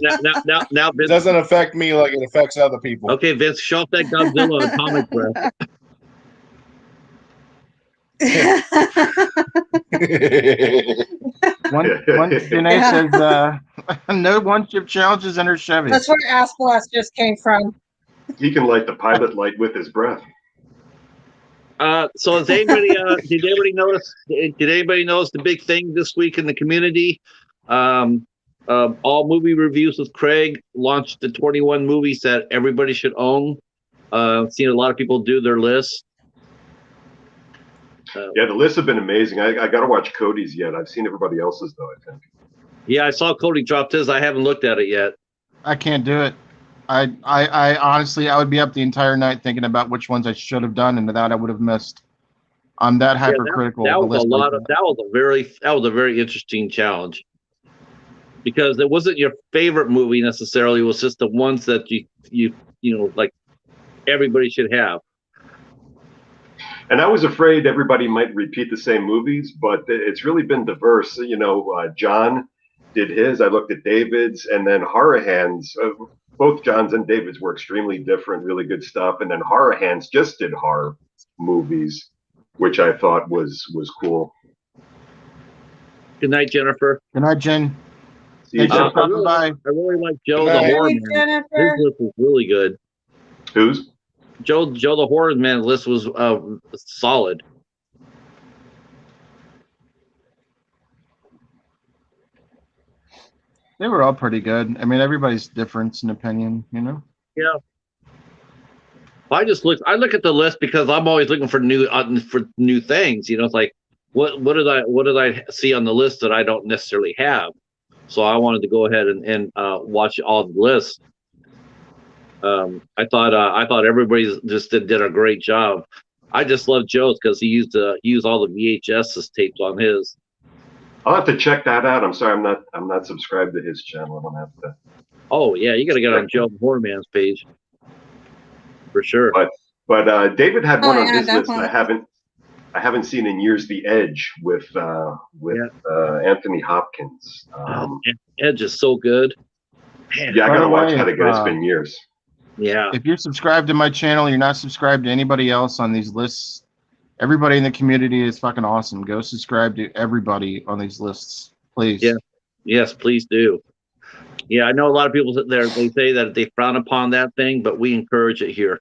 It doesn't affect me like it affects other people. Okay, Vince, show off that Godzilla atomic breath. One Janae says no one-chip challenges in her Chevy. That's where Aspelas just came from. He can light the pilot light with his breath. So has anybody did anybody notice the big thing this week in the community? All movie reviews with Craig launched the 21 movies that everybody should own. Seen a lot of people do their list. Yeah, the lists have been amazing. I got to watch Cody's yet. I've seen everybody else's though, I think. Yeah, I saw Cody dropped his. I haven't looked at it yet. I can't do it. I honestly, I would be up the entire night thinking about which ones I should have done and that I would have missed. I'm that hypercritical. That was a very interesting challenge because it wasn't your favorite movie necessarily. It was just the ones that you know like everybody should have. And I was afraid everybody might repeat the same movies, but it's really been diverse. You know, John did his. I looked at David's, and then Horror Hands. Both John's and David's were extremely different, really good stuff. And then Horror Hands just did horror movies, which I thought was cool. Good night, Jennifer. Good night, Jen. Thanks for stopping by. I really like Joe the Horror Man. His list was really good. Who's? Joe the Horror Man list was solid. They were all pretty good. I mean, everybody's different in opinion, you know. Yeah. I look at the list because I'm always looking for new things. You know, it's like what did I see on the list that I don't necessarily have? So I wanted to go ahead and watch all the lists. I thought everybody just did a great job. I just love Joe's because he used all the VHS tapes on his. I'll have to check that out. I'm sorry, I'm not subscribed to his channel. I don't have to. Oh yeah, you got to get on Joe Horman's page for sure. But David had one on his definitely. list that I haven't seen in years. The Edge with Anthony Hopkins. Edge is so good. Man, yeah, I gotta watch that way, again. It's been years. Yeah. If you're subscribed to my channel, you're not subscribed to anybody else on these lists. Everybody in the community is fucking awesome. Go subscribe to everybody on these lists, please. Yeah. Yes, please do. Yeah, I know a lot of people sit there. They say that they frown upon that thing, but we encourage it here.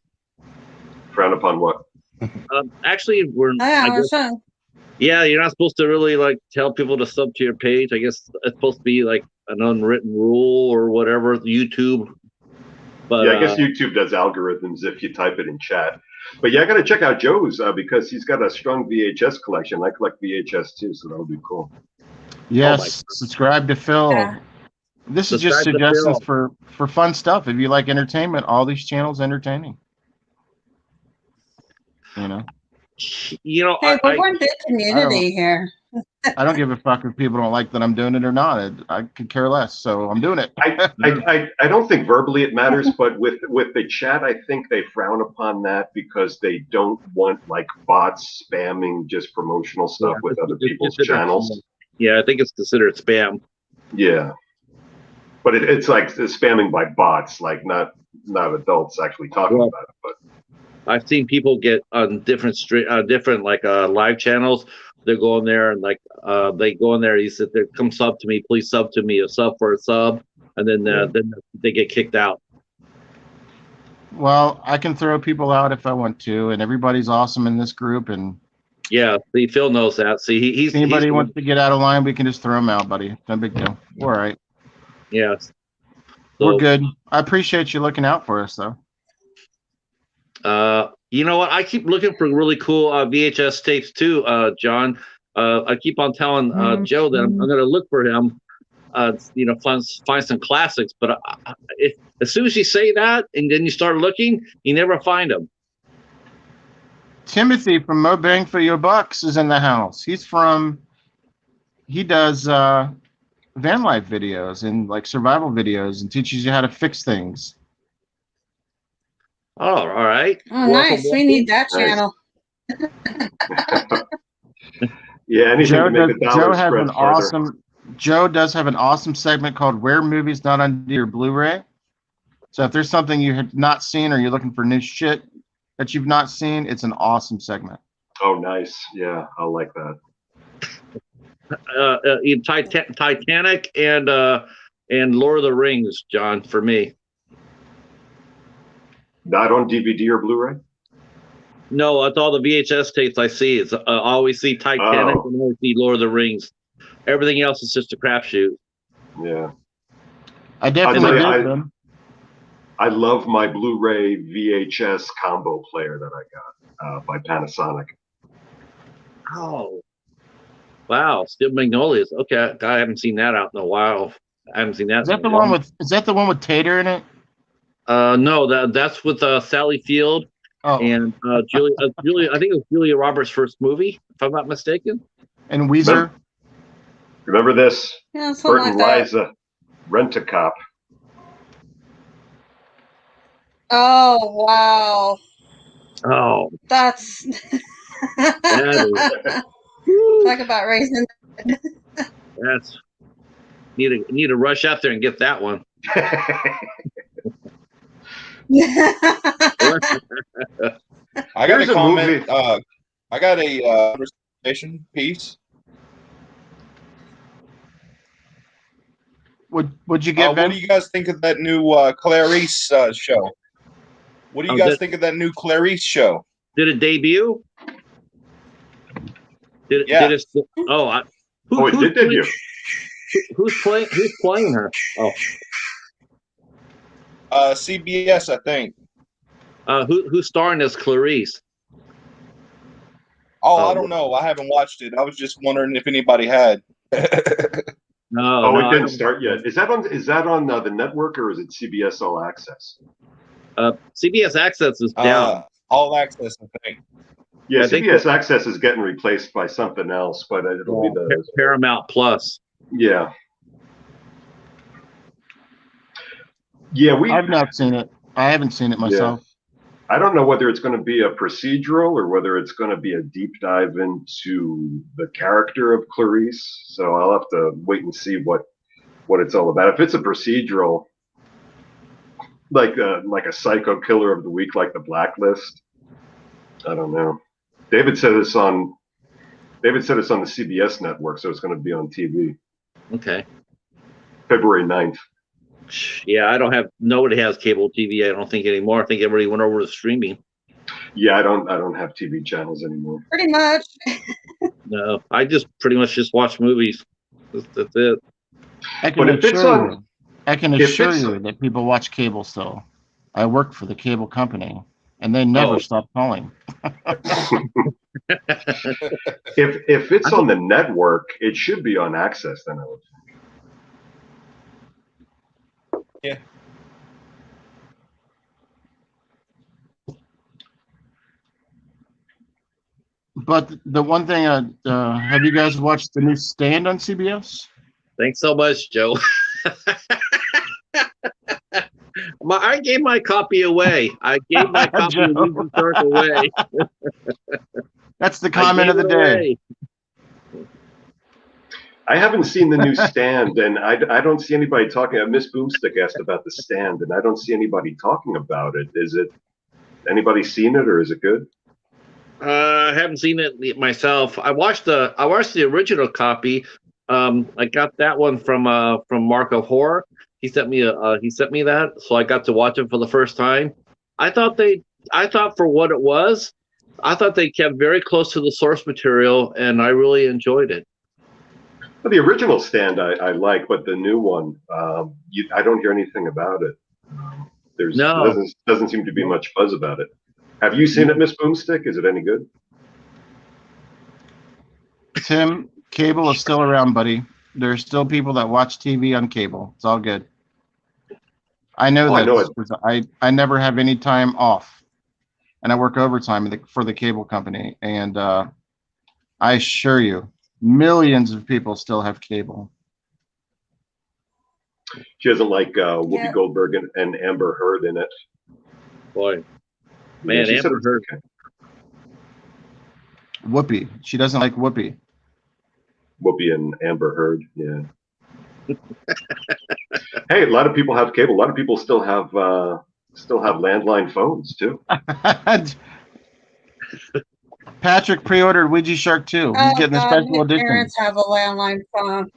Frown upon what? Actually, yeah, you're not supposed to really like tell people to sub to your page. I guess it's supposed to be like an unwritten rule or whatever. YouTube. But, yeah, I guess YouTube does algorithms if you type it in chat. But yeah, I got to check out Joe's because he's got a strong VHS collection. I collect VHS too, so that'll be cool. Yes, subscribe to Phil. Yeah. This is just suggestions for fun stuff. If you like entertainment, all these channels entertaining. You know. You know, hey, we're one big community here. I don't give a fuck if people don't like that I'm doing it or not. I could care less. So I'm doing it. I don't think verbally it matters, but with the chat, I think they frown upon that because they don't want like bots spamming just promotional stuff with other people's channels. Yeah, I think it's considered spam. Yeah, but it's like spamming by bots, like not adults actually talking about it. But I've seen people get on different like live channels. They're going there and like they go in there. He said, "There, come sub to me, please sub to me, a sub for a sub," and then they get kicked out. Well, I can throw people out if I want to, and everybody's awesome in this group. And Yeah, see, Phil knows that. See, if anybody wants to get out of line, we can just throw them out, buddy. No big deal. We're all right. Yes, We're good. I appreciate you looking out for us, though. You know what? I keep looking for really cool VHS tapes too, John. I keep on telling Joe that I'm going to look for him. Find some classics. But as soon as you say that and then you start looking, you never find them. Timothy from Mo Bang for Your Bucks is in the house. He does van life videos and like survival videos and teaches you how to fix things. Oh, all right. Oh, nice. We need that channel. Yeah, anything to make the dollar spread farther. Joe does have an awesome segment called Rare Movies Not on Your Blu-ray. So if there's something you have not seen or you're looking for new shit that you've not seen, it's an awesome segment. Oh, nice. Yeah, I like that. Titanic and Lord of the Rings, John, for me. Not on DVD or Blu-ray? No, that's all the VHS tapes I see. It's I always see Titanic and always see Lord of the Rings. Everything else is just a crapshoot. Yeah, I definitely did them. I love my Blu-ray VHS combo player that I got by Panasonic. Oh, wow! Steel Magnolias. Okay, I haven't seen that out in a while. I haven't seen that. Is that the one with? Is that the one with Tater in it? No, that's with Sally Field and Julia. I think it was Julia Roberts' first movie, if I'm not mistaken. And Weezer. Remember this? Yeah, Bert and like Liza, Rent-A-Cop. Oh, wow. Oh, that's that is... talk about raising. That's need to rush out there and get that one. I got a comment. I got a conversation piece. Would you get? What do you guys think of that new Clarice show? What do you guys think of that new Clarice show? Did it debut? Yeah. It did debut. Who's playing her? Oh, CBS, I think. Who's starring as Clarice? I don't know. I haven't watched it. I was just wondering if anybody had. No, it didn't start yet. Is that on the network or is it CBS All Access? CBS Access is down. All Access, I think. Yeah, CBS Access is getting replaced by something else, but it'll be the Paramount Plus. Yeah. Yeah, I've not seen it. I haven't seen it myself. Yeah. I don't know whether it's going to be a procedural or whether it's going to be a deep dive into the character of Clarice. So I'll have to wait and see what it's all about. If it's a procedural, like a psycho killer of the week, like The Blacklist, I don't know. David said it's on the CBS network, so it's going to be on TV. Okay. February 9th. Yeah, I don't nobody has cable TV, I don't think anymore. I think everybody went over to streaming. Yeah, I don't have TV channels anymore. Pretty much. No, I just pretty much just watch movies. That's it. I can assure you that people watch cable still. I work for the cable company, and they never stop calling. If it's on the network, it should be on Access. Then I would think. Yeah. But the one thing, have you guys watched the new Stand on CBS? Thanks so much, Joe. I gave my copy away. I gave my copy of Joe. Weezy Shark away. That's the comment of the day. Away. I haven't seen the new Stand, and I don't see anybody talking. Miss Boomstick asked about the Stand, and I don't see anybody talking about it. Is it anybody seen it, or is it good? I haven't seen it myself. I watched the original copy. I got that one from Marco Horror. He sent me that, so I got to watch it for the first time. I thought for what it was, I thought they kept very close to the source material, and I really enjoyed it. Well, the original Stand I like, but the new one, I don't hear anything about it. Doesn't seem to be much buzz about it. Have you seen it, Miss Boomstick? Is it any good? Tim, cable is still around, buddy. There are still people that watch TV on cable. It's all good. I know that because I never have any time off, and I work overtime for the cable company. And I assure you, millions of people still have cable. She doesn't like Whoopi Goldberg and Amber Heard in it. Boy, man, yeah, Amber Heard. Okay. Whoopi. She doesn't like Whoopi. Whoopi and Amber Heard. Yeah. Hey, a lot of people have cable. A lot of people still have landline phones too. Patrick pre-ordered Ouija Shark 2. He's getting the special edition. Parents have a landline phone.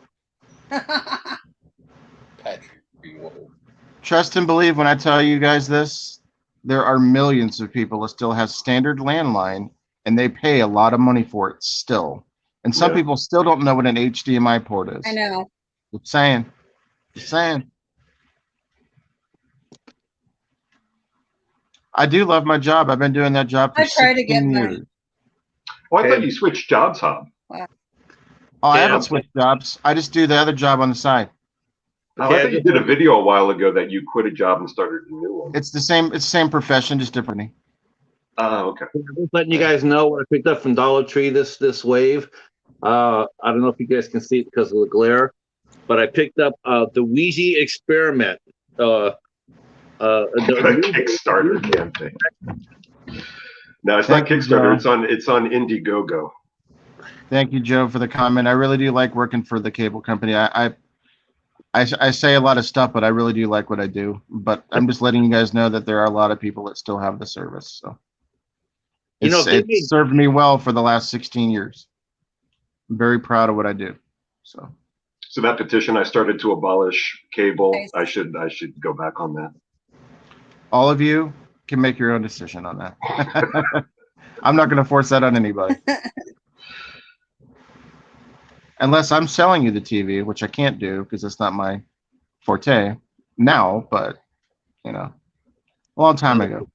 Patrick pre-ordered. Trust and believe when I tell you guys this, there are millions of people that still have standard landline, and they pay a lot of money for it still. And some people still don't know what an HDMI port is. I know. Just saying. Just saying. I do love my job. I've been doing that job for 16 years. Oh, I thought you switched jobs, Hob. Oh, I haven't switched jobs. I just do the other job on the side. Oh, I thought you did a video a while ago that you quit a job and started a new one. It's the same profession, just differently. Oh, okay. Just letting you guys know what I picked up from Dollar Tree this wave. I don't know if you guys can see it because of the glare, but I picked up the Ouija Experiment. The Kickstarter campaign. No, it's not Kickstarter. It's on Indiegogo. Thank you, Joe, for the comment. I really do like working for the cable company. I say a lot of stuff, but I really do like what I do. But I'm just letting you guys know that there are a lot of people that still have the service. So it's served me well for the last 16 years. I'm very proud of what I do. So that petition I started to abolish cable, I should go back on that. All of you can make your own decision on that. I'm not going to force that on anybody. Unless I'm selling you the TV, which I can't do because it's not my forte now, but a long time ago.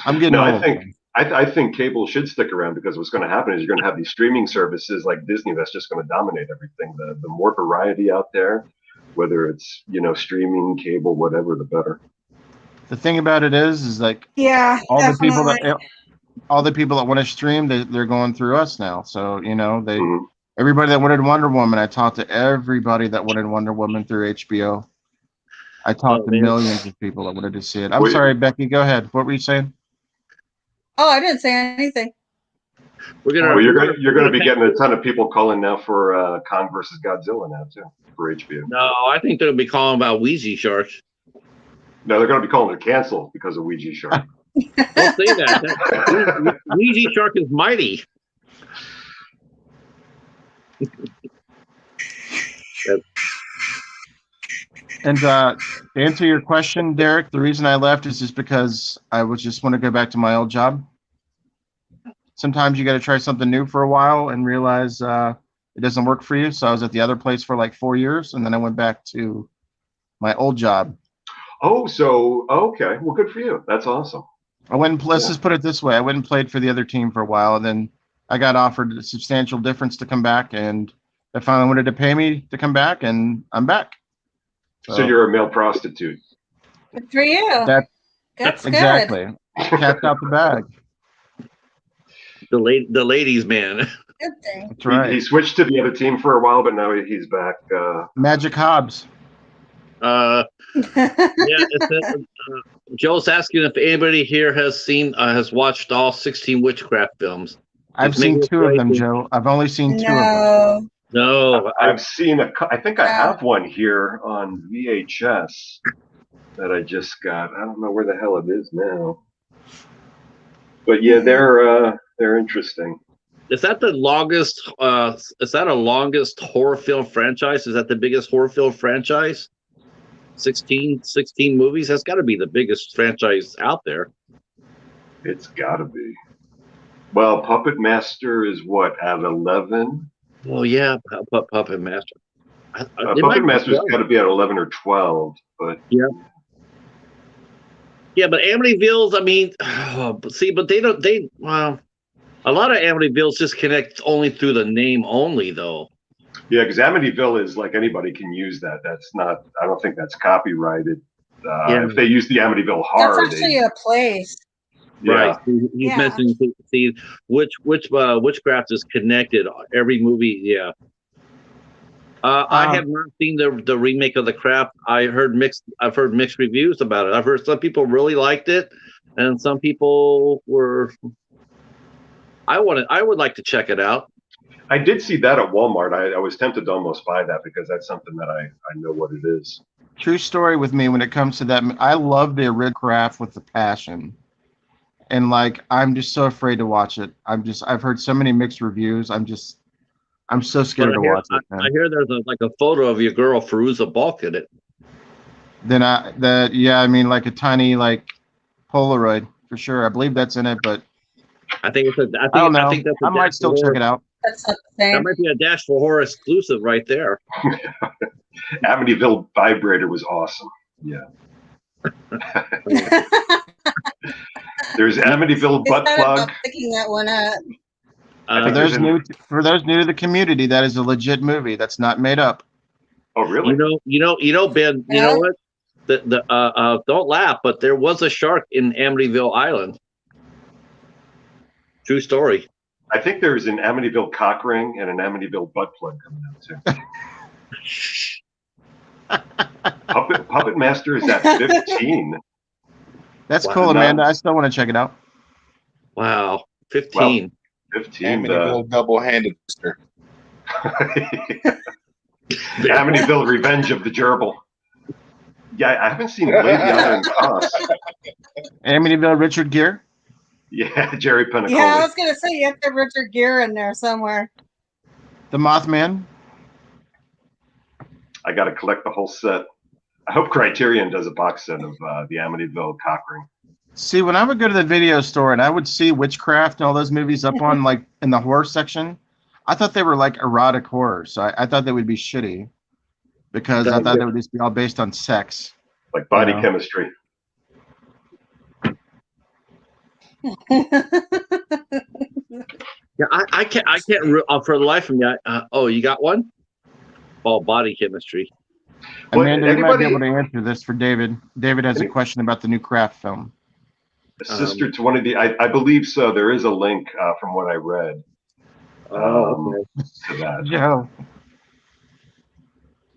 I'm getting old. I think cable should stick around because what's going to happen is you're going to have these streaming services like Disney that's just going to dominate everything. The more variety out there, whether it's streaming, cable, whatever, the better. The thing about it is like all the people that want to stream, they're going through us now. So everybody that wanted Wonder Woman, I talked to everybody that wanted Wonder Woman through HBO. I talked to millions of people that wanted to see it. I'm sorry, Becky. Go ahead. What were you saying? Oh, I didn't say anything. You're going to be getting a ton of people calling now for Kong versus Godzilla now too for HBO. No, I think they'll be calling about Ouija Sharks. No, they're going to be calling it cancel because of Ouija Shark. Don't say that. Ouija Shark is mighty. And to answer your question, Derek, the reason I left is just because I just want to go back to my old job. Sometimes you got to try something new for a while and realize it doesn't work for you. So I was at the other place for like 4 years, and then I went back to my old job. Oh, so okay. Well, good for you. That's awesome. Let's just put it this way. I went and played for the other team for a while, and then I got offered a substantial difference to come back, and they finally wanted to pay me to come back, and I'm back. So you're a male prostitute. Good for you. That's exactly. Cat's out the bag. the ladies' man. Good thing. That's right. He switched to the other team for a while, but now he's back. Magic Hobbs. Yeah, Joe's asking if anybody here has watched all 16 witchcraft films. I've Just seen make it 2 of them, right. Joe. I've only seen 2 of them. No. No, I've seen I think I have one here on VHS that I just got. I don't know where the hell it is now. But yeah, they're interesting. is that the longest? Is that a longest horror film franchise? Is that the biggest horror film franchise? 16 movies. That's got to be the biggest franchise out there. It's got to be. Well, Puppet Master is what, at 11? Oh yeah, Puppet Master. Puppet Master's got to be at 11 or 12, but yeah, but Amityville's. I mean, but they don't. Well, a lot of Amityville's just connect only through the name only, though. yeah, because Amityville is like anybody can use that. That's not. I don't think that's copyrighted. If they use the Amityville horror, That's actually a place. yeah. Right. He's mentioning see witchcraft is connected. Every movie, yeah. I have not seen the remake of The Craft. I've heard mixed reviews about it. I've heard some people really liked it, and some people were. I would like to check it out. I did see that at Walmart. I was tempted to almost buy that because that's something that I know what it is. True story with me when it comes to that. I love the original Craft with the passion. And like, I'm just so afraid to watch it. I've heard so many mixed reviews. I'm so scared to watch it. Man. I hear there's a photo of your girl Fairuza Balk in it. Then I mean like a tiny like Polaroid for sure. I believe that's in it, but I think I don't know. I might still check it out. That's not the same. That might be a Dash for Horror exclusive right there. Amityville Vibrator was awesome. Yeah. There's Amityville Butt Plug. Picking that one up. For those new to the community, that is a legit movie. That's not made up. Oh, really? You know, Ben. You know what? Don't laugh, but there was a shark in Amityville Island. True story. I think there's an Amityville cock ring and an Amityville butt plug coming out too. Puppet Master is at 15. That's cool, Amanda. I still want to check it out. Wow, 15. Well, 15. Amityville double-handed sister. Amityville Revenge of the Gerbil. Yeah, I haven't seen Lady Iron Cross. Amityville Richard Gere. Yeah, Jerry Penacoli. Yeah, I was gonna say you have to have Richard Gere in there somewhere. The Mothman. I got to collect the whole set. I hope Criterion does a box set of the Amityville cock ring. See, when I would go to the video store and I would see Witchcraft and all those movies up on like in the horror section, I thought they were like erotic horror. So I thought they would be shitty because I thought they would just be all based on sex, like body chemistry. Yeah, I can't for the life of me. You got one? Oh, body chemistry. Amanda, you might be able to answer this for David. David has a question about the new Craft film. A sister to one of the, I believe so. There is a link from what I read. Okay. To that. Yeah.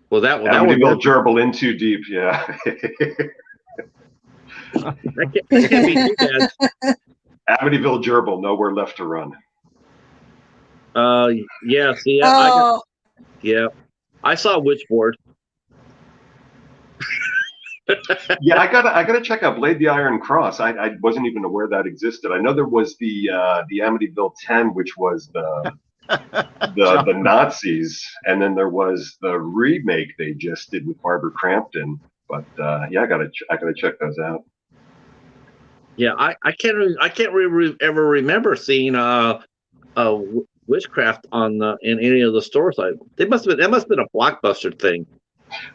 Well, that Amityville Gerbil in too deep. Yeah. that can't be too bad. Amityville Gerbil, nowhere left to run. Yeah. See, I saw Witchboard. Yeah, I gotta check out Blade the Iron Cross. I wasn't even aware that existed. I know there was the Amityville 10, which was the Nazis, and then there was the remake they just did with Barbara Crampton. But I gotta check those out. Yeah, I can't ever remember seeing Witchcraft on in any of the stores. That must have been a Blockbuster thing.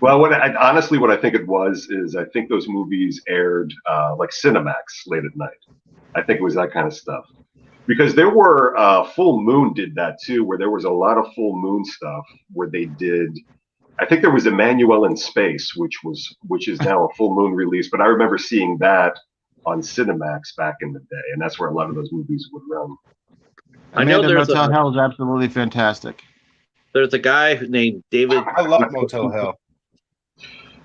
Well, honestly, what I think it was is I think those movies aired like Cinemax late at night. I think it was that kind of stuff. Because there were Full Moon did that too, where there was a lot of Full Moon stuff where they did. I think there was Emmanuel in Space, which is now a Full Moon release. But I remember seeing that on Cinemax back in the day, and that's where a lot of those movies would run. I know Amanda, there's Motel Hell is absolutely fantastic. there's a guy named David. I love Motel Hell.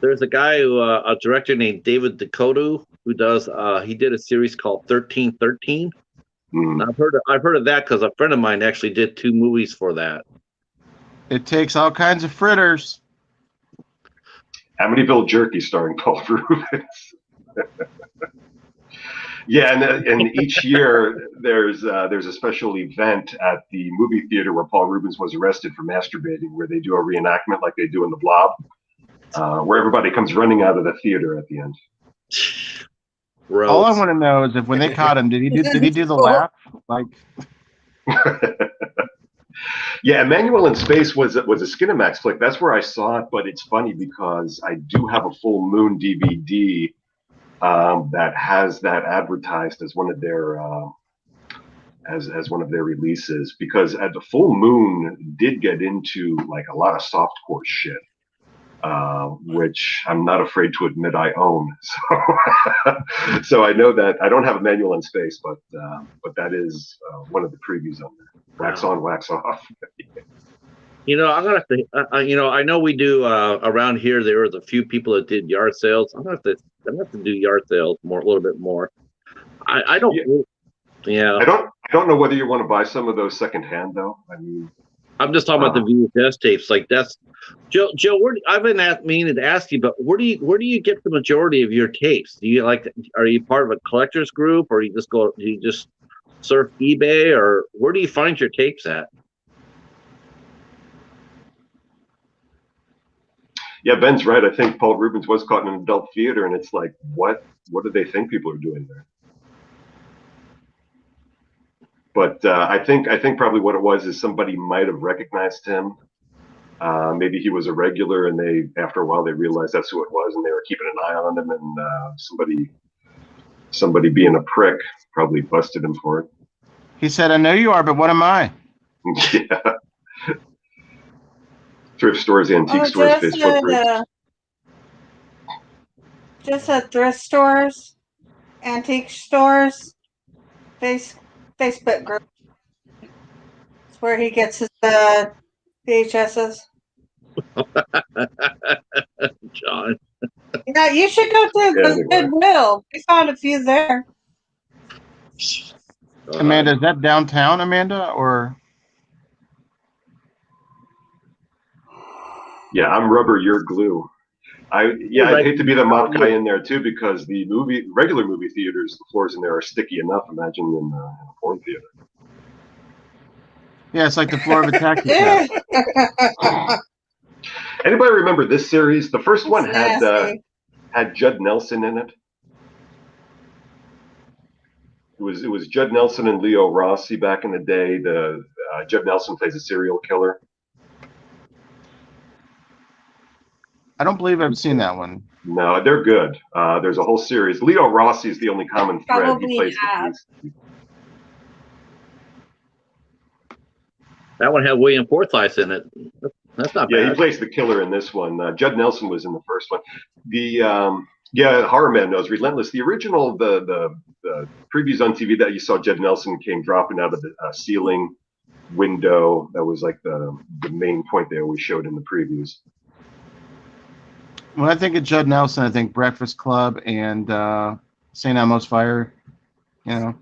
There's a guy who a director named David Dakota who does he did a series called 1313. Mm. I've heard of that because a friend of mine actually did 2 movies for that. It takes all kinds of fritters. Amityville Jerky starring Paul Rubens. Yeah, and each year there's a special event at the movie theater where Paul Rubens was arrested for masturbating, where they do a reenactment like they do in The Blob, where everybody comes running out of the theater at the end. Gross. All I want to know is if when they caught him, did he do the laugh? Like, Yeah, Emmanuel in Space was a Skinamax flick. That's where I saw it, but it's funny because I do have a Full Moon DVD that has that advertised as one of their as one of their releases, because at the Full Moon did get into like a lot of softcore shit, which I'm not afraid to admit I own. So, so I know that I don't have Emmanuel in Space, but that is one of the previews on there. Wax on, wax off. You know, I'm gonna have to. You know, I know we do around here. There was a few people that did yard sales. I'm gonna have to do yard sales a little bit more. I don't. Yeah. I don't know whether you want to buy some of those secondhand though. I mean, I'm just talking about the VHS tapes. Like that's Joe. I've been meaning to ask you, but where do you get the majority of your tapes? Do you are you part of a collectors group, or do you just surf eBay, or where do you find your tapes at? yeah, Ben's right. I think Paul Rubens was caught in an adult theater, and it's like, what do they think people are doing there? But I think probably what it was is somebody might have recognized him. Maybe he was a regular, and they after a while they realized that's who it was, and they were keeping an eye on him. And somebody being a prick probably busted him for it. he said, "I know you are, but what am I?" Yeah. Thrift stores, antique stores, Facebook groups. Just at thrift stores, antique stores, Facebook group. It's where he gets his VHSs. John. Yeah, you should go to Goodwill. We found a few there. Amanda, is that downtown, Amanda, or? Yeah, I'm rubber, you're glue. I'd hate to be the mop guy in there too, because the regular movie theaters, the floors in there are sticky enough. Imagine in a porn theater. Yeah, it's like the floor of a taxi cab. Anybody remember this series? The first one nasty. had Judd Nelson in it. It was Judd Nelson and Leo Rossi back in the day. Judd Nelson plays a serial killer. I don't believe I've seen that one. No, they're good. There's a whole series. Leo Rossi is the only common thread. Probably He plays have. the police. That one had William Forsythe in it. That's not bad. He plays the killer in this one. Judd Nelson was in the first one. The Horror Man knows Relentless. The original, the previews on TV that you saw, Judd Nelson came dropping out of the ceiling window. That was like the main point they always showed in the previews. When I think of Judd Nelson, I think Breakfast Club and St. Elmo's Fire. You know,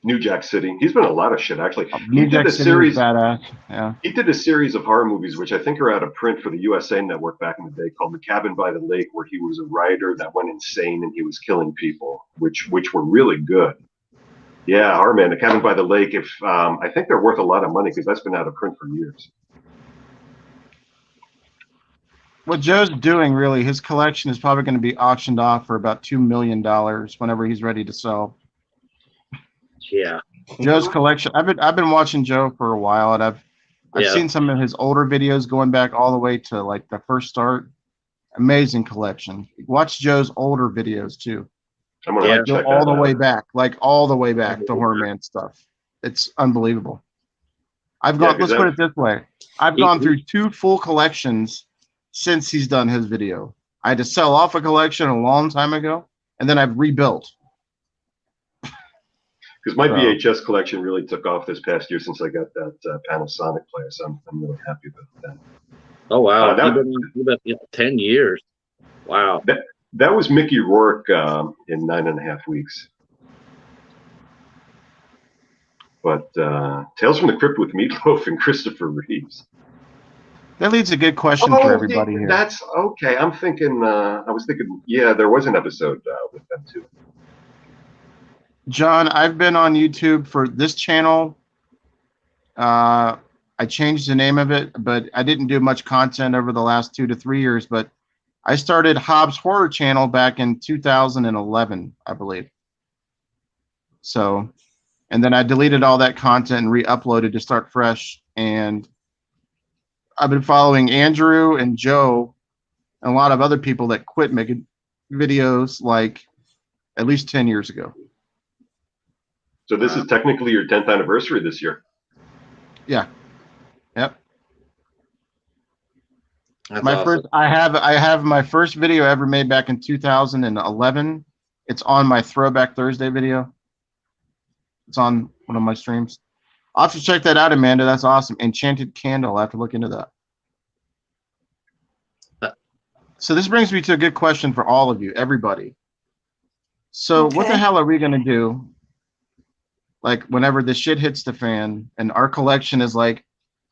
New Jack City. He's been in a lot of shit actually. New Jack City was badass. Yeah. He did a series of horror movies, which I think are out of print for the USA Network back in the day, called The Cabin by the Lake, where he was a writer that went insane and he was killing people, which were really good. Yeah, Horror Man, The Cabin by the Lake. If I think they're worth a lot of money because that's been out of print for years. What Joe's doing, really, his collection is probably going to be auctioned off for about $2 million whenever he's ready to sell. Yeah. Joe's collection. I've been watching Joe for a while, and I've seen some of his older videos going back all the way to like the first start. Amazing collection. Watch Joe's older videos too. I'm gonna check all the out. way back, the Horror Man stuff. It's unbelievable. I've gone. Let's put it this way: I've gone through 2 full collections since he's done his video. I had to sell off a collection a long time ago, and then I've rebuilt. Because my So- VHS collection really took off this past year since I got that Panasonic player, so I'm really happy about that. Oh wow, that- you've been 10 years. Wow. That was Mickey Rourke in 9.5 weeks. But Tales from the Crypt with Meatloaf and Christopher Reeves. That leads a good question for everybody here. That's okay. I was thinking, yeah, there was an episode with them too. John, I've been on YouTube for this channel. I changed the name of it, but I didn't do much content over the last 2 to 3 years. But I started Hobbs Horror Channel back in 2011, I believe. So, and then I deleted all that content and re-uploaded to start fresh. And I've been following Andrew and Joe and a lot of other people that quit making videos like at least 10 years ago. So this is technically your 10th anniversary this year. Yeah. Yep. That's My awesome. first, I have my first video ever made back in 2011. It's on my Throwback Thursday video. It's on one of my streams. I'll have to check that out, Amanda. That's awesome. Enchanted Candle. I have to look into that. So this brings me to a good question for all of you, everybody. So what the Okay. hell are we gonna do? Like whenever the shit hits the fan and our collection is like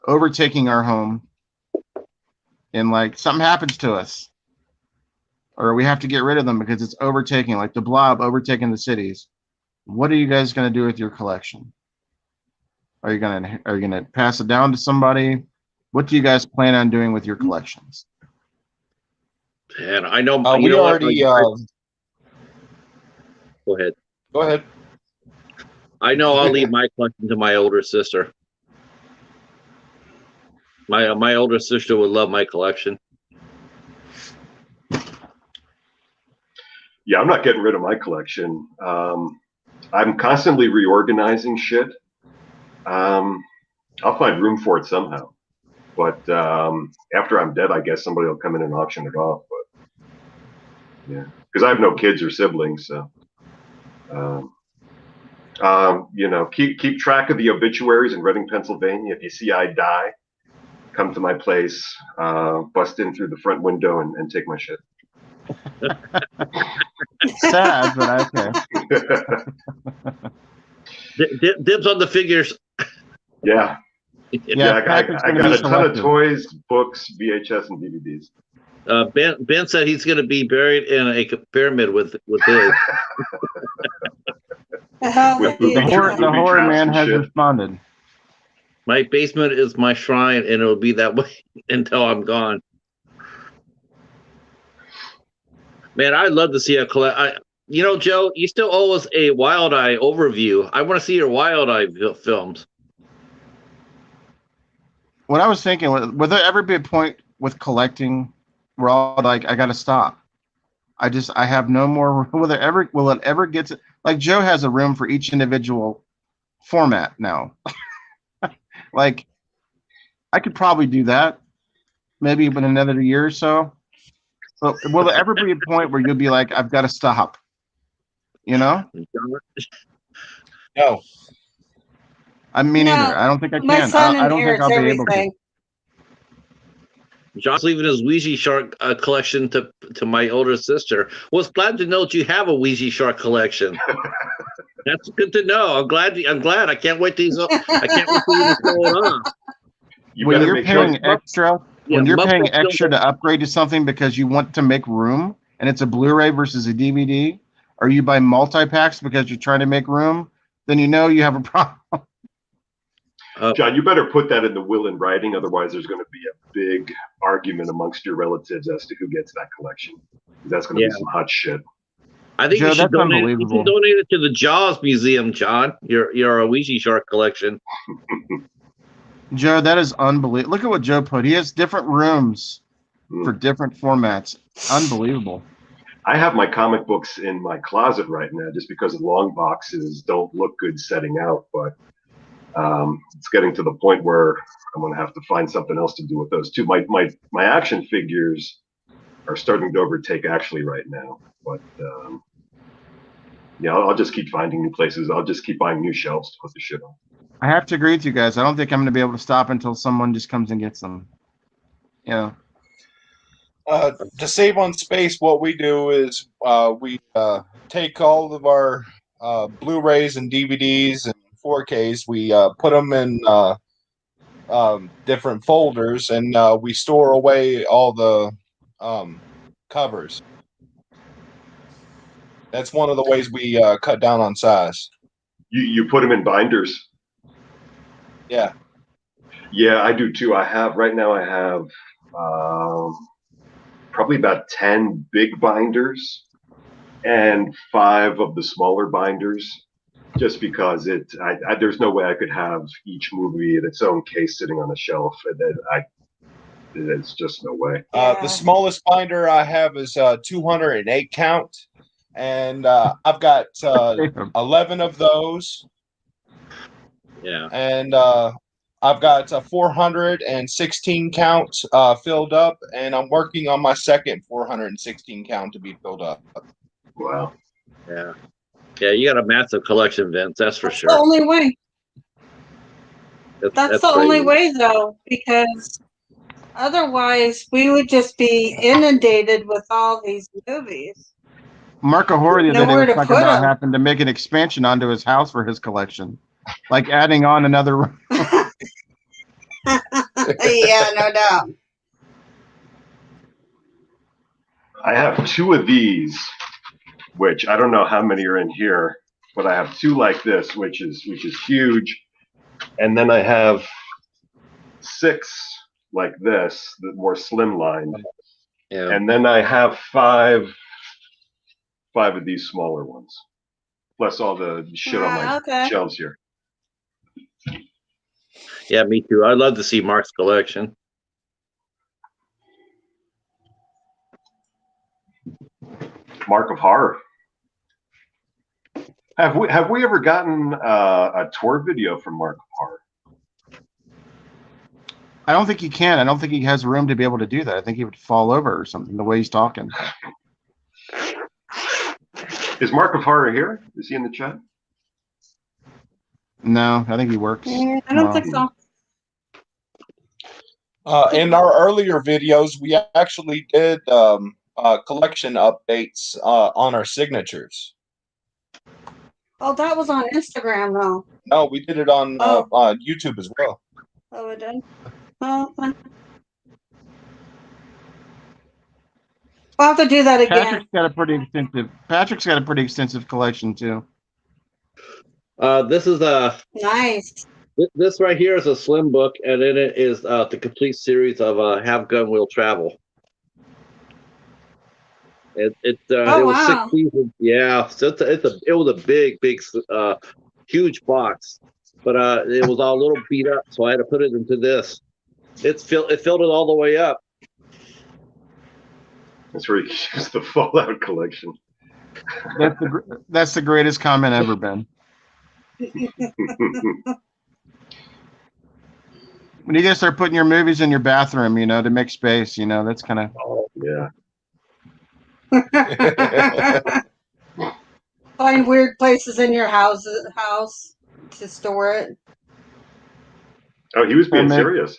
overtaking our home, and like something happens to us, or we have to get rid of them because it's overtaking, like the Blob overtaking the cities. What are you guys gonna do with your collection? Are you gonna pass it down to somebody? What do you guys plan on doing with your collections? And I know you We know what? already. Go ahead. Go ahead. I know I'll leave my collection to my older sister. My older sister would love my collection. Yeah, I'm not getting rid of my collection. I'm constantly reorganizing shit. I'll find room for it somehow. But after I'm dead, I guess somebody will come in and auction it off. But yeah, because I have no kids or siblings, so keep track of the obituaries in Reading, Pennsylvania. If you see I die, come to my place, bust in through the front window, and take my shit. Sad, but okay. Dibs on the figures. Yeah. Yeah, I Patrick's got gonna be a ton of selective. toys, books, VHS, and DVDs. Ben said he's going to be buried in a pyramid with his. The hell With with The you, horror, John. the Booby horror traps man and has shit. responded. My basement is my shrine, and it'll be that way until I'm gone. Man, I'd love to see a collect. Joe, you still owe us a Wild Eye overview. I want to see your Wild Eye films. What I was thinking, would there ever be a point with collecting where all like I gotta stop? I have no more. Will it ever get to, like Joe has a room for each individual format now? Like I could probably do that, maybe in another year or so. But will there ever be a point where you'll be like, I've got to stop? You know? No. I mean, No, either. I don't think I My can. son I don't think inherits I'll be able to. everything. John's leaving his Ouija shark collection to my older sister. Was glad to know that you have a Ouija shark collection. That's good to know. I'm glad. I can't wait to you to show it off. You When better you're make sure. paying extra, Yeah, when you're Muppet paying Film- extra to upgrade to something because you want to make room, and it's a Blu-ray versus a DVD, or you buy multi-packs because you're trying to make room, then you know you have a problem. John, you better put that in the will in writing. Otherwise, there's going to be a big argument amongst your relatives as to who gets that collection. That's going to be some hot shit. I think Joe, you should that's donate. You unbelievable. should donate it to the Jaws Museum, John. Your Ouija shark collection. Joe, that is unbelievable. Look at what Joe put. He has different rooms for different formats. Unbelievable. I have my comic books in my closet right now just because long boxes don't look good setting out, but it's getting to the point where I'm going to have to find something else to do with those too. My action figures are starting to overtake Ashley right now, but Yeah, I'll just keep finding new places. I'll just keep buying new shelves to put the shit on. I have to agree with you guys. I don't think I'm going to be able to stop until someone just comes and gets them. You know, To save on space, what we do is we take all of our Blu-rays and DVDs and 4Ks. We put them in different folders, and we store away all the covers. That's one of the ways we cut down on size. You put them in binders. Yeah. Yeah, I do too. I have right now. I have probably about 10 big binders and 5 of the smaller binders. Just because there's no way I could have each movie in its own case sitting on a shelf, and then there's just no way. The smallest binder I have is 208 count, and I've got 11 of those. Yeah. And I've got a 416 count filled up, and I'm working on my second 416 count to be filled up. Wow. Yeah. Yeah, you got a massive collection, Vince. That's for sure. The only way. That's the only crazy. way, though, because otherwise we would just be inundated with all these movies. Marco Horry the other day Nowhere was to talking put about 'em. having to make an expansion onto his house for his collection, like adding on another room. Yeah, no doubt. I have 2 of these, which I don't know how many are in here, but I have 2 like this, which is huge, and then I have 6 like this, the more slimlined, Yeah. and then I have 5 of these smaller ones, plus all the shit on my Okay. shelves here. Yeah, me too. I'd love to see Mark's collection. Mark of Horror. Have we ever gotten a tour video from Mark of Horror? I don't think he can. I don't think he has room to be able to do that. I think he would fall over or something the way he's talking. Is Mark of Horror here? Is he in the chat? No, I think he works. I don't think so. In our earlier videos, we actually did collection updates on our signatures. Oh, that was on Instagram, though. No, we did it on YouTube as well. Oh, it did? Oh, fun. We'll have to do that again. Patrick's got a pretty extensive collection too. This is Nice. this right here is a slim book, and in it is the complete series of Have Gun Will Travel. It was wow. 6 seasons. Yeah, so it was a big huge box, but it was all a little beat up, so I had to put it into this. It filled it all the way up. That's where he used the Fallout collection. That's the greatest comment ever, Ben. When you guys start putting your movies in your bathroom, to make space, that's kind of. Oh yeah. Find weird places in your house to store it. Oh, he was being serious.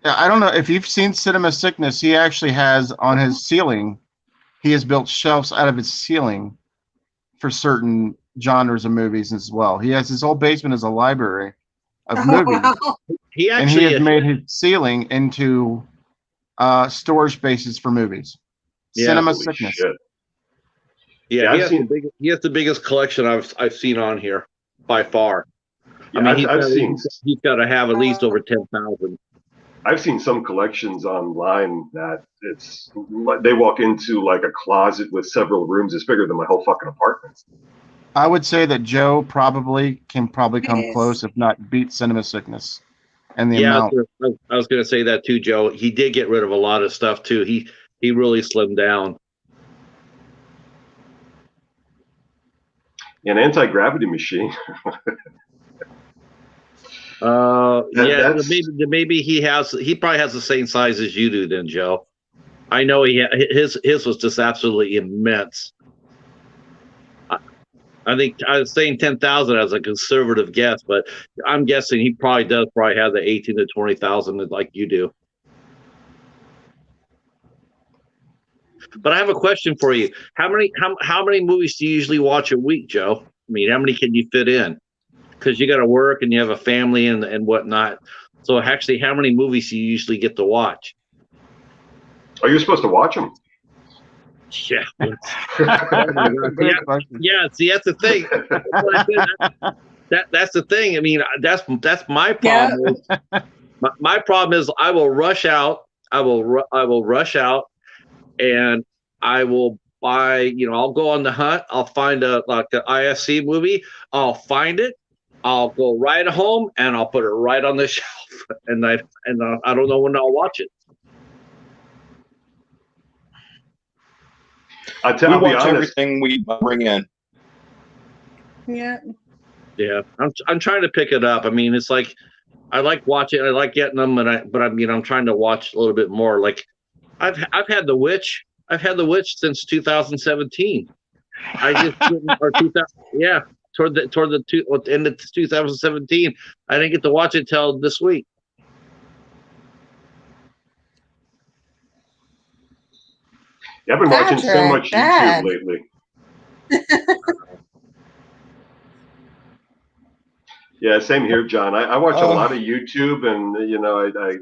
I don't know if you've seen Cinema Sickness. He actually has on his ceiling. He has built shelves out of his ceiling for certain genres of movies as well. He has his whole basement as a library of movies. Wow. He And actually he has made his ceiling into storage spaces for movies. Yeah, Cinema Holy Sickness. shit. Yeah, I've seen. he has the biggest collection I've seen on here by far. Yeah, I mean, I've seen. he's got to have at least over 10,000. I've seen some collections online that they walk into like a closet with several rooms. It's bigger than my whole fucking apartment. I would say that Joe can come Yes. close, if not beat Cinema Sickness, and the Yeah, amount. I was going to say that too, Joe. He did get rid of a lot of stuff too. He really slimmed down. An anti-gravity machine. Maybe he probably has the same size as you do then, Joe. I know his was just absolutely immense. I think I was saying 10,000 as a conservative guess, but I'm guessing he probably have the 18 to 20,000 like you do. But I have a question for you. How many movies do you usually watch a week, Joe? I mean, how many can you fit in? Because you got to work and you have a family and whatnot. So actually, how many movies do you usually get to watch? Oh, you're supposed to watch them. Yeah. Great question. Yeah. See, that's the thing. That's the thing. I mean, that's my problem. Yeah. My problem is I will rush out. I will rush out, and I will buy. I'll go on the hunt. I'll find an IFC movie. I'll find it. I'll go right home and I'll put it right on the shelf, and I don't know when I'll watch it. We I'll be watch honest. everything we bring in. Yeah. Yeah, I'm trying to pick it up. I mean, it's like I like watching. I like getting them, but I'm trying to watch a little bit more. Like I've had The Witch. I've had The Witch since 2017. I just or 2000. Yeah. Toward the end of 2017, I didn't get to watch it till this week. Yeah, I've been watching so much Bad. YouTube lately. Yeah, same here, John. I watch a lot of YouTube, and I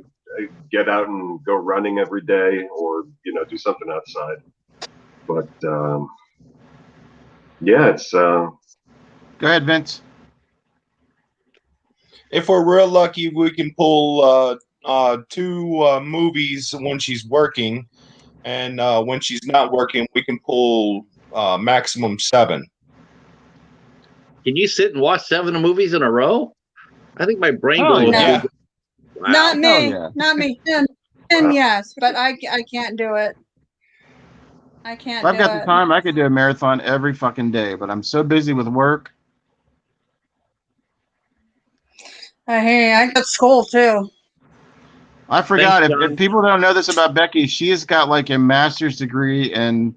get out and go running every day, or do something outside. But yeah, it's. Go ahead, Vince. If we're real lucky, we can pull 2 movies when she's working, and when she's not working, we can pull maximum 7. Can you sit and watch 7 movies in a row? I think my brain Oh, goes. yeah. Wow. Not me. yeah. Not me. 10, yes, but I can't do it. I can't If I've do got it. the time, I could do a marathon every fucking day, but I'm so busy with work. Hey, I got school too. I forgot. Thanks, If people don't know this about Becky, she has got like a master's degree in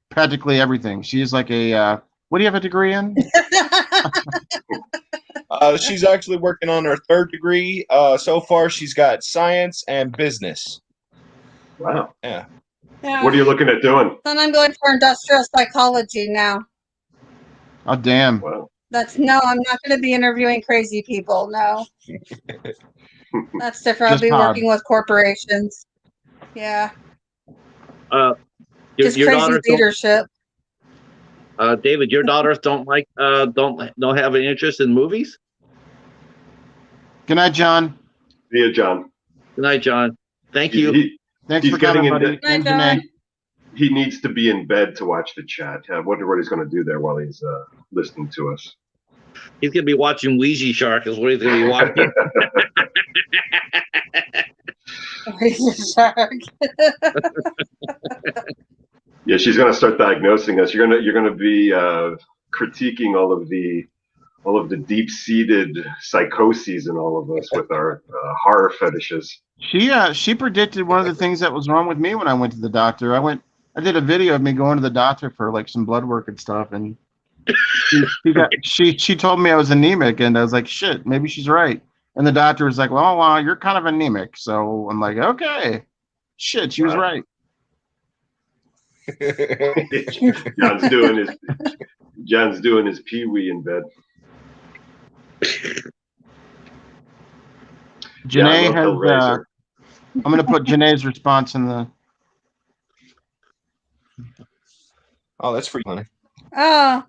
practically everything. She is like a what do you have a degree in? She's actually working on her 3rd degree. So far, she's got science and business. Wow. Yeah. Yeah. What are you looking at doing? Then I'm going for industrial psychology now. Oh damn! Wow. I'm not going to be interviewing crazy people. No. That's different. Just I'll be Hobbs. working with corporations. Yeah. Your Just crazy daughters leadership. David, your daughters don't have an interest in movies? Good night, John. See you, John. Good night, John. Thank you. Thanks He's for coming, getting buddy. into- And Hi, John. Janae. He needs to be in bed to watch the chat. I wonder what he's going to do there while he's listening to us. He's gonna be watching Ouija Shark. Is what he's gonna be watching. Yeah, she's going to start diagnosing us. You're gonna be critiquing all of the deep-seated psychoses in all of us with our horror fetishes. She predicted one of the things that was wrong with me when I went to the doctor. I did a video of me going to the doctor for like some blood work and stuff, and she told me I was anemic, and I was like, shit, maybe she's right. And the doctor was like, well, you're kind of anemic. So I'm like, okay, shit, she was right. John's doing his pee-wee in bed. Janae I love Hellraiser. I'm going to put Janae's response in the. Oh, that's free, honey. Oh.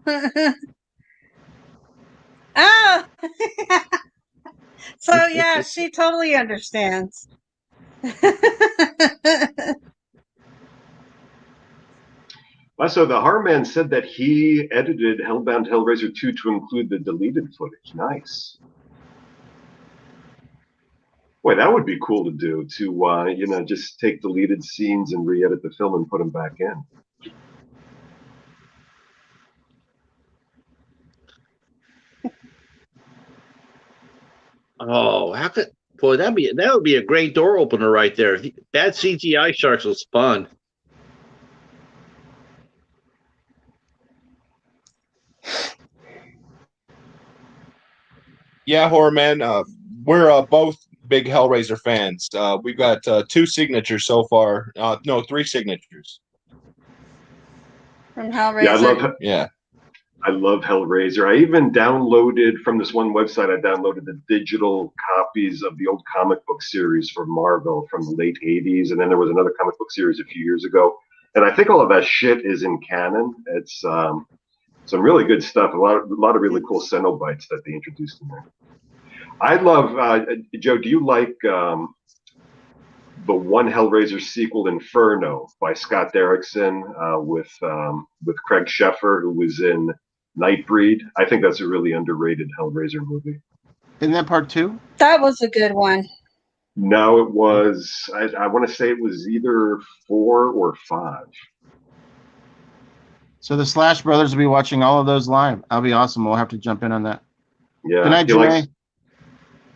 Oh. So yeah, she totally understands. So the horror man said that he edited Hellbound Hellraiser 2 to include the deleted footage. Nice. Boy, that would be cool to do, to just take deleted scenes and re-edit the film and put them back in. Oh, that would be a great door opener right there. That CGI sharks was fun. Yeah, Horror Man. We're both big Hellraiser fans. We've got 2 signatures so far. No, 3 signatures. From Yeah, Hellraiser. Yeah. I love Hellraiser. I even downloaded from this one website. I downloaded the digital copies of the old comic book series from Marvel from the late '80s, and then there was another comic book series a few years ago. And I think all of that shit is in canon. It's some really good stuff. A lot of really cool Cenobites that they introduced in there. I love Joe. Do you like the one Hellraiser sequel, Inferno, by Scott Derrickson with Craig Sheffer, who was in Nightbreed? I think that's a really underrated Hellraiser movie. Isn't that part 2? That was a good one. No, it was. I want to say it was either 4 or 5. So the Slash Brothers will be watching all of those live. That'll be awesome. We'll have to jump in on that. Yeah. Good night, he likes Janae.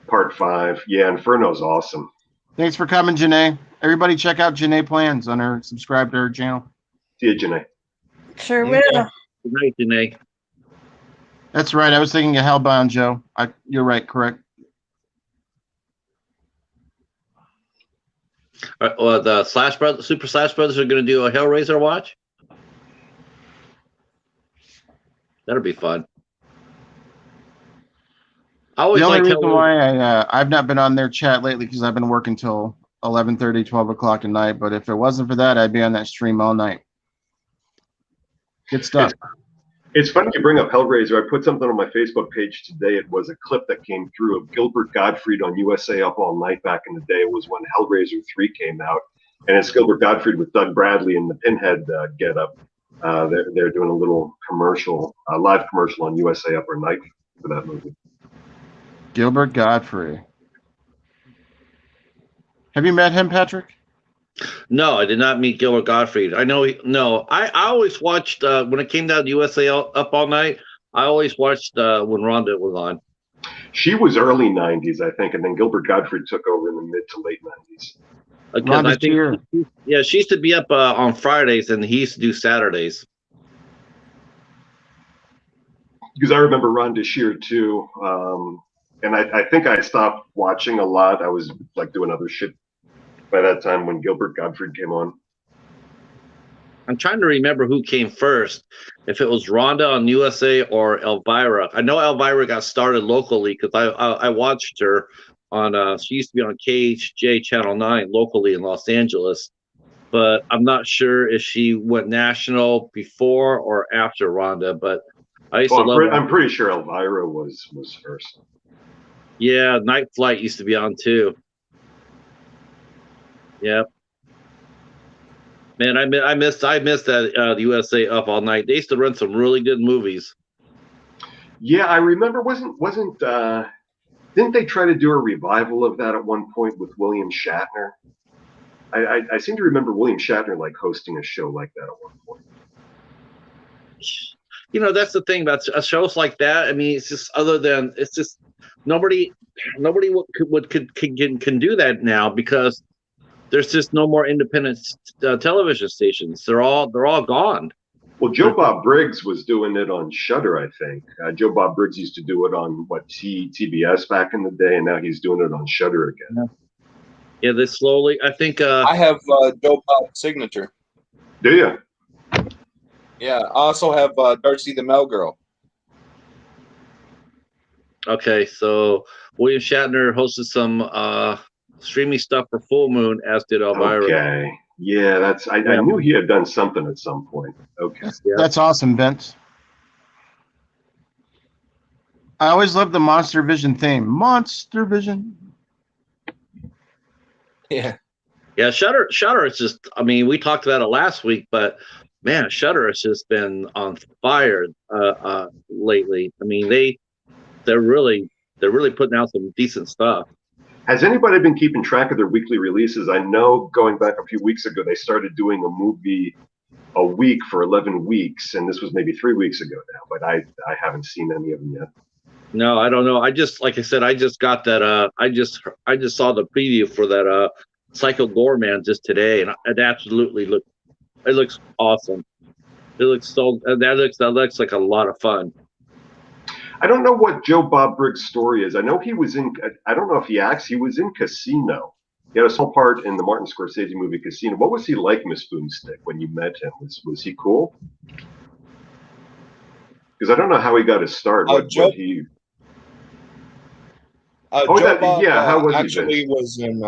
part 5. Yeah, Inferno's awesome. Thanks for coming, Janae. Everybody check out Janae Plans on her, subscribe to her channel. See you, Janae. Sure Okay. will. Good night, Janae. That's right. I was thinking of Hellbound, Joe. You're right, correct. Well, the Super Slash Brothers are going to do a Hellraiser watch. That'll be fun. I always The only like reason why I've not been on their chat lately because I've been working till 11:30, 12 o'clock at night. But if it wasn't for that, I'd be on that stream all night. Good stuff. It's funny you bring up Hellraiser. I put something on my Facebook page today. It was a clip that came through of Gilbert Gottfried on USA Up All Night back in the day. It was when Hellraiser 3 came out. And it's Gilbert Gottfried with Doug Bradley in the Pinhead get-up. They're doing a little commercial, live commercial on USA Up All Night for that movie. Gilbert Godfrey. Have you met him, Patrick? No, I did not meet Gilbert Gottfried. I know. I always watched when it came down to USA Up All Night. I always watched when Rhonda was on. She was early 90s, I think, and then Gilbert Gottfried took over in the mid to late 90s. Because Rhonda I think, Shear. yeah, she used to be up on Fridays, and he used to do Saturdays. Because I remember Rhonda Shear too. And I think I stopped watching a lot. I was like doing other shit by that time when Gilbert Gottfried came on. I'm trying to remember who came first, if it was Rhonda on USA or Elvira. I know Elvira got started locally because I watched her on. She used to be on KHJ Channel 9 locally in Los Angeles, but I'm not sure if she went national before or after Rhonda. But I used to love. I'm pretty sure Elvira was first. Yeah, Night Flight used to be on too. Yep. Man, I missed that the USA Up All Night. They used to run some really good movies. Yeah, I remember. Didn't they try to do a revival of that at one point with William Shatner? I seem to remember William Shatner like hosting a show like that at one point. You know, that's the thing about shows like that. I mean, it's just nobody can do that now because there's just no more independent television stations. They're all gone. Well, Joe Bob Briggs was doing it on Shudder, I think. Joe Bob Briggs used to do it on TBS back in the day, and now he's doing it on Shudder again. Yeah, they slowly. I think. I have Joe Bob's signature. Do you? Yeah. I also have Darcy the Mail Girl. Okay, so William Shatner hosted some streaming stuff for Full Moon, as did Elvira. Okay. Yeah, I knew he had done something at some point. Okay. Yeah. That's awesome, Vince. I always love the Monster Vision theme. Monster Vision. Yeah. Yeah, Shudder is just. I mean, we talked about it last week, but man, Shudder has just been on fire lately. I mean, they're really putting out some decent stuff. Has anybody been keeping track of their weekly releases? I know going back a few weeks ago, they started doing a movie a week for 11 weeks, and this was maybe 3 weeks ago now, but I haven't seen any of them yet. No, I don't know. Like I said, I just got that. I just saw the preview for that Psycho Goreman just today, and it absolutely it looks awesome. It looks that looks like a lot of fun. I don't know what Joe Bob Briggs' story is. I know he was in. I don't know if he acts. He was in Casino. He had a small part in the Martin Scorsese movie Casino. What was he like, Miss Boomstick, when you met him? Was he cool? Because I don't know how he got his start. Joe, What he? Joe Bob yeah. How was actually he? was in.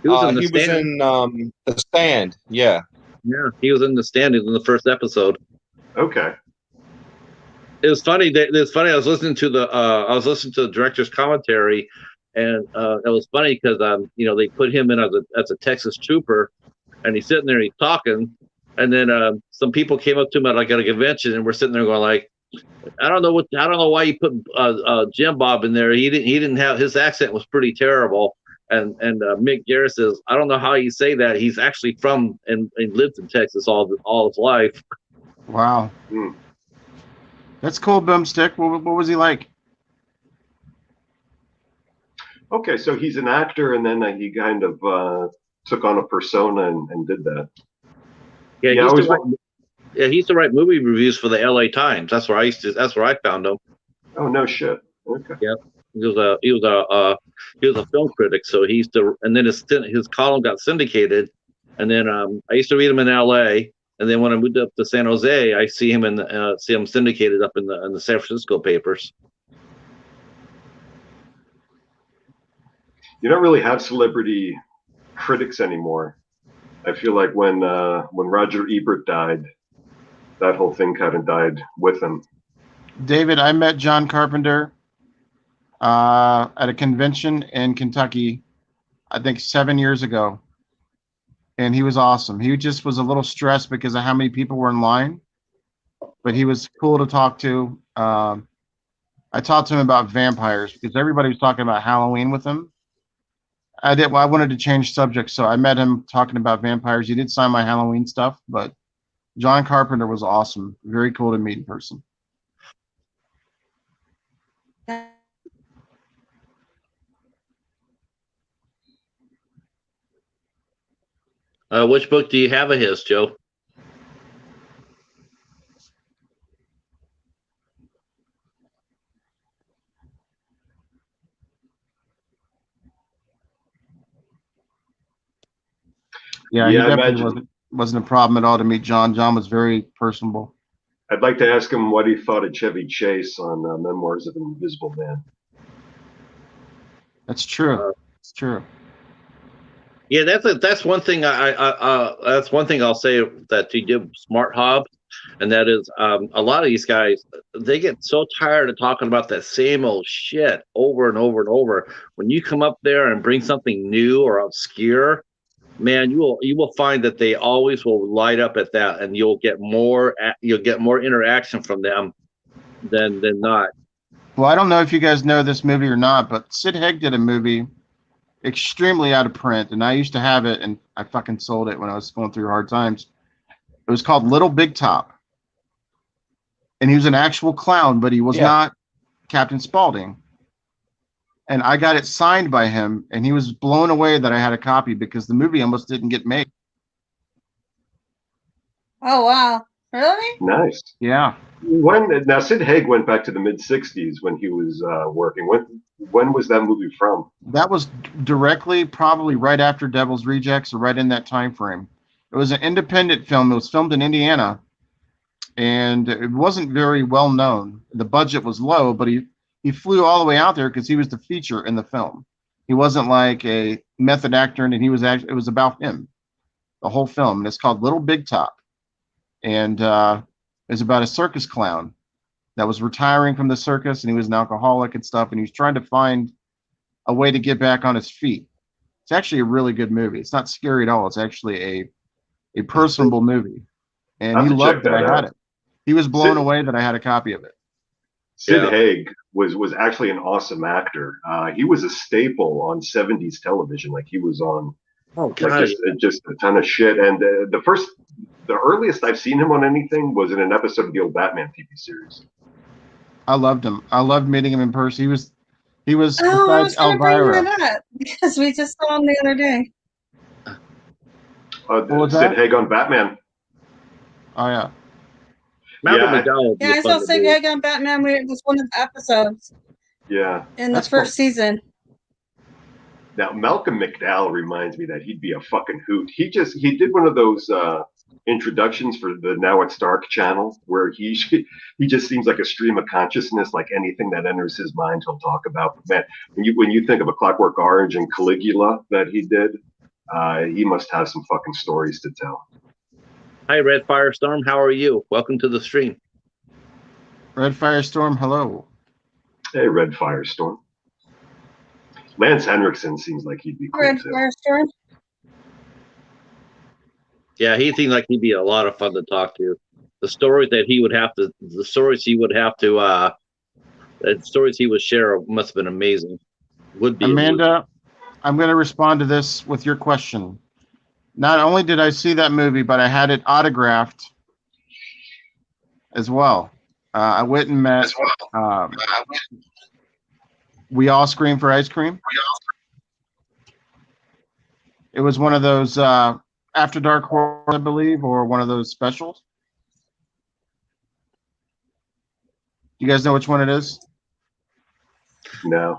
He was in the He was stand. in The Stand. Yeah. Yeah, he was in the stand in the first episode. Okay. It was funny. It's funny. I was listening to the director's commentary, and it was funny because they put him in as a Texas trooper, and he's sitting there, he's talking, and then some people came up to him at a convention, and we're sitting there going like, I don't know why you put Jim Bob in there. He didn't have, his accent was pretty terrible. And Mick Garrett says, I don't know how you say that. He's actually from and lived in Texas all his life. Wow. Hmm. That's cool, Boomstick. What was he like? Okay, so he's an actor, and then he kind of took on a persona and did that. Yeah, Yeah, he used to write movie reviews for the L.A. Times. That's where I found him. Oh no shit. Okay. Yeah, he was a film critic. So he used to, and then his column got syndicated, and then I used to read him in L.A. And then when I moved up to San Jose, I see him syndicated up in the San Francisco papers. You don't really have celebrity critics anymore. I feel like when Roger Ebert died, that whole thing kind of died with him. David, I met John Carpenter at a convention in Kentucky, I think 7 years ago. And he was awesome. He just was a little stressed because of how many people were in line, but he was cool to talk to. I talked to him about vampires because everybody was talking about Halloween with him. I wanted to change subjects, so I met him talking about vampires. He did sign my Halloween stuff, but John Carpenter was awesome. Very cool to meet in person. Which book do you have of his, Joe? Yeah, he definitely wasn't a problem at all to meet John. John was very personable. I'd like to ask him what he thought of Chevy Chase on Memoirs of an Invisible Man. That's true. It's true. Yeah, that's one thing. That's one thing I'll say that he did smart, Hobbs, and that is a lot of these guys, they get so tired of talking about that same old shit over and over and over. When you come up there and bring something new or obscure, man, you will find that they always will light up at that, and you'll get more interaction from them than not. Well, I don't know if you guys know this movie or not, but Sid Haig did a movie extremely out of print, and I used to have it, and I fucking sold it when I was going through hard times. It was called Little Big Top, and he was an actual clown, but he was not Captain Spaulding. And I got it signed by him, and he was blown away that I had a copy because the movie almost didn't get made. Oh wow! Really? Nice. Yeah. Now Sid Haig went back to the mid '60s when he was working. When was that movie from? That was directly, probably right after Devil's Rejects, or right in that time frame. It was an independent film. It was filmed in Indiana, and it wasn't very well known. The budget was low, but he flew all the way out there because he was the feature in the film. He wasn't like a method actor, and it was about him, the whole film. And it's called Little Big Top, and it's about a circus clown that was retiring from the circus, and he was an alcoholic and stuff, and he was trying to find a way to get back on his feet. It's actually a really good movie. It's not scary at all. It's actually a personable movie, and he loved that I had it. He was blown away that I had a copy of it. Sid Haig was actually an awesome actor. He was a staple on '70s television. Like he was on just a ton of shit. And the earliest I've seen him on anything was in an episode of the old Batman TV series. I loved him. I loved meeting him in person. He was Oh, I was besides going to bring Elvira. that up because we just saw him the other day. What was Sid that? Haig on Batman. Oh yeah. Malcolm Yeah, McDowell would be Yeah, a I fun saw to Sig do. Egg on Batman. It was one of the episodes yeah. in the That's first cool. season. Now Malcolm McDowell reminds me that he'd be a fucking hoot. He did one of those introductions for the Now It's Dark channel where he just seems like a stream of consciousness. Like anything that enters his mind, he'll talk about. But man, when you think of A Clockwork Orange and Caligula that he did, he must have some fucking stories to tell. Hi, Red Firestorm. How are you? Welcome to the stream. Red Firestorm, hello. Hey, Red Firestorm. Lance Henriksen seems like he'd be cool Red too. Firestorm. Yeah, he seemed like he'd be a lot of fun to talk to. The stories he would share must have been amazing. Would be Amanda, I'm going to respond to this with your question. Not only did I see that movie, but I had it autographed as well. I went and met We All Scream for Ice Cream. It was one of those After Dark horror, I believe, or one of those specials. You guys know which one it is? No.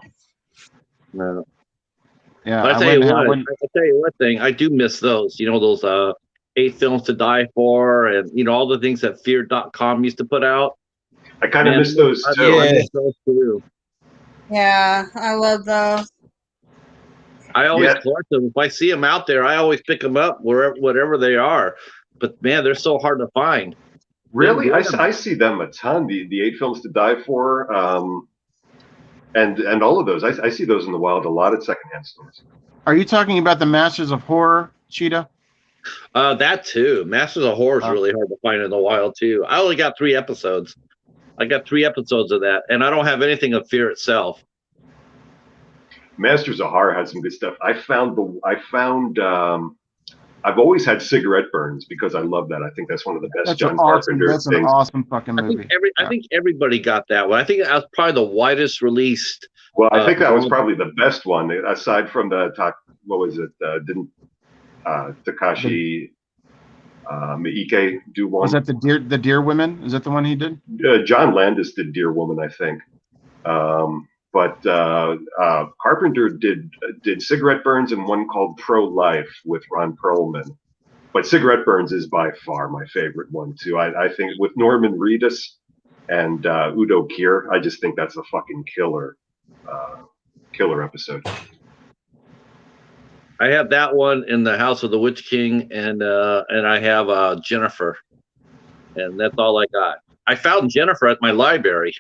No. Yeah, But I'll tell you one thing. I do miss those. You know, those 8 films to die for, and you know all the things that Fear.com used to put out. I kind of miss those too. I miss those too. Yeah, I love those. I always collect them. If I see them out there, I always pick them up whatever they are. But man, they're so hard to find. Really, I see them a ton. The 8 films to die for, and all of those. I see those in the wild a lot at secondhand stores. Are you talking about the Masters of Horror, Cheetah? That too. Masters of Horror is really hard to find in the wild too. I only got 3 episodes. I got 3 episodes of that, and I don't have anything of Fear itself. Masters of Horror had some good stuff. I've always had Cigarette Burns because I love that. I think that's one of the best John Carpenter things. That's an awesome fucking movie. I think everybody got that one. I think that was probably the widest released. Well, I think that was probably the best one, aside from what was it? Didn't Takashi Miike do one? Was that the Deer Women? Is that the one he did? John Landis did Deer Woman, I think. But Carpenter did Cigarette Burns and one called Pro Life with Ron Perlman. But Cigarette Burns is by far my favorite one too. I think with Norman Reedus and Udo Kier, I just think that's a fucking killer episode. I have that one in the House of the Witch King, and I have Jennifer, and that's all I got. I found Jennifer at my library.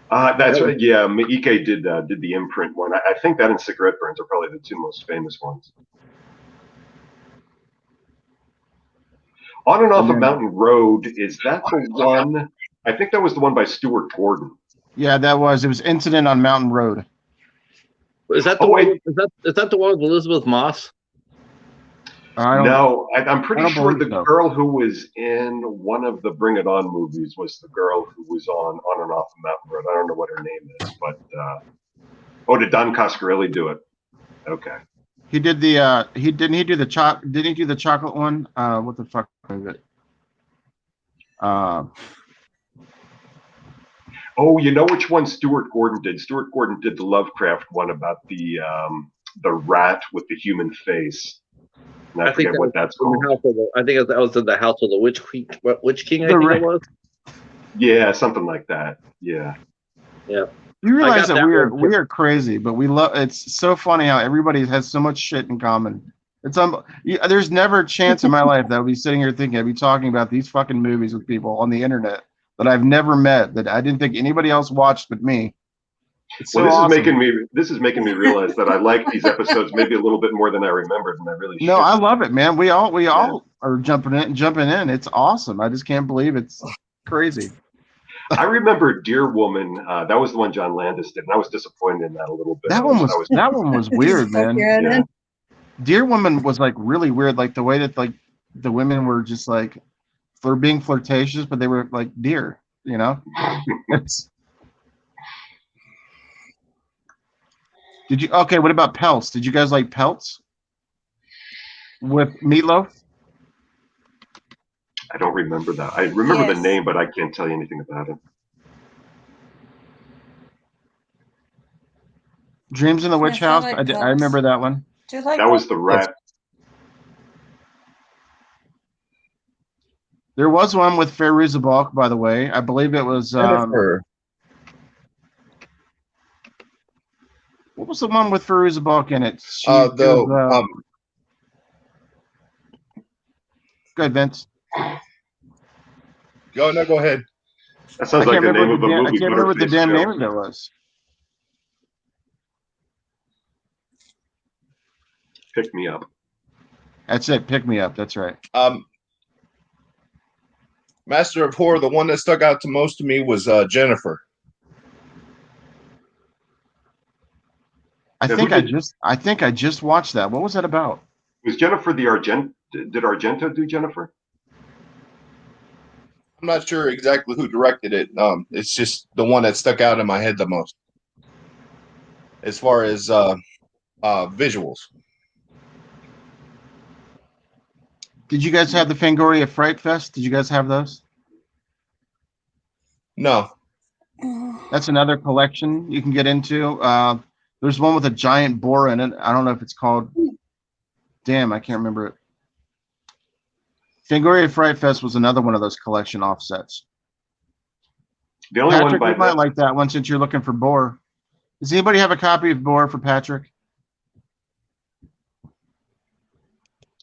That's right. Yeah, Miike did the imprint one. I think that and Cigarette Burns are probably the 2 most famous ones. On and Off a Mountain Road, is that the one? I think that was the one by Stuart Gordon. Yeah, that was. It was Incident on Mountain Road. Is that the one? Is that the one with Elizabeth Moss? No, I'm pretty sure the girl who was in one of the Bring It On movies was the girl who was on and Off the Mountain Road. I don't know what her name is, but did Don Coscarelli do it? Okay. He did the didn't he do the chocolate one? What the fuck is it? Oh, you know which one Stuart Gordon did? Stuart Gordon did the Lovecraft one about the rat with the human face. And I forget what that's called. I think that was in the House of the Witch King. I think it was. Yeah, something like that. Yeah. Yeah. You realize that we are crazy, but we love. It's so funny how everybody has so much shit in common. There's never a chance in my life that I'll be sitting here thinking I'd be talking about these fucking movies with people on the internet that I've never met, that I didn't think anybody else watched but me. This is making me realize that I like these episodes maybe a little bit more than I remembered, and I really should. No, I love it, man. We all are jumping in. It's awesome. I just can't believe it's crazy. I remember Deer Woman. That was the one John Landis did, and I was disappointed in that a little bit. That one was weird, man. Yeah. Deer Woman was like really weird, like the way that like the women were just like they're being flirtatious, but they were like deer, you know. What about Pelts? Did you guys like Pelts with Meatloaf? I don't remember that. I remember the Yes. name, but I can't tell you anything about it. Dreams in the Witch That's all House. it I remember that one. Do you like That was the rat. There was one with Fairuza Balk, by the way. I believe it was. Jennifer. What was the one with Fairuza Balk in it? Go ahead, Vince. Go ahead. That sounds like the name of a movie. I can't remember what the damn name Butterface of it was. Pick Me Up. That's it. Pick Me Up. That's right. Master of Horror. The one that stuck out to most to me was Jennifer. I think I just watched that. What was that about? Was Jennifer the Argento? Did Argento do Jennifer? I'm not sure exactly who directed it. It's just the one that stuck out in my head the most, as far as visuals. Did you guys have the Fangoria Fright Fest? Did you guys have those? No. That's another collection you can get into. There's one with a giant boar in it. I don't know if it's called. Damn, I can't remember it. Fangoria Fright Fest was another one of those collection offsets. The only Patrick, one you might like that one since you're looking for boar. Does anybody have a copy of Boar for Patrick?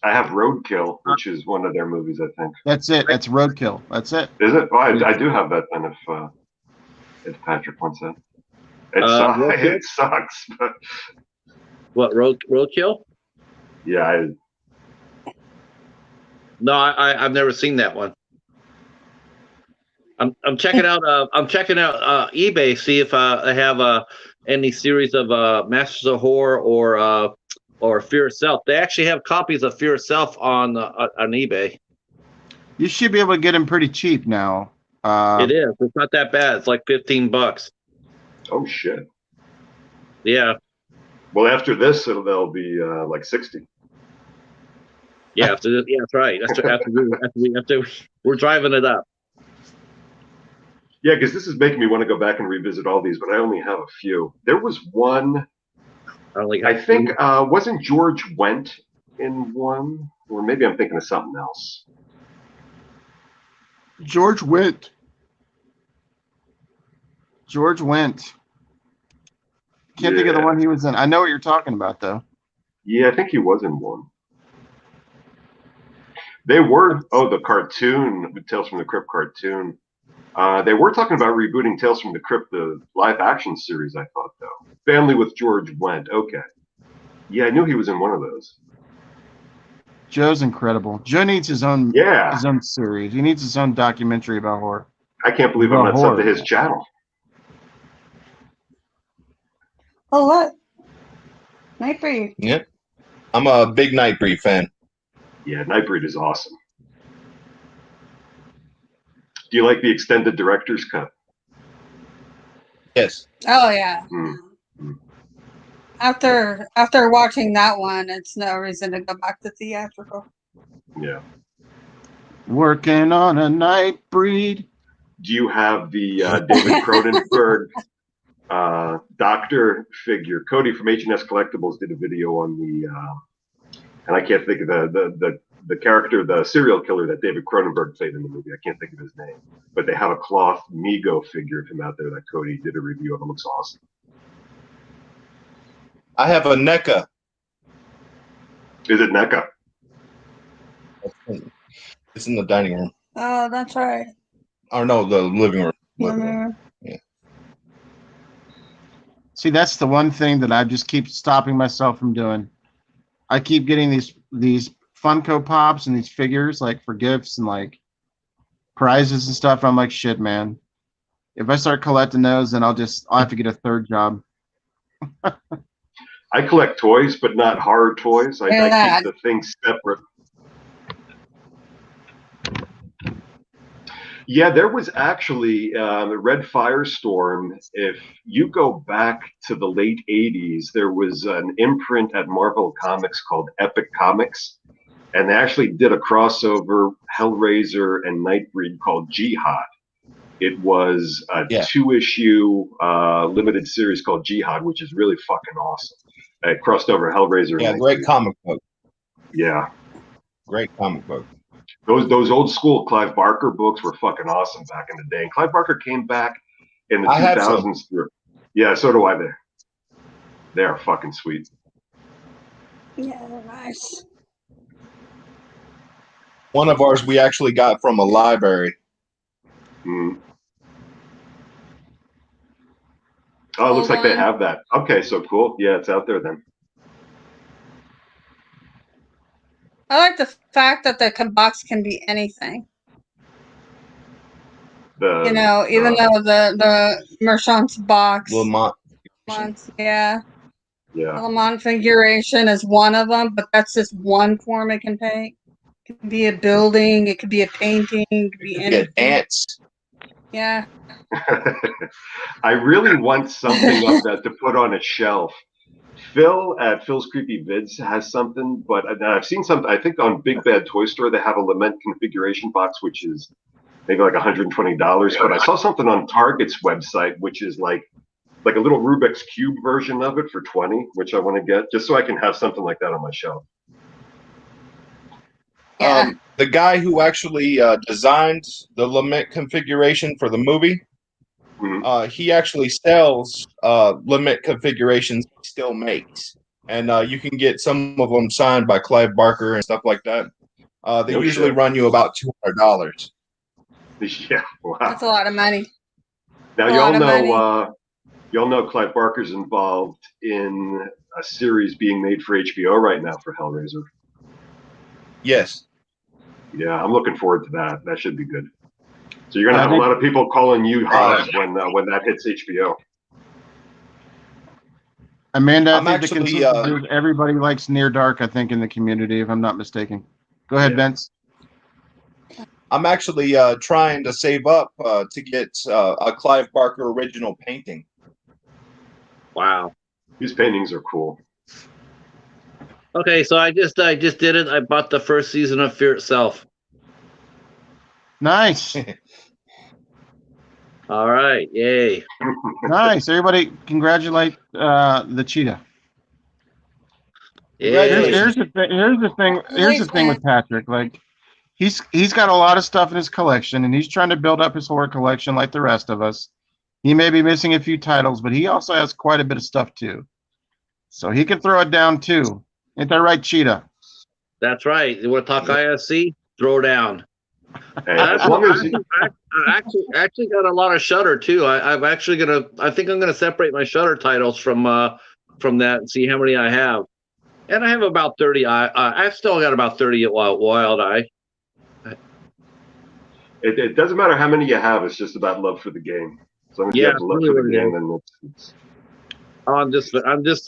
I have Roadkill, which is one of their movies, I think. That's it. That's Roadkill. That's it. Is it? Oh, I do have that then if Patrick wants that. It sucks. But What, Roadkill? yeah, No, I've never seen that one. I'm checking out eBay, see if I have any series of Masters of Horror or Fear Itself. They actually have copies of Fear Itself on eBay. You should be able to get them pretty cheap now. It is. It's not that bad. It's like $15. oh shit. Yeah. Well, after this, they'll be like 60. Yeah. After this, yeah, that's right. After we're driving it up. Yeah, because this is making me want to go back and revisit all these, but I only have a few. There was one. I think wasn't George Wendt in one, or maybe I'm thinking of something else. George Wendt. Can't think of the one he was in. I know what you're talking about, though. Yeah, I think he was in one. They were, the cartoon, the Tales from the Crypt cartoon. They were talking about rebooting Tales from the Crypt, the live action series, I thought, though. Family with George Wendt. Okay. Yeah, I knew he was in one of those. Joe's incredible. Joe needs his own series. He needs his own documentary about horror. I can't believe I'm not subbed to his channel. Oh, what? Nightbreed. Yep. I'm a big Nightbreed fan. Yeah, Nightbreed is awesome. Do you like the extended director's cut? Yes. Oh yeah. Mm-hmm. After watching that one, it's no reason to go back to theatrical. Yeah. Working on a Nightbreed. Do you have the David Cronenberg doctor figure? Cody from H&S Collectibles did a video on the, and I can't think of the character, the serial killer that David Cronenberg played in the movie. I can't think of his name, but they have a cloth Mego figure of him out there that Cody did a review of. It looks awesome. I have a NECA. Is it NECA? It's in the dining room. Oh, that's right. Or no, the living room. Yeah. See, that's the one thing that I just keep stopping myself from doing. I keep getting these Funko Pops and these figures like for gifts and like prizes and stuff. I'm like, shit, man. If I start collecting those, then I'll have to get a third job. I collect toys, but not horror toys. I keep the things separate. Yeah, there was actually the Red Firestorm. If you go back to the late 80s, there was an imprint at Marvel Comics called Epic Comics. and they actually did a crossover Hellraiser and Nightbreed called Jihad. It was a 2-issue limited series called Jihad, which is really fucking awesome. It crossed over Hellraiser. Yeah, and great Nightbreed. comic book. Yeah. Great comic book. Those old school Clive Barker books were fucking awesome back in the day. And Clive Barker came back in the I have 2000s. Yeah, so do I. They are fucking sweet. Yeah, they're nice. One of ours we actually got from a library. Mm. Oh, it looks like they have that. Okay, so cool. Yeah, it's out there then. I like the fact that the box can be anything. Even though the Merchant's box, Lamont. yeah, Yeah. Lamont configuration is one of them, but that's just one form it can take. It could be a building, it could be a painting, it could be anything. Ants. Yeah. I really want something of that to put on a shelf. Phil at Phil's Creepy Vids has something, but I've seen something. I think on Big Bad Toy Store they have a Lament configuration box, which is maybe like $120. But I saw something on Target's website, which is like a little Rubik's Cube version of it for $20, which I want to get just so I can have something like that on my shelf. Yeah. The guy who actually designed the Lament configuration for the movie, he actually sells Lament configurations he still makes. And you can get some of them signed by Clive Barker and stuff like that. They usually run you about $200. Yeah, wow. That's a lot of money. Now y'all know Clive Barker's involved in a series being made for HBO right now for Hellraiser. Yes. Yeah, I'm looking forward to that. That should be good. So you're gonna have a lot of people calling you Hobbs when that hits HBO. Amanda, I think the consensus is everybody likes Near Dark, I think, in the community, if I'm not mistaken. Go ahead, Vince. I'm actually trying to save up to get a Clive Barker original painting. Wow. These paintings are cool. Okay, so I just did it. I bought the first season of Fear Itself. Nice. All right, yay. Nice. Everybody congratulate the cheetah. Here's the thing with Patrick. Like he's got a lot of stuff in his collection and he's trying to build up his horror collection like the rest of us. He may be missing a few titles, but he also has quite a bit of stuff too. So he can throw it down too. Ain't that right, Cheetah? That's right. You want to talk ISC? Throw down. Hey, as long as I actually got a lot of Shudder too. I think I'm gonna separate my Shudder titles from that and see how many I have. And I have about 30. I've still got about 30 at Wild Eye. It doesn't matter how many you have. It's just about love for the game. As long as you have love for the game, then it's. I'm just.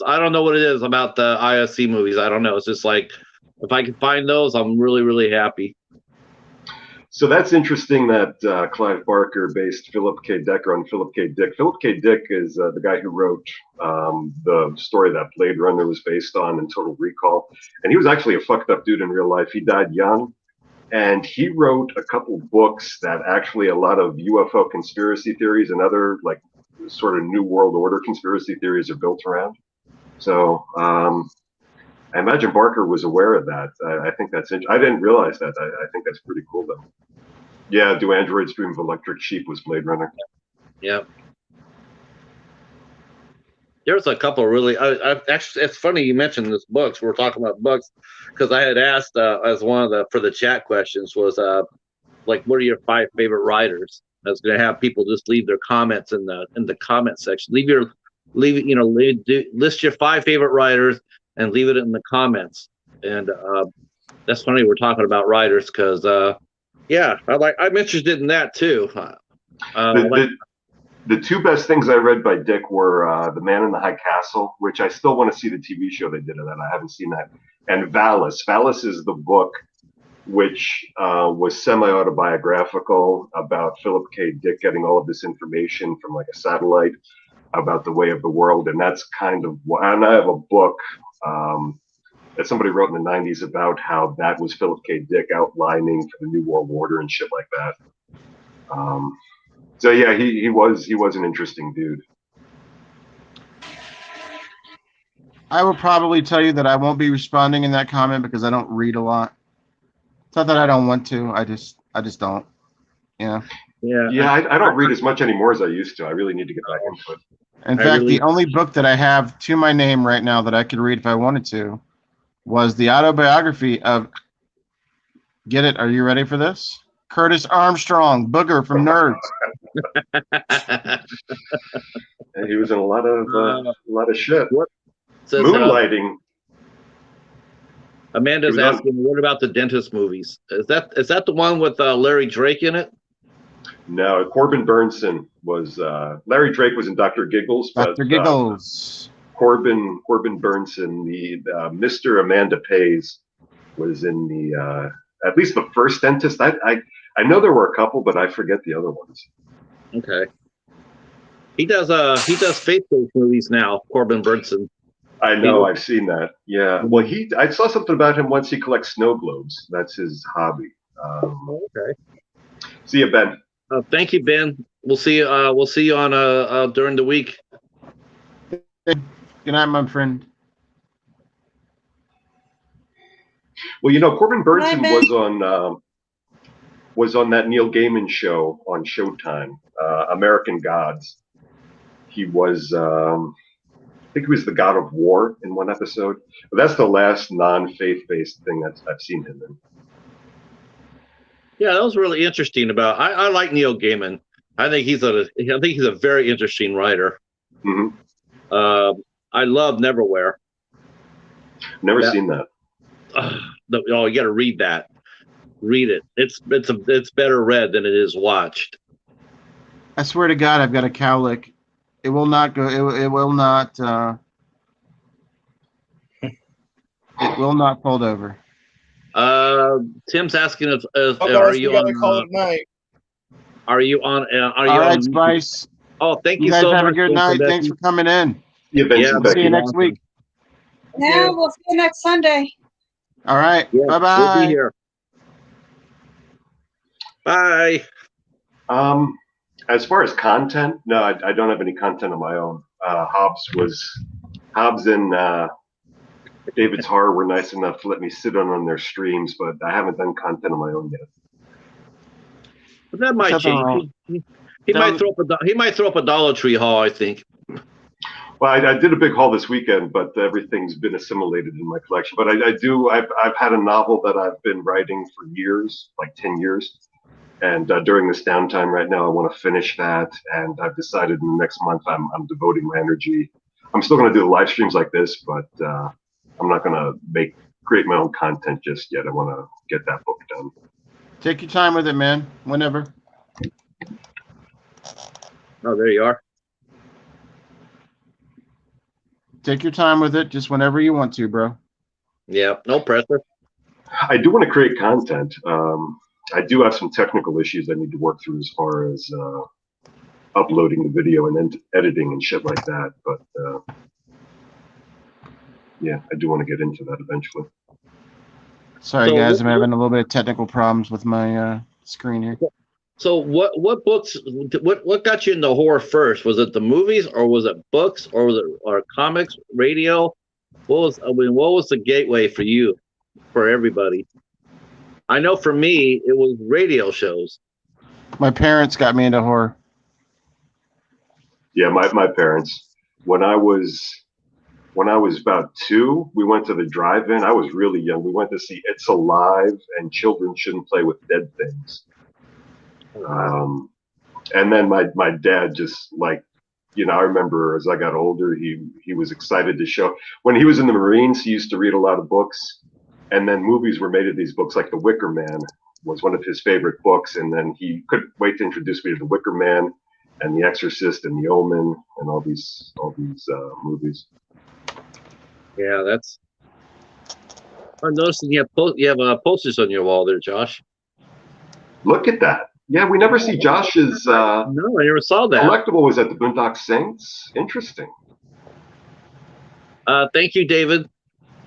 I don't know what it is about the ISC movies. I don't know. It's just like if I can find those, I'm really, really happy. So that's interesting that Clive Barker based Philip K. Dick on Philip K. Dick. Philip K. Dick is the guy who wrote the story that Blade Runner was based on and Total Recall. And he was actually a fucked up dude in real life. He died young. And he wrote a couple books that actually a lot of UFO conspiracy theories and other like sort of New World Order conspiracy theories are built around. So I imagine Barker was aware of that. I think that's interesting. I didn't realize that. I think that's pretty cool, though. Yeah, Do Androids Dream of Electric Sheep was Blade Runner. Yep. There's a couple really. Actually, it's funny you mentioned this books. We're talking about books because I had asked as one of the chat questions was like, what are your 5 favorite writers? I was going to have people just leave their comments in the comment section. List your 5 favorite writers and leave it in the comments. And that's funny we're talking about writers because I'm interested in that too. The 2 best things I read by Dick were The Man in the High Castle, which I still want to see the TV show they did of that. I haven't seen that. And Valis. Valis is the book which was semi-autobiographical about Philip K. Dick getting all of this information from like a satellite about the way of the world. And that's kind of what, and I have a book that somebody wrote in the 90s about how that was Philip K. Dick outlining for the New World Order and shit like that. So yeah, he was an interesting dude. I will probably tell you that I won't be responding in that comment because I don't read a lot. It's not that I don't want to. I just don't. Yeah. Yeah, I don't read as much anymore as I used to. I really need to get back into it. In fact, the only book that I have to my name right now that I could read if I wanted to was the autobiography of, get it, are you ready for this? Curtis Armstrong, Booger from Nerds. And he was in a lot of shit. What says, Moonlighting. Amanda's asking, what about the dentist movies? Is that the one with Larry Drake in it? No, Corbin Burnson was Larry Drake was in Dr. Giggles. Dr. Giggles. Corbin Burnson, the Mr. Amanda Pays, was in the at least the first dentist. I know there were a couple, but I forget the other ones. Okay. He does faith-based movies now, Corbin Burnson. I know, I've seen that. Yeah. Well, I saw something about him once. He collects snow globes. That's his hobby. Okay. See you, Ben. Thank you, Ben. We'll see you on during the week. Good night, my friend. Well, Corbin Burnson was on that Neil Gaiman show on Showtime, American Gods. He was, I think he was the God of War in one episode. But that's the last non-faith-based thing I've seen him in. Yeah, that was really interesting. I like Neil Gaiman. I think he's a very interesting writer. Mm-hmm. I love Neverwhere. Never seen that. You got to read that. Read it. It's better read than it is watched. I swear to God, I've got a cowlick. It will not go. It will not. It will not fold over. Tim's asking if All are you on? Call it night. Are you on? Are you All right, on? Spice. Oh, thank you guys so much. have a good night. Thanks for coming in. Yeah, See you next week. Yeah, we'll see you next Sunday. All right. Yeah, Bye-bye. We'll be here. Bye. As far as content, no, I don't have any content of my own. Hobbs and David's Horror were nice enough to let me sit on their streams, but I haven't done content of my own yet. But that might change. He might throw up a Dollar Tree haul, I think. Well, I did a big haul this weekend, but everything's been assimilated in my collection. But I've had a novel that I've been writing for years, like 10 years. And during this downtime right now, I want to finish that. And I've decided in the next month, I'm devoting my energy. I'm still going to do the live streams like this, but I'm not going to create my own content just yet. I want to get that book done. Take your time with it, man. Whenever. Oh, there you are. Take your time with it, just whenever you want to, bro. Yeah, no pressure. I do want to create content. I do have some technical issues I need to work through as far as uploading the video and then editing and shit like that. But yeah, I do want to get into that eventually. Sorry, guys, I'm having a little bit of technical problems with my screen here. So what books? What got you into horror first? Was it the movies, or was it books, or was it comics, radio? What was the gateway for you, for everybody? I know for me, it was radio shows. My parents got me into horror. Yeah, my parents. When I was about 2, we went to the drive-in. I was really young. We went to see It's Alive and Children Shouldn't Play with Dead Things. And then my dad just I remember as I got older, he was excited to show. When he was in the Marines, he used to read a lot of books, and then movies were made of these books, like The Wicker Man was one of his favorite books, and then he couldn't wait to introduce me to The Wicker Man and The Exorcist and The Omen and all these movies. Yeah, that's. I'm noticing you have posters on your wall there, Josh. Look at that. Yeah, we never see Josh's. No, I never saw that. Collectible was at the Boondock Saints. Interesting. Thank you, David.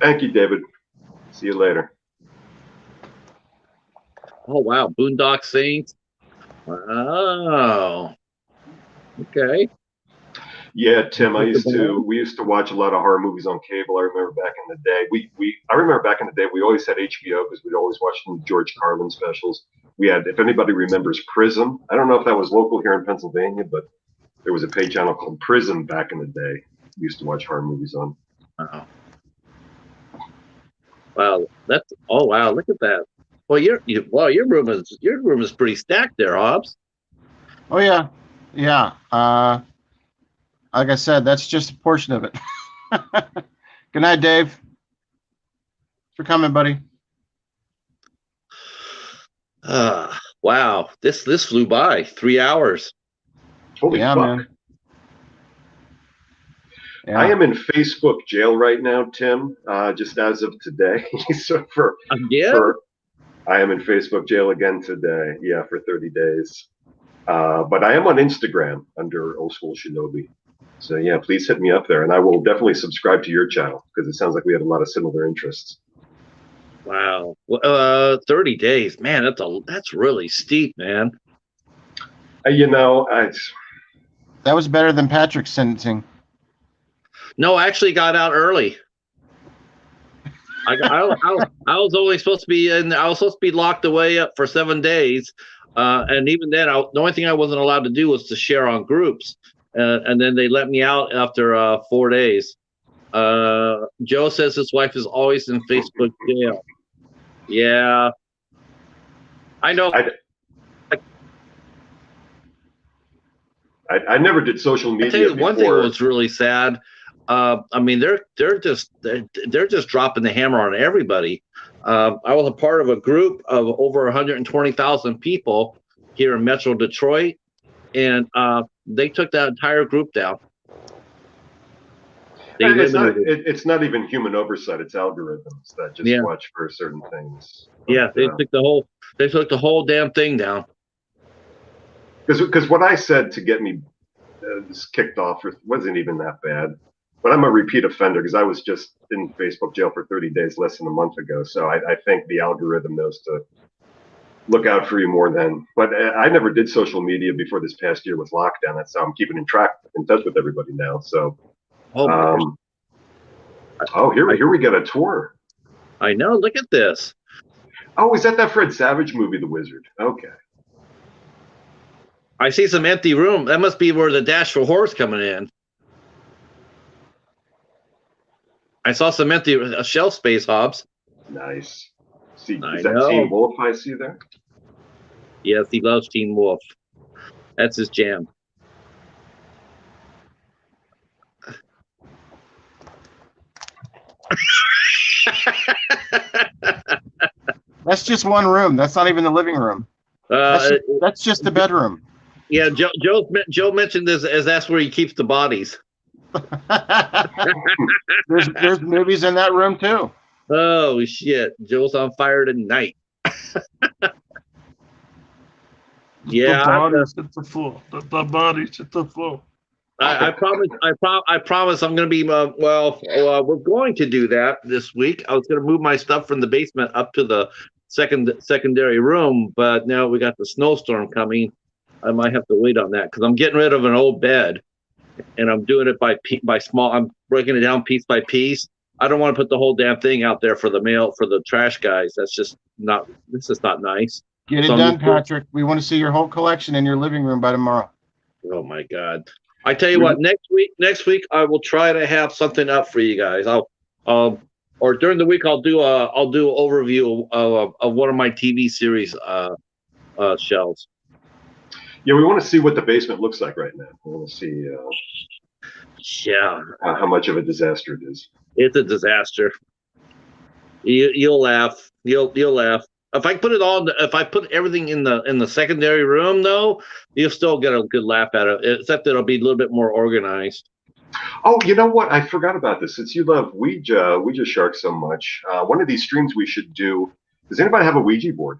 Thank you, David. See you later. Oh wow, Boondock Saints. Wow. Okay. Yeah, Tim, we used to watch a lot of horror movies on cable. I remember back in the day. I remember back in the day we always had HBO because we'd always watch the George Carlin specials. We had, if anybody remembers, Prism. I don't know if that was local here in Pennsylvania, but there was a pay channel called Prism back in the day. We used to watch horror movies on. Wow. Wow. That's wow. Look at that. Well, your room is pretty stacked there, Hobbs. Oh yeah, yeah. Like I said, that's just a portion of it. Good night, Dave. Thanks for coming, buddy. Wow. This flew by. 3 hours. Holy fuck. Man. Yeah. I am in Facebook jail right now, Tim, just as of today. So I am in Facebook jail again today. Yeah, for 30 days. But I am on Instagram under Old School Shinobi. So yeah, please hit me up there, and I will definitely subscribe to your channel because it sounds like we have a lot of similar interests. Wow, 30 days, man. That's really steep, man. That was better than Patrick's sentencing. No, I actually got out early. I was only supposed to be I was supposed to be locked away up for 7 days, and even then, the only thing I wasn't allowed to do was to share on groups. And then they let me out after 4 days. Joe says his wife is always in Facebook jail. Yeah, I know. I never did social media. I tell you, one thing that was really sad. I mean, they're just dropping the hammer on everybody. I was a part of a group of over 120,000 people here in Metro Detroit, and they took that entire group down. It's not even human oversight; it's algorithms that just watch for certain things. But, they took the whole damn thing down. Because what I said to get me kicked off wasn't even that bad. But I'm a repeat offender because I was just in Facebook jail for 30 days less than a month ago. So I think the algorithm knows to look out for you more then. But I never did social media before this past year with lockdown. That's how I'm keeping in touch with everybody now. So, here we get a tour. I know. Look at this. Oh, is that Fred Savage movie, The Wizard? Okay. I see some empty room. That must be where the Dash for Horror's coming in. I saw some empty shelf space, Hobbs. Nice. See, is that Teen Wolf I see there? Yes, he loves Teen Wolf. That's his jam. That's just one room. That's not even the living room. That's just the bedroom. Yeah, Joe mentioned this as that's where he keeps the bodies. there's movies in that room too. Oh shit! Joe's on fire tonight. Yeah, the bodies at the floor. I promise I'm going to be we're going to do that this week. I was going to move my stuff from the basement up to the secondary room, but now we got the snowstorm coming. I might have to wait on that because I'm getting rid of an old bed, and I'm doing it by small. I'm breaking it down piece by piece. I don't want to put the whole damn thing out there for the trash guys. This is not nice. Get it done, Patrick. We want to see your whole collection in your living room by tomorrow. Oh my God. I tell you what, next week I will try to have something up for you guys. Or during the week I'll do an overview of one of my TV series shelves. Yeah, we want to see what the basement looks like right now. We want to see how much of a disaster it is. It's a disaster. You'll laugh. You'll laugh. If I put everything in the secondary room, though, you'll still get a good laugh at it. Except that it'll be a little bit more organized. Oh, you know what? I forgot about this. Since you love Ouija Shark so much, one of these streams we should do. Does anybody have a Ouija board?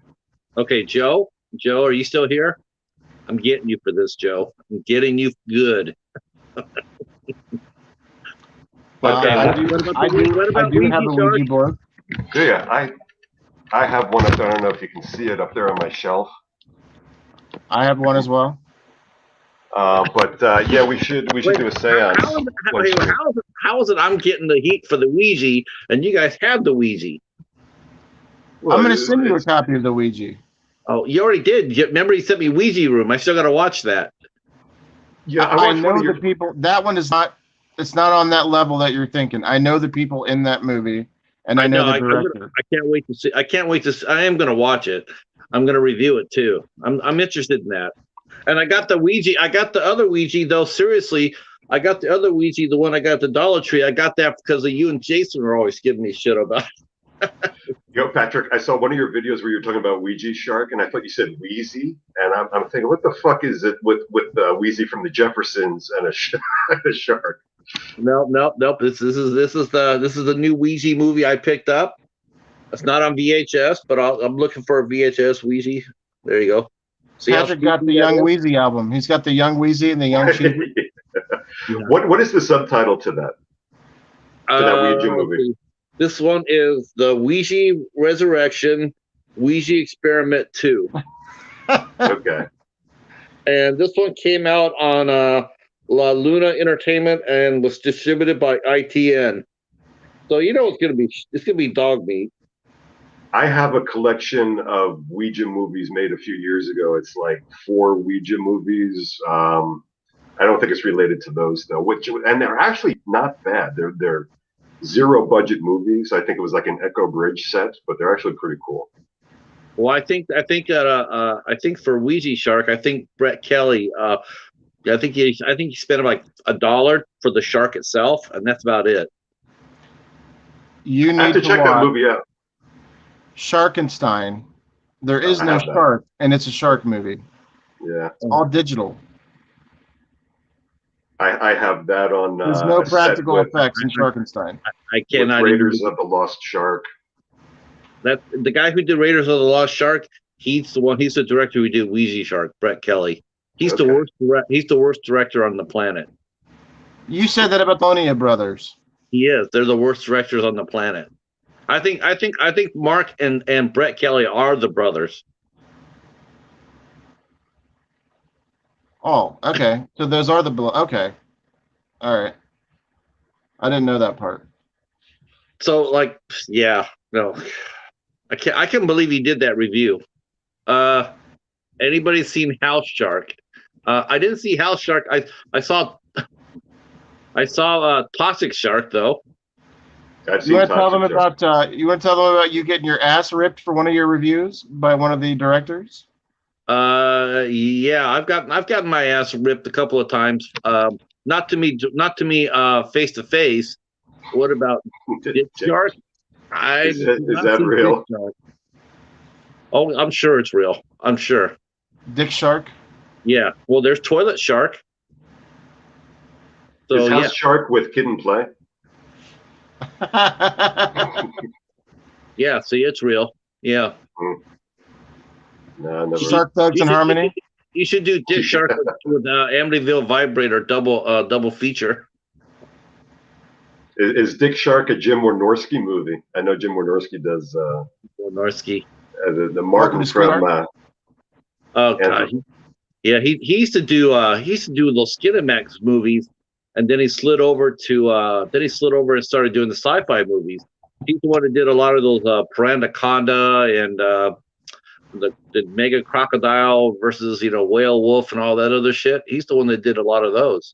Okay, Joe, are you still here? I'm getting you for this, Joe. I'm getting you good. I do have a Ouija board. Yeah, I have one up there. I don't know if you can see it up there on my shelf. I have one as well. Yeah, we should do a seance. How is it I'm getting the heat for the Ouija and you guys have the Ouija? Well, I'm going to send you a copy of the Ouija. Oh, you already did. Remember, you sent me Ouija room. I still got to watch that. Yeah, I know the people. That one is not. It's not on that level that you're thinking. I know the people in that movie, and I know the director. I can't wait to see. I can't wait to. I am going to watch it. I'm going to review it too. I'm interested in that. And I got the Ouija. I got the other Ouija though. Seriously, I got the other Ouija, the one I got at the Dollar Tree. I got that because of you and Jason were always giving me shit about it. Patrick, I saw one of your videos where you were talking about Ouija shark, and I thought you said Wheezy, and I'm thinking, what the fuck is it with Wheezy from the Jeffersons and a shark? Nope. This is the new Ouija movie I picked up. It's not on VHS, but I'm looking for a VHS Ouija. There you go. See, Patrick got the Young Wheezy album. He's got the Young Wheezy and the Young Cheesy. Yeah. What is the subtitle to that? To that Ouija movie? This one is the Ouija Resurrection, Ouija Experiment 2. Okay. And this one came out on La Luna Entertainment and was distributed by ITN. So you know it's gonna be dog meat. I have a collection of Ouija movies made a few years ago. It's like 4 Ouija movies. I don't think it's related to those though. And they're actually not bad. They're zero budget movies. I think it was like an Echo Bridge set, but they're actually pretty cool. Well, I think for Ouija Shark, I think Brett Kelly. I think he spent like $1 for the shark itself, and that's about it. You need I have to check that movie out. Sharkenstein. There is no shark, and it's a shark movie. Yeah, it's all digital. I have that on. There's no practical effects in Sharkenstein. I cannot. Raiders of the Lost Shark. That the guy who did Raiders of the Lost Shark. He's the one. He's the director who did Ouija Shark. Brett Kelly. He's the worst. He's the worst director on the planet. You said that about the Lonia brothers. He is. They're the worst directors on the planet. I think Mark and Brett Kelly are the brothers. Oh, okay. So those are the okay. All right. I didn't know that part. So like, yeah, no, I can't believe he did that review. Anybody seen House Shark? I didn't see House Shark. I saw Toxic Shark though. You want to tell them about you getting your ass ripped for one of your reviews by one of the directors? Yeah, I've gotten my ass ripped a couple of times. Not to me face to face. What about Dick Shark? Is that real? Oh, I'm sure it's real. I'm sure. Dick Shark? Yeah. Well, there's Toilet Shark. So, is House Shark with Kid and Play? Yeah, see, it's real. Yeah. No, never. Shark Thugs in Harmony? You should do Dick Shark with Amityville Vibrator double feature. Is Dick Shark a Jim Wynorski movie? I know Jim Wynorski does. Wynorski. The Martin from. Oh God. He used to do those Skinamax movies, and then he slid over and started doing the sci-fi movies. He's the one that did a lot of those Piranhaconda and the Mega Crocodile versus Whale Wolf and all that other shit. He's the one that did a lot of those.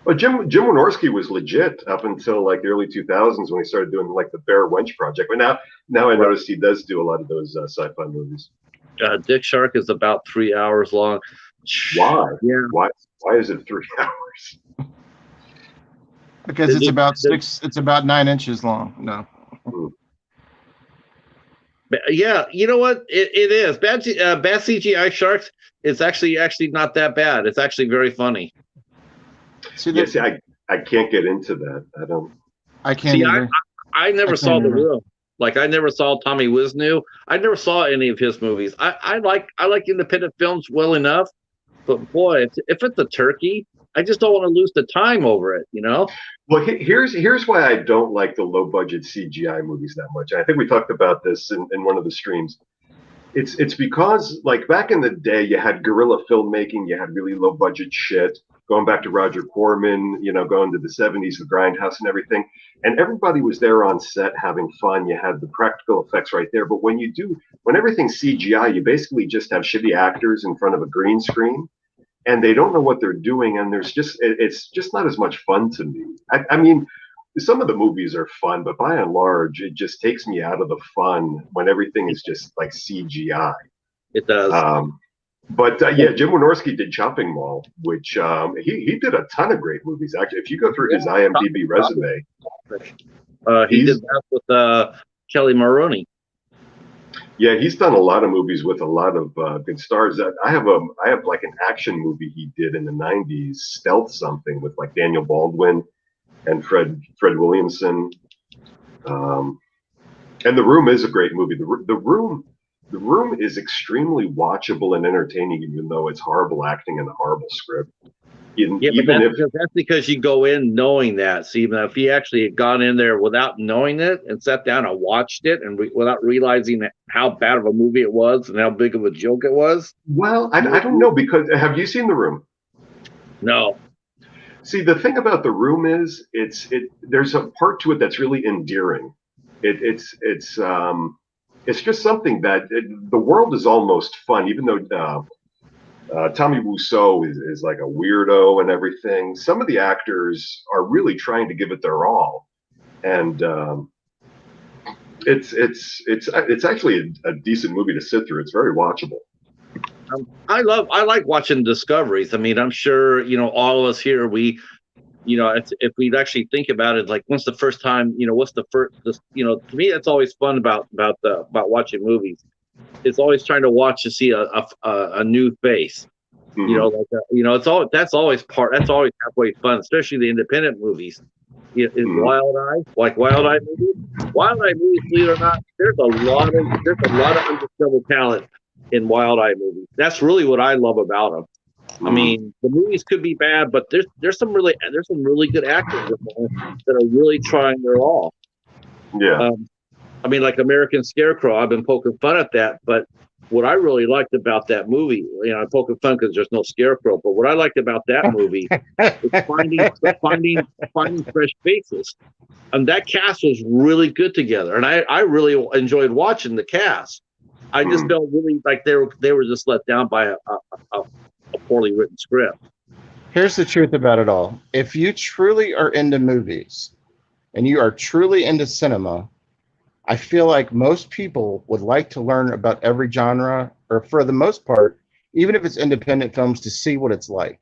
Well, Jim Wynorski was legit up until like the early 2000s when he started doing like the Bear Wench Project. But now I noticed he does do a lot of those sci-fi movies. Dick Shark is about 3 hours long. Why? Yeah. Why is it 3 hours? Because it's about 9 inches long. No. Yeah, you know what? It is bad. Bad CGI sharks. It's actually not that bad. It's actually very funny. I can't get into that. I can't. See, I never saw the real. Like I never saw Tommy Wiseau. I never saw any of his movies. I like independent films well enough, but boy, if it's a turkey, I just don't want to lose the time over it. Well, here's why I don't like the low budget CGI movies that much. I think we talked about this in one of the streams. It's because like back in the day, you had guerrilla filmmaking, you had really low budget shit. Going back to Roger Corman, going to the '70s, the Grindhouse and everything, and everybody was there on set having fun. You had the practical effects right there. But when everything's CGI, you basically just have shitty actors in front of a green screen, and they don't know what they're doing, and it's just not as much fun to me. I mean, some of the movies are fun, but by and large, it just takes me out of the fun when everything is just like CGI. It does. But yeah, Jim Wynorski did Chopping Mall, which he did a ton of great movies. Actually, if you go through his IMDb resume, he did that with Kelly Maroney. Yeah, he's done a lot of movies with a lot of good stars. I have like an action movie he did in the '90s, Stealth something, with like Daniel Baldwin and Fred Williamson. And The Room is a great movie. The Room is extremely watchable and entertaining, even though it's horrible acting and a horrible script. That's because you go in knowing that. So even if you actually had gone in there without knowing it and sat down and watched it and without realizing how bad of a movie it was and how big of a joke it was. Well, I don't know, because have you seen The Room? No. See, the thing about The Room is there's a part to it that's really endearing. It's just something that the world is almost fun, even though Tommy Wiseau is like a weirdo and everything. Some of the actors are really trying to give it their all, and it's actually a decent movie to sit through. It's very watchable. I like watching Discoveries. I mean, I'm sure all of us here if we actually think about it, like when's the first time, what's the first, to me, that's always fun about watching movies. It's always trying to watch to see a new face. Mm-hmm. That's always halfway fun, especially the independent movies. Mm-hmm. Wild Eye movies. Wild Eye movies, believe it or not, there's a lot of undiscovered talent in Wild Eye movies. That's really what I love about them. I mean, the movies could be bad, but there's some really good actors that are really trying their all. Yeah. I mean, like American Scarecrow, I've been poking fun at that, but what I really liked about that movie, I'm poking fun because there's no Scarecrow, but what I liked about that movie is finding fresh faces. And that cast was really good together, and I really enjoyed watching the cast. I just don't really like they were just let down by a poorly written script. Here's the truth about it all. If you truly are into movies and you are truly into cinema, I feel like most people would like to learn about every genre, or for the most part, even if it's independent films, to see what it's like.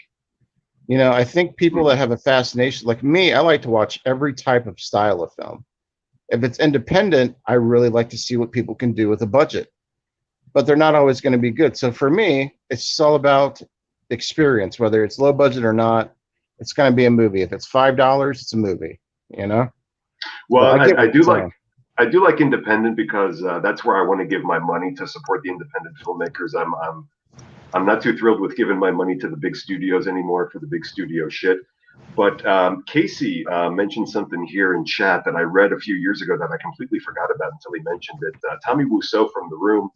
I think people that have a fascination, like me, I like to watch every type of style of film. If it's independent, I really like to see what people can do with a budget. But they're not always going to be good. So for me, it's just all about experience, whether it's low budget or not. It's going to be a movie. If it's $5, it's a movie. Well, I do like independent because that's where I want to give my money to support the independent filmmakers. I'm not too thrilled with giving my money to the big studios anymore for the big studio shit. But Casey mentioned something here in chat that I read a few years ago that I completely forgot about until he mentioned it. Tommy Wiseau from The Room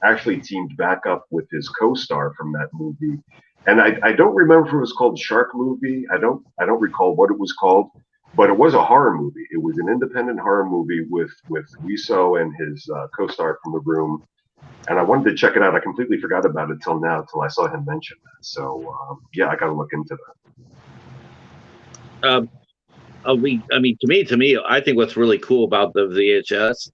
actually teamed back up with his co-star from that movie, and I don't remember if it was called Shark Movie. I don't recall what it was called, but it was a horror movie. It was an independent horror movie with Wiseau and his co-star from The Room, and I wanted to check it out. I completely forgot about it till I saw him mention that. So yeah, I got to look into that. To me, I think what's really cool about the VHS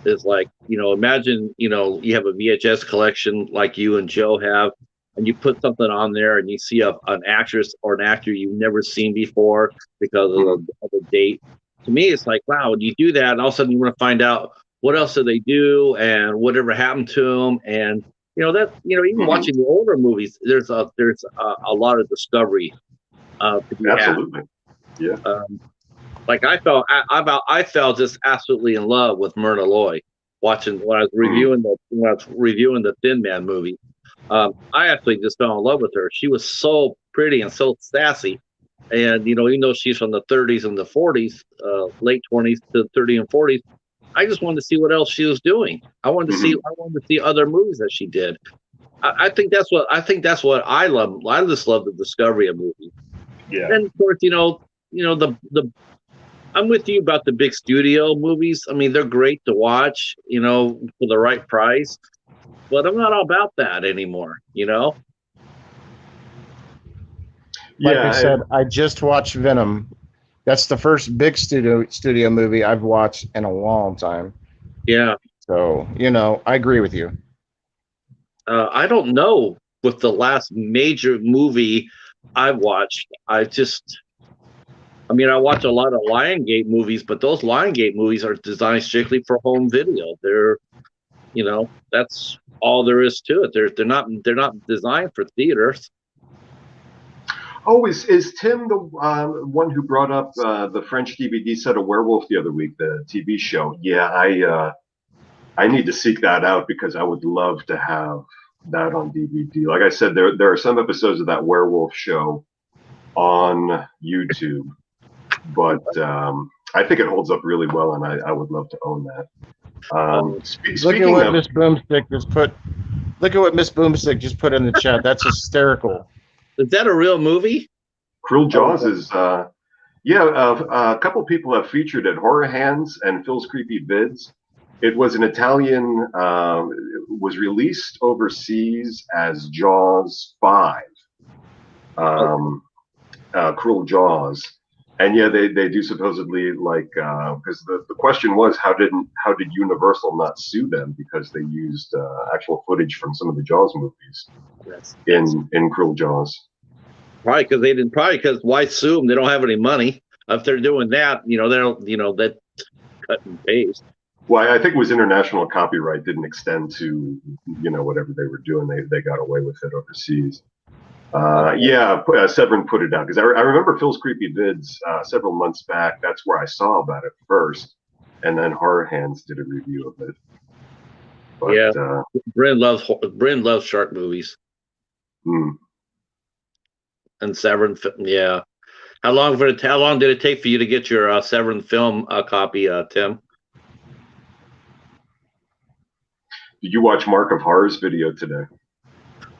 is like, imagine, you have a VHS collection like you and Joe have, and you put something on there and you see an actress or an actor you've never seen before because of the date. To me, it's like, wow, when you do that, and all of a sudden you want to find out what else did they do and whatever happened to them. And, even watching the older movies, there's a lot of discovery to be had. Absolutely. Yeah. Like I fell just absolutely in love with Myrna Loy when I was reviewing the Thin Man movie. I actually just fell in love with her. She was so pretty and so sassy, And even though she's from the 30s and the 40s, late 20s to 30 and 40s, I just wanted to see what else she was doing. I wanted to see. Mhm. I wanted to see other movies that she did. I think that's what I love. I just love the discovery of movies. Yeah. And of course, the I'm with you about the big studio movies. I mean, they're great to watch, for the right price. But I'm not all about that anymore. Like I Yeah. said, I just watched Venom. That's the first big studio movie I've watched in a long time. Yeah. So, I agree with you. I don't know with the last major movie I watched. I watch a lot of Lionsgate movies, but those Lionsgate movies are designed strictly for home video. They're, that's all there is to it. They're not designed for theaters. Oh, is Tim the one who brought up the French DVD set of Werewolf the other week, the TV show? Yeah, I need to seek that out because I would love to have that on DVD. Like I said, there are some episodes of that Werewolf show on YouTube, but I think it holds up really well, and I would love to own that. Look at what Miss Boomstick just put. Look at what Miss Boomstick just put in the chat. That's hysterical. Is that a real movie? Cruel Jaws is, a couple people have featured it. Horror Hands and Phil's Creepy Vids. It was an Italian, was released overseas as Jaws 5, Cruel Jaws. And yeah, they do supposedly because the question was how did Universal not sue them because they used actual footage from some of the Jaws movies in Cruel Jaws. Probably because they didn't. Probably because why sue them? They don't have any money. If they're doing that, that cut and paste. Well, I think it was international copyright didn't extend to whatever they were doing. They got away with it overseas. Severin put it out because I remember Phil's Creepy Vids several months back. That's where I saw about it first, and then Horror Hands did a review of it. But, yeah, Bryn loves shark movies. And Severin, yeah. How long did it take for you to get your Severin film copy, Tim? Did you watch Mark of Horror's video today?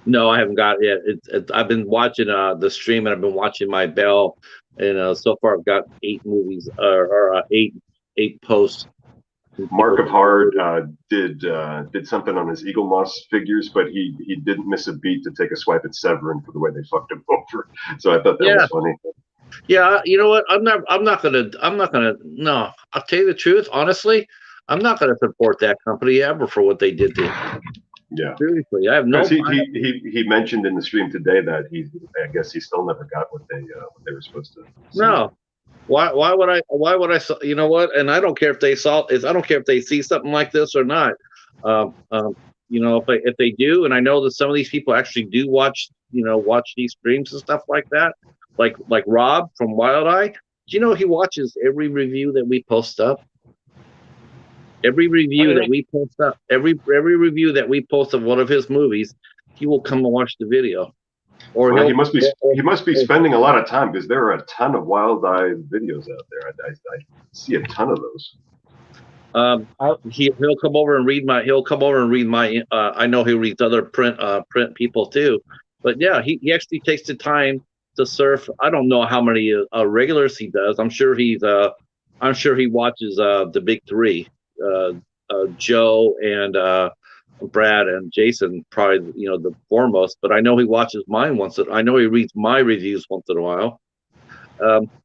No, I haven't got it yet. I've been watching the stream, and I've been watching my bell, and so far I've got 8 movies or 8 posts. Mark of Horror did something on his Eagle Moss figures, but he didn't miss a beat to take a swipe at Severin for the way they fucked him over. So I thought that was funny. Yeah, you know what? I'm not gonna. No, I'll tell you the truth. Honestly, I'm not gonna support that company ever for what they did to him. Yeah, seriously, I have no. He mentioned in the stream today that I guess he still never got what they were supposed to. No. Why would I? You know what? And I don't care if they I don't care if they see something like this or not. If they do, and I know that some of these people actually do watch these streams and stuff like that. Like Rob from Wild Eye. Do you know he watches every review that we post up? Every review that we post up, every review that we post of one of his movies, he will come and watch the video. Or he must be spending a lot of time because there are a ton of Wild Eye videos out there. I see a ton of those. He'll come over and read my. I know he reads other print people too, but yeah, he actually takes the time to surf. I don't know how many regulars he does. I'm sure he watches the big 3, Joe and Brad and Jason, probably the foremost. But I know he watches mine I know he reads my reviews once in a while.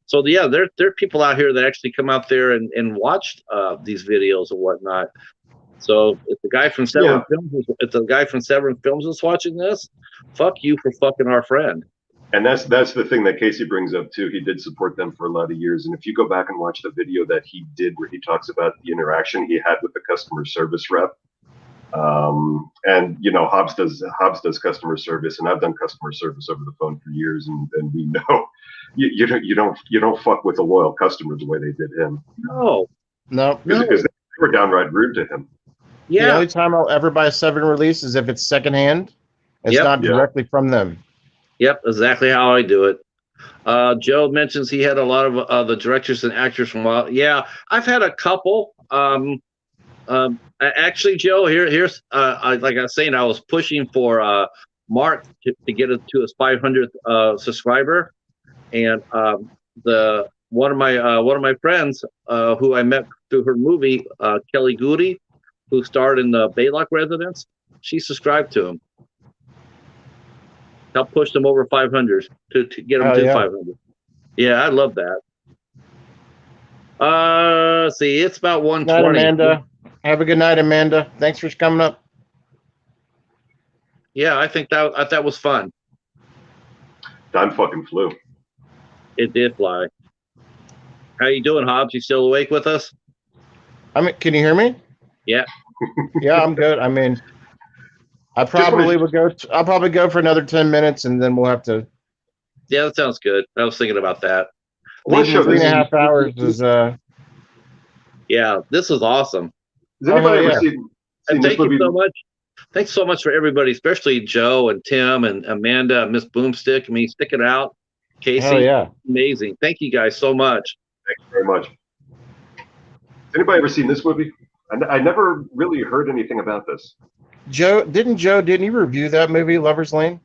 So yeah, there are people out here that actually come out there and watch these videos and whatnot. So if the guy from Severin Films is watching this, fuck you for fucking our friend. And that's the thing that Casey brings up too. He did support them for a lot of years, and if you go back and watch the video that he did where he talks about the interaction he had with the customer service rep, and Hobbs does customer service, and I've done customer service over the phone for years, and we know you don't fuck with a loyal customer the way they did him. No. Because they were downright rude to him. Yeah. The only time I'll ever buy a Severin release is if it's secondhand. It's not directly from them. Yep, exactly how I do it. Joe mentions he had a lot of the directors and actors from Wild. Yeah, I've had a couple. Actually, Joe, here's like I was saying, I was pushing for Mark to get it to his 500th subscriber, and the one of my friends who I met through her movie, Kelly Goody, who starred in the Baylock Residence, she subscribed to him. Helped push them over 500 to get them to 500. Yeah, I love that. See, it's about 120. Night, Amanda. Have a good night, Amanda. Thanks for coming up. Yeah, I think that was fun. Time fucking flew. It did fly. How you doing, Hobbs? You still awake with us? Can you hear me? Yeah. Yeah, I'm good. I mean, I'll probably go for another 10 minutes, and then we'll have to. Yeah, that sounds good. I was thinking about that. Leaving 3.5 hours is Yeah, this is awesome. Has anybody ever seen and this thank movie? you so much. Thanks so much for everybody, especially Joe and Tim and Amanda and Miss Boomstick. I mean, stick it out. Casey, hell yeah. Amazing. Thank you guys so much. Thank you very much. Has anybody ever seen this movie? I never really heard anything about this. Joe, didn't you review that movie, Lover's Lane?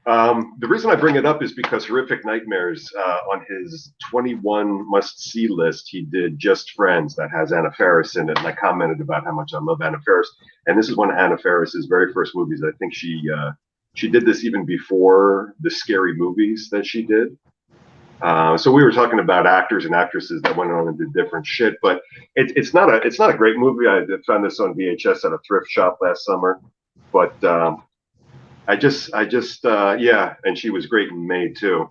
The reason I bring it up is because Horrific Nightmares, on his 21 must-see list, he did Just Friends that has Anna Faris in it, and I commented about how much I love Anna Faris. And this is one of Anna Faris's very first movies. I think she did this even before the scary movies that she did. So we were talking about actors and actresses that went on and did different shit, but it's not a great movie. I found this on VHS at a thrift shop last summer, but I just yeah, and she was great in May too.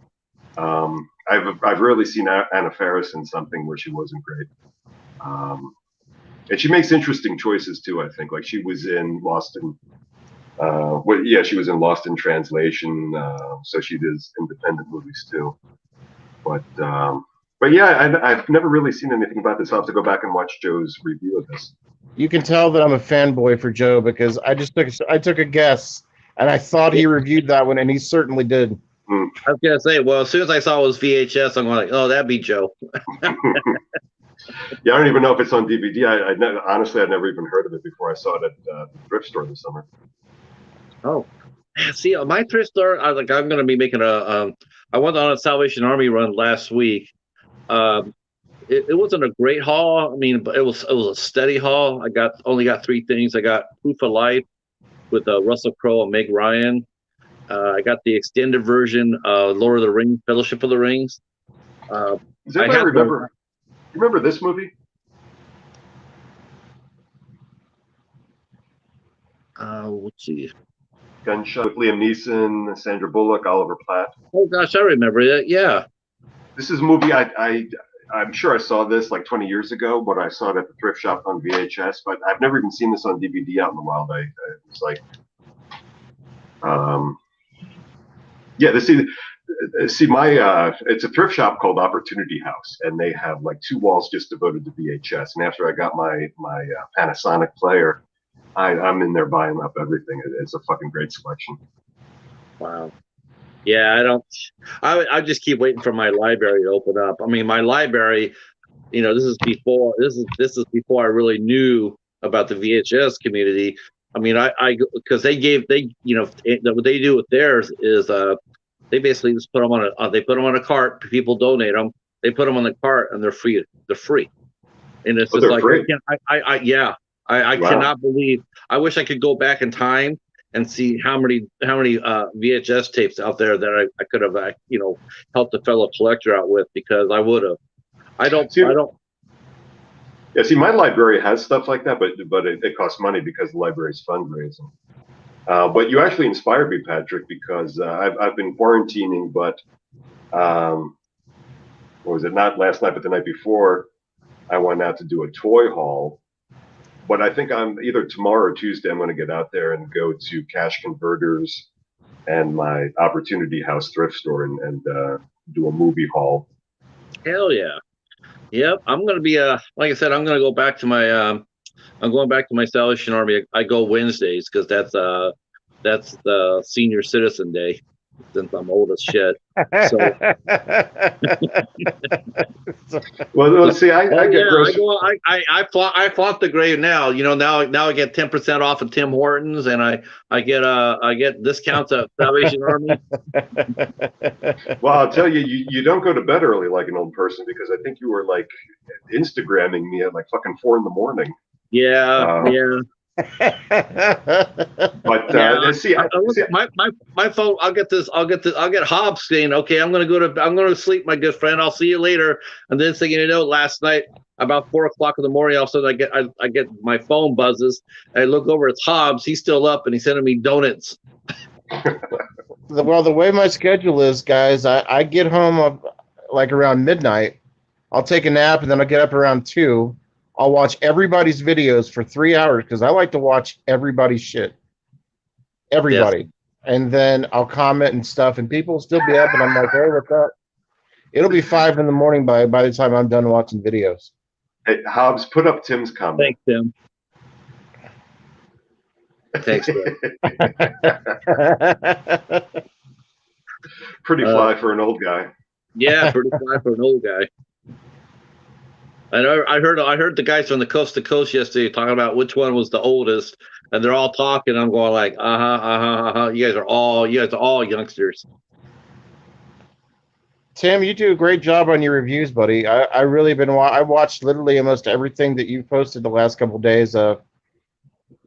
I've rarely seen Anna Faris in something where she wasn't great, and she makes interesting choices too. I think, like, she was in Lost in. She was in Lost in Translation, so she does independent movies too. But yeah, I've never really seen anything about this. I'll have to go back and watch Joe's review of this. You can tell that I'm a fanboy for Joe because I took a guess and I thought he reviewed that one, and he certainly did. I was gonna say, well, as soon as I saw it was VHS, I'm like, oh, that'd be Joe. Yeah, I don't even know if it's on DVD. Honestly, I'd never even heard of it before I saw it at the thrift store this summer. Oh, see, my thrift store. I'm going to be making I went on a Salvation Army run last week. It wasn't a great haul. I mean, but it was a steady haul. I only got 3 things. I got Proof of Life with Russell Crowe and Meg Ryan. I got the extended version, Lord of the Rings, Fellowship of the Rings. Does anybody remember this movie? Let's see. Gunshot with Liam Neeson, Sandra Bullock, Oliver Platt. Oh gosh, I remember that. Yeah. This is a movie I'm sure I saw this like 20 years ago, but I saw it at the thrift shop on VHS. But I've never even seen this on DVD out in the wild. I was like, yeah. It's a thrift shop called Opportunity House, and they have like 2 walls just devoted to VHS. And after I got my Panasonic player, I'm in there buying up everything. It's a fucking great selection. Wow. Yeah, I just keep waiting for my library to open up. I mean, my library, this is before I really knew about the VHS community. I mean, because what they do with theirs is they basically just put them on a cart. People donate them. They put them on the cart, and they're free. They're free, and it's just like free? I Wow. cannot believe. I wish I could go back in time and see how many VHS tapes out there that I could have helped a fellow collector out with, because I would have. I don't. Yeah, see, my library has stuff like that, but it costs money because the library's fundraising. But you actually inspired me, Patrick, because I've been quarantining, but what was it? Not last night, but the night before, I went out to do a toy haul. But I think I'm either tomorrow or Tuesday, I'm going to get out there and go to Cash Converters and my Opportunity House thrift store and do a movie haul. Hell yeah. Yep. I'm going to be, like I said, I'm going to go back to my, I'm going back to my Salvation Army. I go Wednesdays because that's the senior citizen day. since I'm old as shit. So, Well, see, I oh get yeah, grocery. I flaunt the grave now. You know, now I get 10% off of Tim Hortons, and I get discounts at Salvation Army. Well, I'll tell you, you don't go to bed early like an old person, because I think you were like Instagramming me at like fucking 4 a.m. Yeah, yeah. But Yeah, see, my phone. I'll get Hobbs saying, "Okay, I'm gonna sleep, my good friend. I'll see you later." And then thinking, last night about 4 o'clock in the morning, all of a sudden I get my phone buzzes. I look over, it's Hobbs. He's still up, and he's sending me donuts. Well, the way my schedule is, guys, I get home like around midnight. I'll take a nap, and then I'll get up around 2. I'll watch everybody's videos for 3 hours because I like to watch everybody's shit. Everybody. Yes. And then I'll comment and stuff, and people will still be up, and I'm like, hey, what's up? It'll be 5 in the morning by the time I'm done watching videos. Hey, Hobbs, put up Tim's comment. Thanks, Tim. Thanks, Tim. Pretty fly for an old guy. Yeah, pretty fly for an old guy. I heard the guys from the coast to coast yesterday talking about which one was the oldest, and they're all talking. I'm going like, You guys are all youngsters. Tim, you do a great job on your reviews, buddy. I really I watched literally almost everything that you posted the last couple of days. When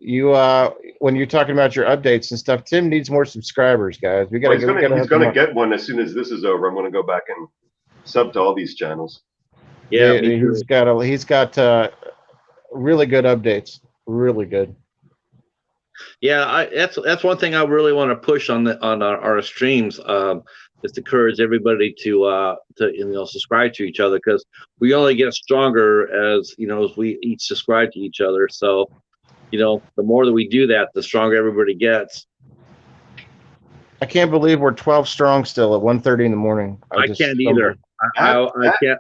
you're talking about your updates and stuff, Tim needs more subscribers, guys. He's gonna get one as soon as this is over. I'm gonna go back and sub to all these channels. Yeah, he's got really good updates. Really good. Yeah, that's one thing I really want to push on our streams. Is to encourage everybody to subscribe to each other, because we only get stronger as we each subscribe to each other. So, the more that we do that, the stronger everybody gets. I can't believe we're 12 strong still at 1:30 in the morning. I can't either. I can't.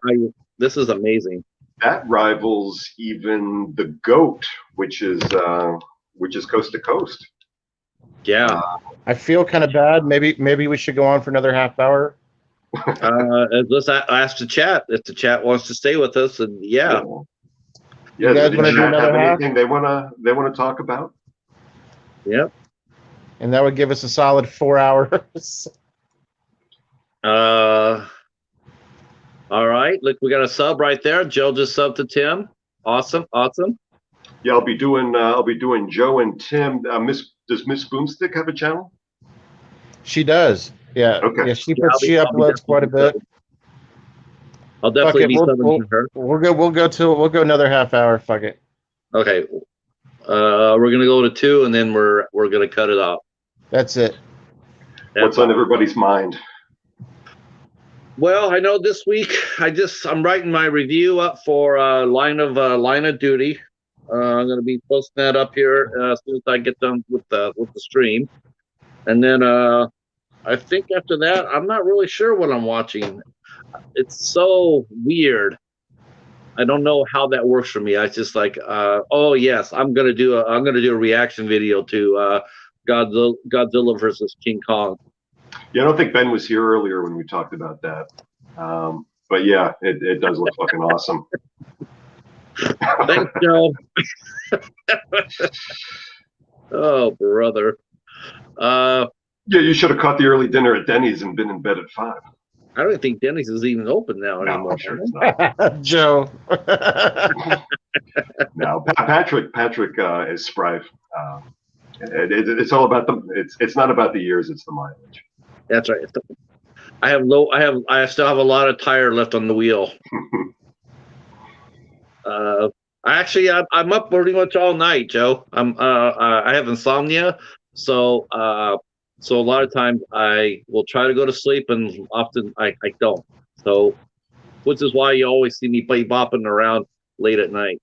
This is amazing. That rivals even the GOAT, which is coast to coast. Yeah. I feel kind of bad. Maybe we should go on for another half hour. Let's ask the chat if the chat wants to stay with us, and yeah. Yeah, you guys do the chat have half? anything they wanna talk about? Yep. And that would give us a solid 4 hours. All right. Look, we got a sub right there. Joe just subbed to Tim. Awesome. Yeah, I'll be doing Joe and Tim. Does Miss Boomstick have a channel? She does. Yeah. Okay. Yeah, she uploads quite a bit. I'll definitely be subbing to her. We'll go another half hour. Fuck it. Okay. We're gonna go to 2, and then we're gonna cut it off. That's it. What's on everybody's mind? Well, I know this week I'm writing my review up for Line of Duty. I'm going to be posting that up here as soon as I get done with the stream, and then I think after that I'm not really sure what I'm watching. It's so weird. I don't know how that works for me. I just like, oh yes, I'm going to do a reaction video to Godzilla versus King Kong. Yeah, I don't think Ben was here earlier when we talked about that. But yeah, it does look fucking awesome. Thanks, Joe. Oh, brother. Yeah, you should have caught the early dinner at Denny's and been in bed at 5. I don't think Denny's is even open now anymore. No, I'm sure it's not. Joe. No, Patrick is spry. It's all about it's not about the years, it's the mileage. That's right. I still have a lot of tire left on the wheel. I'm up pretty much all night, Joe. I have insomnia, so a lot of times I will try to go to sleep, and often I don't. So, which is why you always see me bopping around late at night.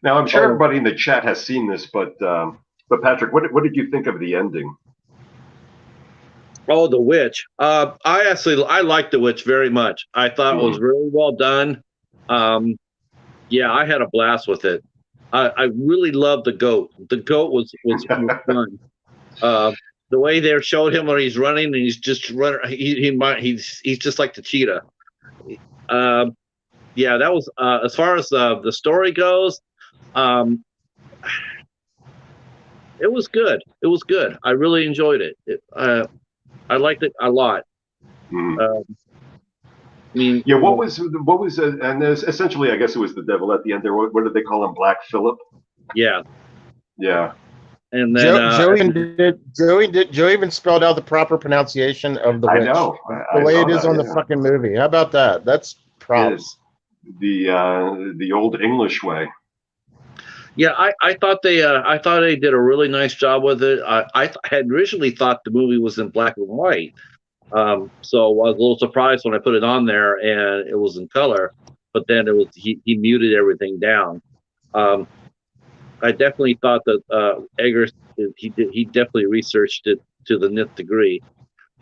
Now, I'm sure everybody in the chat has seen this, but Patrick, what did you think of the ending? Oh, The Witch. I liked The Witch very much. I thought it was really well done. Yeah, I had a blast with it. I really loved the goat. The goat was fun. the way they showed him when he's running and he's just running, he's just like the cheetah. Um, yeah, that was as far as the story goes. Um, it was good. It was good. I really enjoyed it. I liked it a lot. Mhm. I mean, Yeah, what was and there's essentially, I guess it was the devil at the end there. What did they call him? Black Phillip? yeah, Yeah. and then Joe even spelled out the proper pronunciation of the I witch. know. The I way saw it is that, on the yeah. fucking movie. How about that? That's props. The old English way. yeah, I thought they did a really nice job with it. I had originally thought the movie was in black and white, so I was a little surprised when I put it on there and it was in color. But then he muted everything down. Um, I definitely thought that Eggers he definitely researched it to the nth degree.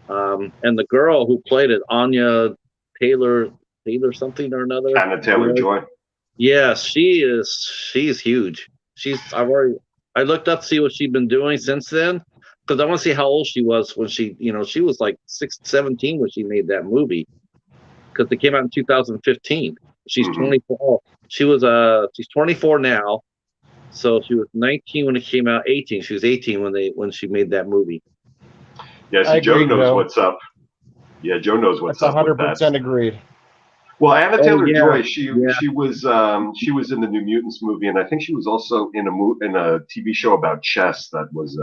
And the girl who played it, Anya Taylor something or another. Anna Taylor-Joy. Yes, she's huge. I looked up to see what she'd been doing since then because I want to see how old she was when she was like 17 when she made that movie because it came out in 2015. She's 24. She's 24 now. So she was 19 when it came out, 18. She was 18 when she made that movie. Yeah, I see, Joe agree, knows Joe. what's up. Yeah, Joe knows what's That's up with that. 100% agreed. Well, Anna Oh, Taylor-Joy, yeah. she was in the New Mutants movie, and I think she was also in a TV show about chess that was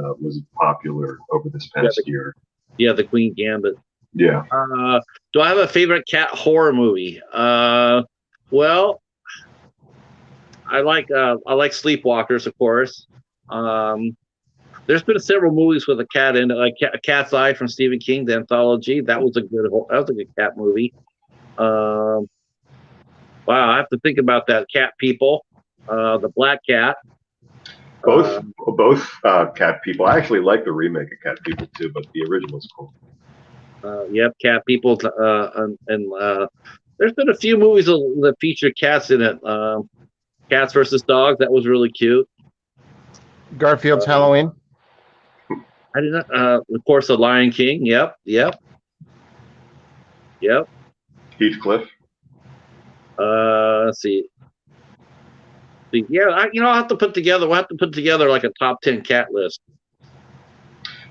popular over this past year. Yeah, the Queen Gambit. Yeah. Do I have a favorite cat horror movie? Well, I like Sleepwalkers, of course. There's been several movies with a cat in it, like A Cat's Eye from Stephen King, the anthology. That was a good cat movie. Wow, I have to think about that. Cat People, the Black Cat. Both Cat People. I actually like the remake of Cat People too, but the original's cool. Yep, Cat People, and there's been a few movies that feature cats in it. Cats versus Dogs, that was really cute. Garfield's Halloween. I did not. Of course, The Lion King. Yep. Heathcliff. Let's see. Yeah, I'll have to put together. We'll have to put together like a top 10 cat list.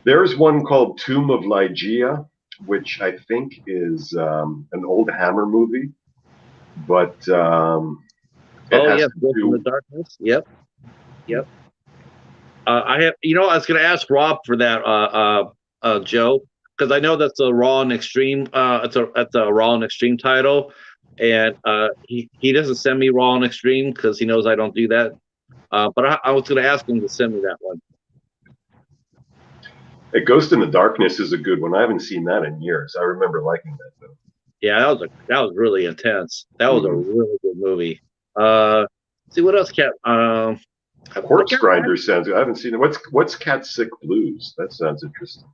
There's one called Tomb of Lygia, which I think is an old Hammer movie, but Ghost in the Darkness. Yep. I have. I was going to ask Rob for that, Joe, because I know that's a Raw and Extreme. It's a Raw and Extreme title, and he doesn't send me Raw and Extreme because he knows I don't do that. But I was going to ask him to send me that one. A Ghost in the Darkness is a good one. I haven't seen that in years. I remember liking that though. Yeah, that was really intense. That was a really good movie. See what else, Cat? Corpse Grinder sounds good. I haven't seen it. What's Cat Sick Blues? That sounds interesting.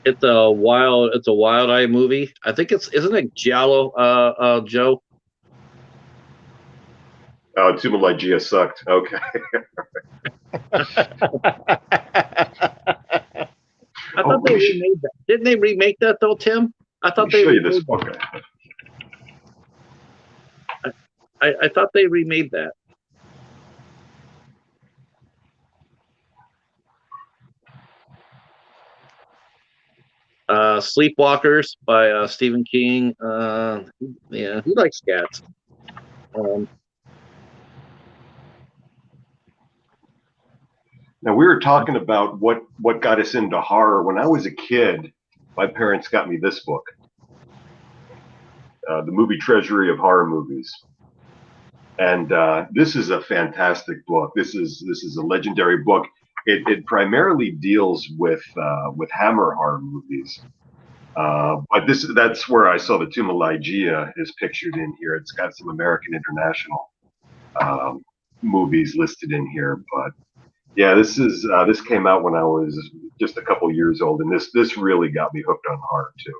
It's a Wild Eye movie. I think isn't it Giallo, Joe? Oh, Tomb of Lygia sucked. Okay. I thought they remade that. Didn't they remake that though, Tim? I thought they remade this book. I thought they remade that. Sleepwalkers by Stephen King. Yeah, he likes cats. Now we were talking about what got us into horror. When I was a kid, my parents got me this book, the movie Treasury of Horror Movies, and this is a fantastic book. This is a legendary book. It primarily deals with Hammer horror movies, but that's where I saw the Tomb of Lygia is pictured in here. It's got some American International movies listed in here, but. Yeah, this came out when I was just a couple years old, and this really got me hooked on horror too.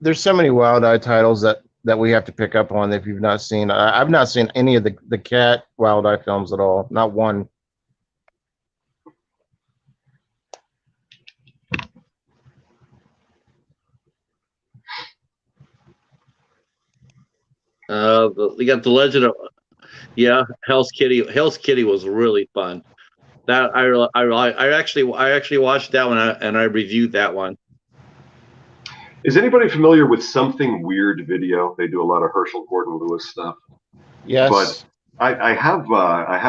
There's so many Wild Eye titles that that we have to pick up on if you've not seen. I've not seen any of the Cat Wild Eye films at all. Not one. We got the Legend of Hell's Kitty. Hell's Kitty was really fun. That I actually watched that one and I reviewed that one. Is anybody familiar with Something Weird Video? They do a lot of Herschel Gordon Lewis stuff. Yes. But I have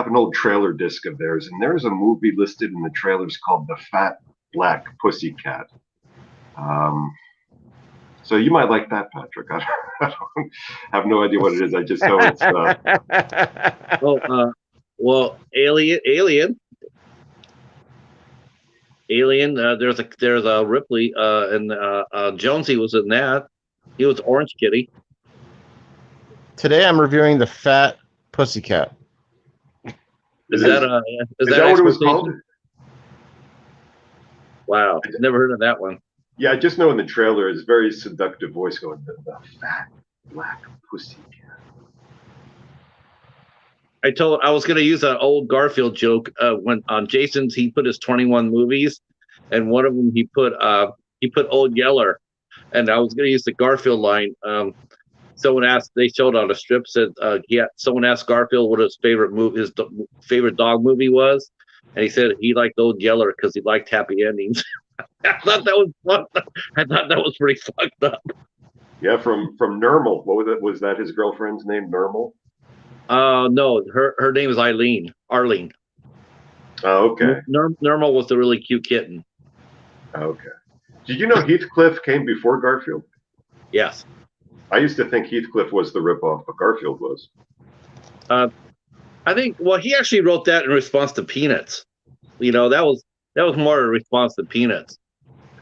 an old trailer disc of theirs, and there's a movie listed in the trailers called The Fat Black Pussycat. So you might like that, Patrick. I don't have no idea what it is. I just know it's. Well, Alien. There's a Ripley and Jonesy was in that. He was Orange Kitty. Today I'm reviewing The Fat Pussycat. Is that what it was called? Wow, never heard of that one. Yeah, I just know in the trailer it's very seductive voice going, the fat black pussycat. I was going to use an old Garfield joke when on Jason's he put his 21 movies, and one of them he put Old Yeller, and I was going to use the Garfield line. Someone asked, they showed on a strip said someone asked Garfield what his favorite favorite dog movie was, and he said he liked Old Yeller because he liked happy endings. I thought that was fun. I thought that was pretty fucked up. Yeah, from Nermal. What was it? Was that his girlfriend's name, Nermal? No, her name is Arlene. Oh, okay. Nermal was the really cute kitten. Okay. Did you know Heathcliff came before Garfield? Yes. I used to think Heathcliff was the ripoff, but Garfield was. I think. Well, he actually wrote that in response to Peanuts. You know, that was more a response to Peanuts.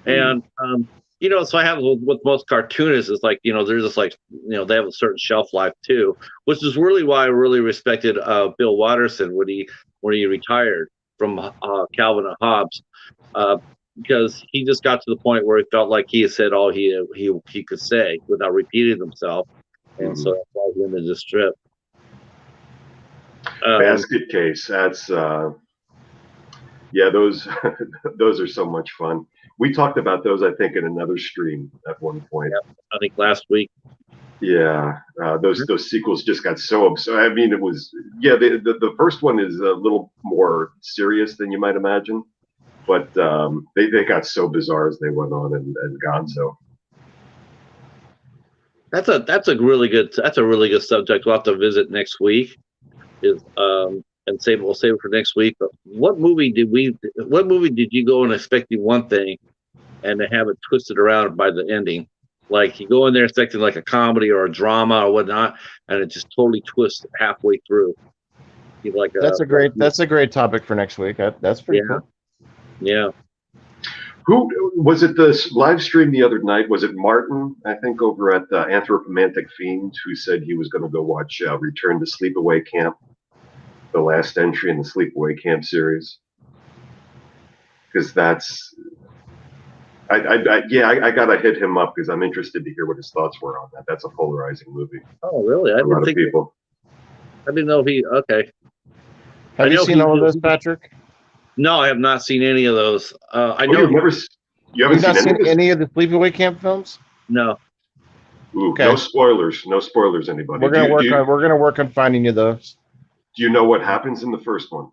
And so I have with most cartoonists is like, they're just like, they have a certain shelf life too, which is really why I really respected Bill Watterson when he retired from Calvin and Hobbs, because he just got to the point where he felt like he had said all he could say without repeating himself, and so that's why he ended the strip. Basket Case. That's those those are so much fun. We talked about those, I think, in another stream at one point. Yeah, I think last week. Yeah, those sequels just got so absurd. I mean, it was the first one is a little more serious than you might imagine, but they got so bizarre as they went on and Gonzo. That's a really good subject. We'll have to visit next week. We'll save it for next week. But what movie did you go in expecting one thing and to have it twisted around by the ending? Like you go in there expecting like a comedy or a drama or whatnot, and it just totally twists halfway through. That's a great topic for next week. That's pretty cool. Yeah. Who was it? The live stream the other night, was it Martin? I think over at the Anthropomantic Fiend, who said he was going to go watch Return to Sleepaway Camp, the last entry in the Sleepaway Camp series, because that's. I gotta hit him up because I'm interested to hear what his thoughts were on that. That's a polarizing movie. Oh, really? I didn't know he. Okay. Have you seen all of those, Patrick? No, I have not seen any of those. I know you haven't seen any of the Sleepaway Camp films? No. Ooh, okay. No spoilers. No spoilers, anybody. We're gonna work on finding you those. Do you know what happens in the first one?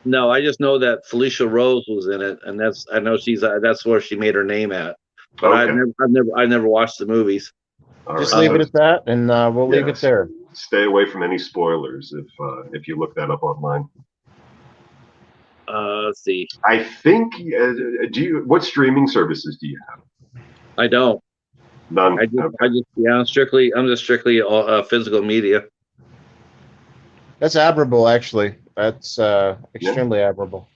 No, I just know that Felicia Rose was in it, and I know that's where she made her name at. But okay. I never watched the movies. Just leave it at that, and we'll leave it there. Stay away from any spoilers if you look that up online. Let's see. I think. What streaming services do you have? I don't. None. I'm just strictly physical media. That's admirable, actually. That's extremely admirable.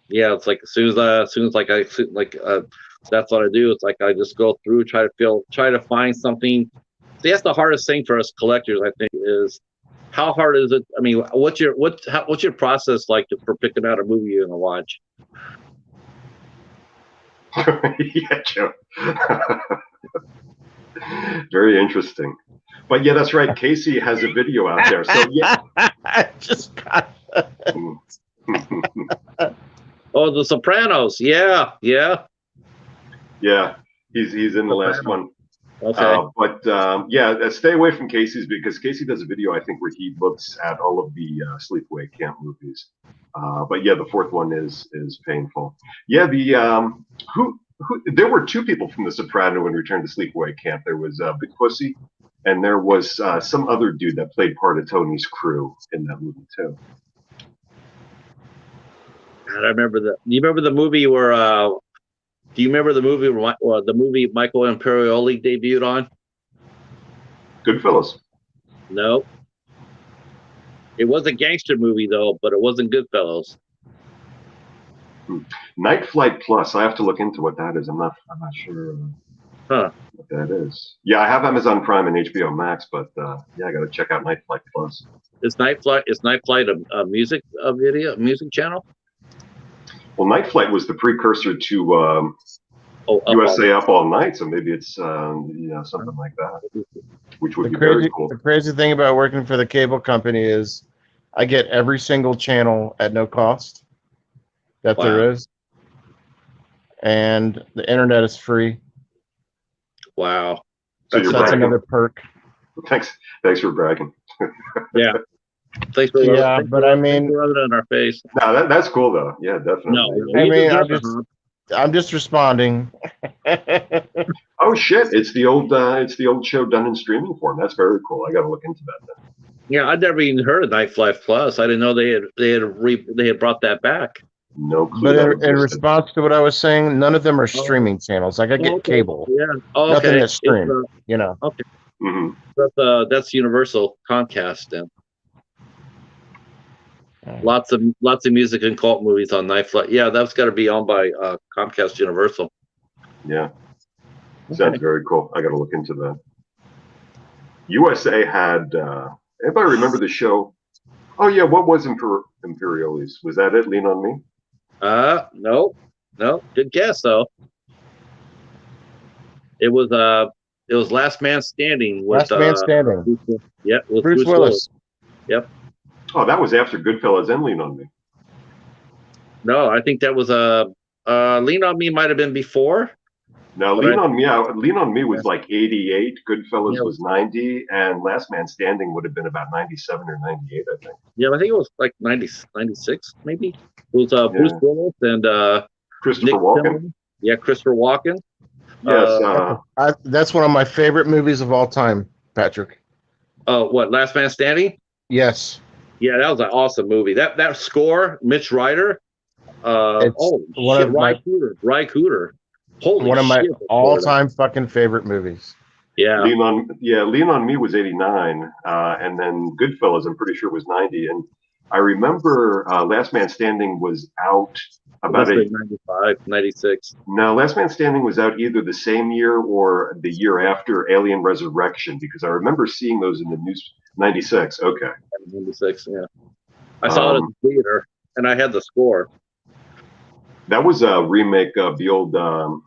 Yeah, it's like as soon as that's what I do. It's like I just go through, try to find something. See, that's the hardest thing for us collectors, I think, is how hard is it? I mean, what's your process like for picking out a movie you're gonna watch? Yeah, Joe. Very interesting. But yeah, that's right. Casey has a video out there. So yeah. I just got. Oh, The Sopranos. Yeah. Yeah, he's in the last one. Okay. Stay away from Casey's because Casey does a video I think where he looks at all of the sleepaway camp movies. But yeah, the fourth one is painful. Yeah, who there were two people from The Soprano in Return to Sleepaway Camp. There was Big Pussy, and there was some other dude that played part of Tony's crew in that movie too. God, I remember that. Do you remember the movie where? Do you remember the movie Michael Imperioli debuted on? Goodfellas. No. It was a gangster movie though, but it wasn't Goodfellas. Night Flight Plus. I have to look into what that is. I'm not sure what that is. Yeah, I have Amazon Prime and HBO Max, but I got to check out Night Flight Plus. Is Night Flight a music channel? Well, Night Flight was the precursor to USA Up All Night, so maybe it's something like that, which would be very cool. The crazy thing about working for the cable company is I get every single channel at no cost that there is, and the internet is free. Wow, So that's another perk. Thanks for bragging. Yeah. Thanks for but I mean, rubbing it in our face. No, that's cool though. Yeah, definitely. No, I mean, I'm just responding. Oh shit! It's the old show done in streaming form. That's very cool. I got to look into that then. Yeah, I'd never even heard of Night Flight Plus. I didn't know they had brought that back. No clue. But in response to what I was saying, none of them are streaming channels. Like I get cable. Yeah. Oh, okay. Nothing that's streamed. Okay. Mm-hmm. That's Universal Comcast then. Lots of music and cult movies on Night Flight. Yeah, that's got to be owned by Comcast Universal. Yeah, sounds very cool. I got to look into that. USA had. Anybody remember the show? Oh yeah, what was Imperialis? Was that it? Lean on Me? No. Good guess though. It was Last Man Standing. Last Man Standing. Yeah, with Bruce Willis. Yep. Oh, that was after Goodfellas and Lean on Me. No, I think that was Lean on Me might have been before. No, Lean on Me was like 88. Goodfellas was 90, and Last Man Standing would have been about 97 or 98, I think. Yeah, I think it was like 96, maybe. It was Bruce Willis and Christopher Nick Walken. Tillman. Yeah, Christopher Walken. Yes. That's one of my favorite movies of all time, Patrick. What, Last Man Standing? Yes. Yeah, that was an awesome movie. That score, Mitch Ryder. Ry Cooter. Holy one of my shit, all-time fucking favorite movies. Yeah. Lean on Me was 89, and then Goodfellas, I'm pretty sure, was 90. And I remember Last Man Standing was out about 95, 96. No, Last Man Standing was out either the same year or the year after Alien Resurrection, because I remember seeing those in the news. 96, okay. 96, yeah. I saw it in the theater, and I had the score. That was a remake of the old Kira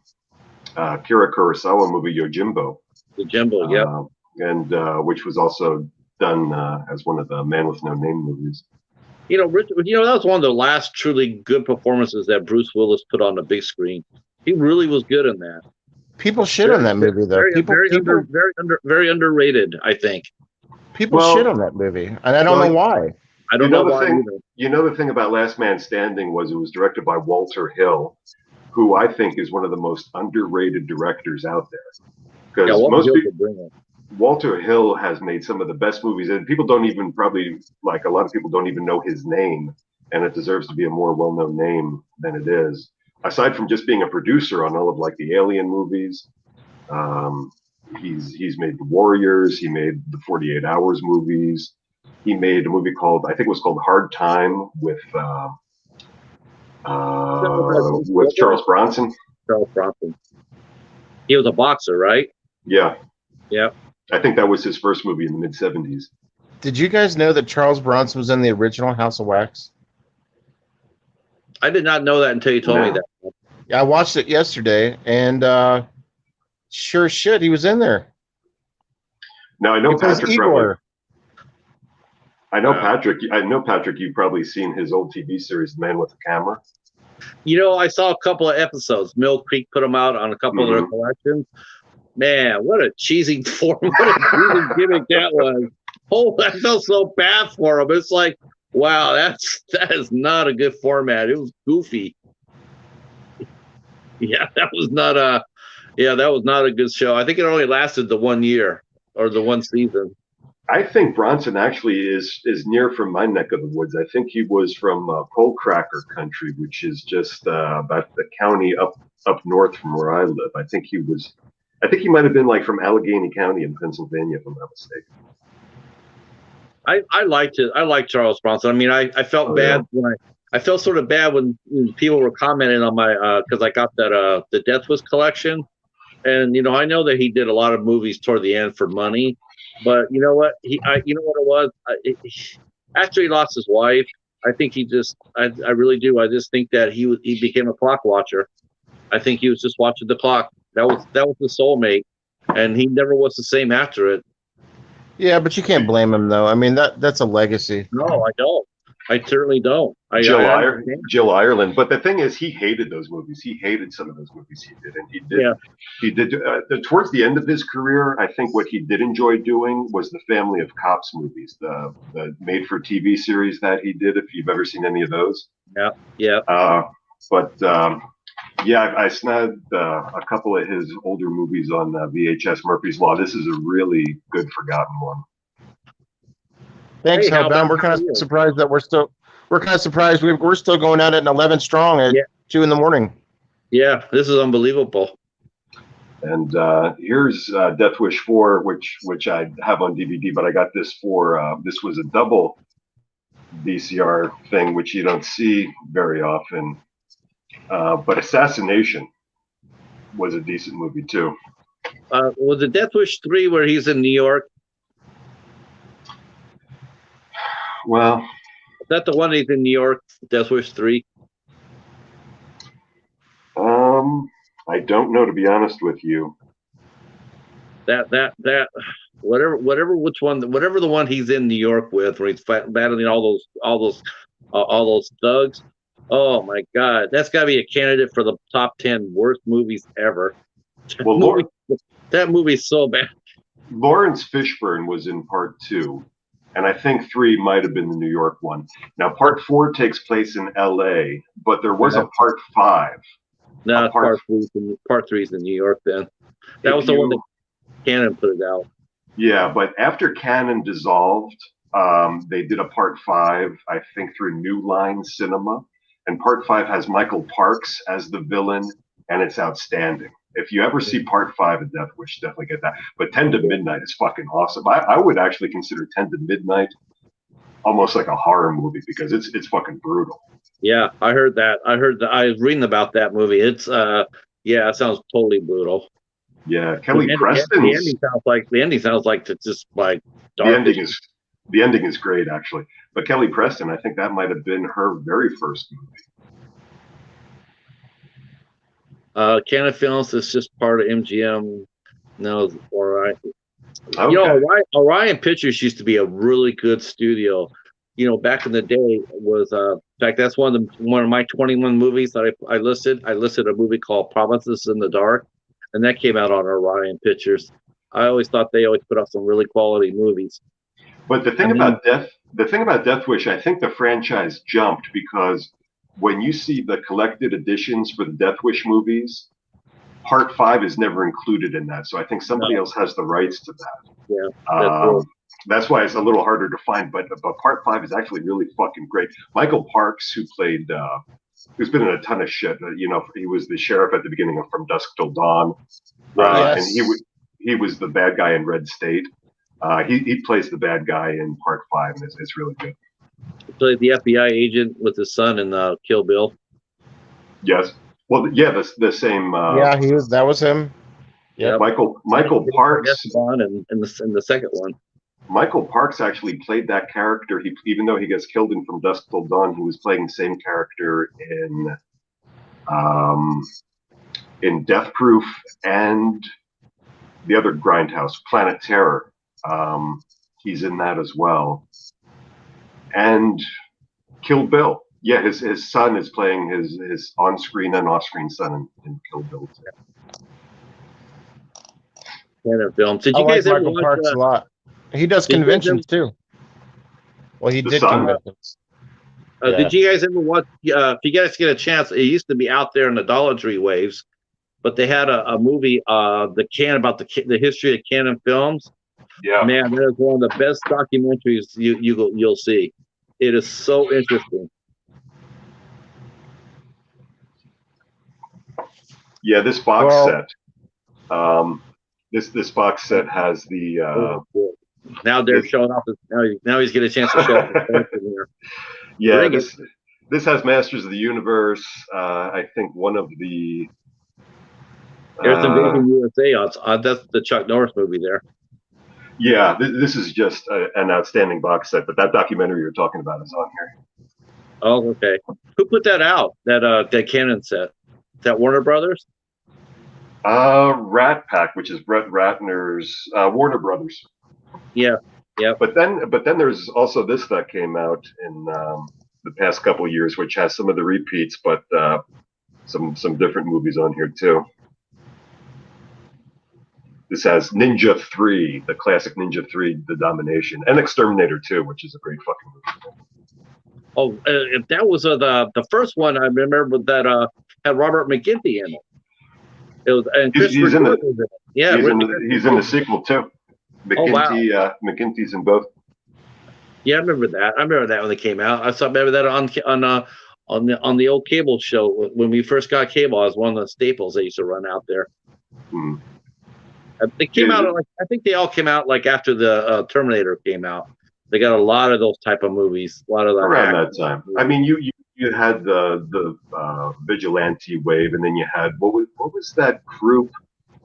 Kurosawa movie Yojimbo. Yojimbo, yeah. And which was also done as one of the Man with No Name movies. Rich, that was one of the last truly good performances that Bruce Willis put on the big screen. He really was good in that. People shit on that movie, though. Very underrated, I think. People shit on that movie, and I don't know why. I don't know why either. You know, the thing about Last Man Standing was it was directed by Walter Hill, who I think is one of the most underrated directors out there. Because Walter Hill has made some of the best movies, and people don't even a lot of people don't even know his name, and it deserves to be a more well-known name than it is. Aside from just being a producer on all of like the Alien movies, he's made The Warriors, he made the 48 Hours movies. He made a movie called Hard Time with Charles Bronson. Charles Bronson. He was a boxer, right? Yeah. Yeah. I think that was his first movie in the mid-70s. Did you guys know that Charles Bronson was in the original House of Wax? I did not know that until you told me that. I watched it yesterday, and sure shit, he was in there. Now I know He plays Patrick Igor. Patrick. I know Patrick. You've probably seen his old TV series, The Man with the Camera. I saw a couple of episodes. Mill Creek put them out on a couple of their collections. Man, what a cheesy form! What a cheesy gimmick that was. Oh, I felt so bad for him. It's like, wow, that is not a good format. It was goofy. Yeah, that was not a good show. I think it only lasted the 1 year or the one season. I think Bronson actually is near from my neck of the woods. I think he was from Pole Cracker country, which is just about the county up north from where I live. I think he might have been like from Allegheny County in Pennsylvania, if I'm not mistaken. I liked it. I liked Charles Bronson. I mean, I felt bad when I felt sort of bad when people were commenting on my because I got that the Death Wish collection, and I know that he did a lot of movies toward the end for money, but you know what it was after he lost his wife. I think I really do. I just think that he became a clock watcher. I think he was just watching the clock. That was the soulmate, and he never was the same after it. Yeah, but you can't blame him though. I mean that's a legacy. No, I don't. I certainly don't. Jill Ireland. But the thing is, he hated those movies. He hated some of those movies he did, and he did. Towards the end of his career, I think what he did enjoy doing was the Family of Cops movies, the made-for-TV series that he did. If you've ever seen any of those. Yeah. I snagged a couple of his older movies on VHS. Murphy's Law. This is a really good forgotten one. Thanks, Hellbound. We're kind of surprised that we're still going at it in 11 strong at 2 a.m. Yeah, this is unbelievable. And here's Death Wish 4, which I have on DVD, but I got this for this was a double VCR thing, which you don't see very often. But Assassination was a decent movie too. Was it Death Wish 3 where he's in New York? Well, is that the one he's in New York? Death Wish 3. I don't know, to be honest with you. Whatever the one he's in New York with, where he's battling all those thugs. Oh my God, that's got to be a candidate for the top 10 worst movies ever. That movie's so bad. Lawrence Fishburne was in part 2, and I think 3 might have been the New York one. Now, part 4 takes place in L.A., but there was a part 5. No, part 3 is in New York. Then that was the one that Cannon put it out. Yeah, but after Cannon dissolved, they did a part 5, I think, through New Line Cinema. And part 5 has Michael Parks as the villain, and it's outstanding. If you ever see part 5 of Death Wish, definitely get that. But 10 to Midnight is fucking awesome. I would actually consider 10 to Midnight almost like a horror movie because it's fucking brutal. Yeah, I heard that. I was reading about that movie. It's it sounds totally brutal. Yeah, Kelly Preston. The ending sounds like it's just like dark. The ending is great, actually. But Kelly Preston, I think that might have been her very first movie. Cannon Films is just part of MGM. No, all right. Okay. Orion Pictures used to be a really good studio. Back in the day was in fact that's one of my 21 movies that I listed. I listed a movie called Promises in the Dark, and that came out on Orion Pictures. I always thought they always put out some really quality movies. But the thing about Death Wish, I think the franchise jumped because when you see the collected editions for the Death Wish movies, part 5 is never included in that. So I think somebody else has the rights to that. Yeah. That's why it's a little harder to find. But part 5 is actually really fucking great. Michael Parks, who played, who's been in a ton of shit. He was the sheriff at the beginning of From Dusk Till Dawn, and he was the bad guy in Red State. He plays the bad guy in part 5, and it's really good. He played the FBI agent with his son in Kill Bill. Yes. Well, yeah, the same. That was him. Yeah, Michael Parks. In the second one. Michael Parks actually played that character. Even though he gets killed in From Dusk Till Dawn, he was playing the same character in Death Proof and the other Grindhouse, Planet Terror. He's in that as well. And Kill Bill. Yeah, his son is playing his on-screen and off-screen son in Kill Bill. Films. Did I you like guys ever Michael watch? Parks a lot. He does Did you guys conventions too. Well, he The did son? conventions. Did you guys ever watch? If you guys get a chance, it used to be out there in the Dollar Tree waves, but they had a movie, about the history of Canon Films. Yeah. Man, that is one of the best documentaries you'll see. It is so interesting. Yeah, this box Well- set. This box set has the. Now they're showing off. Now he's getting a chance to show off his in here. Yeah, this has Masters of the Universe. I think one of the. There's Invasion USA on. That's the Chuck Norris movie there. Yeah, this is just an outstanding box set. But that documentary you're talking about is on here. Oh, okay. Who put that out? That Canon set? Is that Warner Brothers? Rat Pack, which is Brett Ratner's Warner Brothers. Yeah. But then there's also this that came out in the past couple of years, which has some of the repeats, but some different movies on here too. This has Ninja 3, the classic Ninja 3, The Domination, and Exterminator 2, which is a great fucking movie. Oh, if that was the first one, I remember that had Robert McGinty in it. It was, and He's in Jordan was in it. Yeah, he's in the sequel too. McGinty, wow. McGinty's in both. Yeah, I remember that. I remember that when it came out. I remember that on the old cable show when we first got cable. It was one of the staples they used to run out there. Hmm. They came out I think they all came out like after the Terminator came out. They got a lot of those type of movies. A lot of around that time. I mean, you had the vigilante wave, and then you had what was that group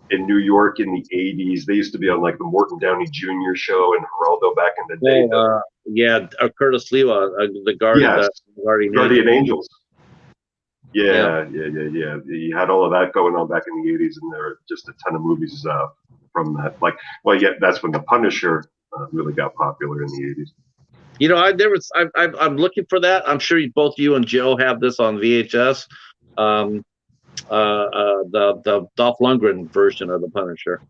in New York in the 80s? They used to be on like the Morton Downey Jr. show and Geraldo back in the day. Curtis Lewa, the Guardian Angels. Yeah. You had all of that going on back in the 80s, and there were just a ton of movies from that. That's when The Punisher really got popular in the 80s. You know, I'm looking for that. I'm sure both you and Joe have this on VHS. The Dolph Lundgren version of The Punisher.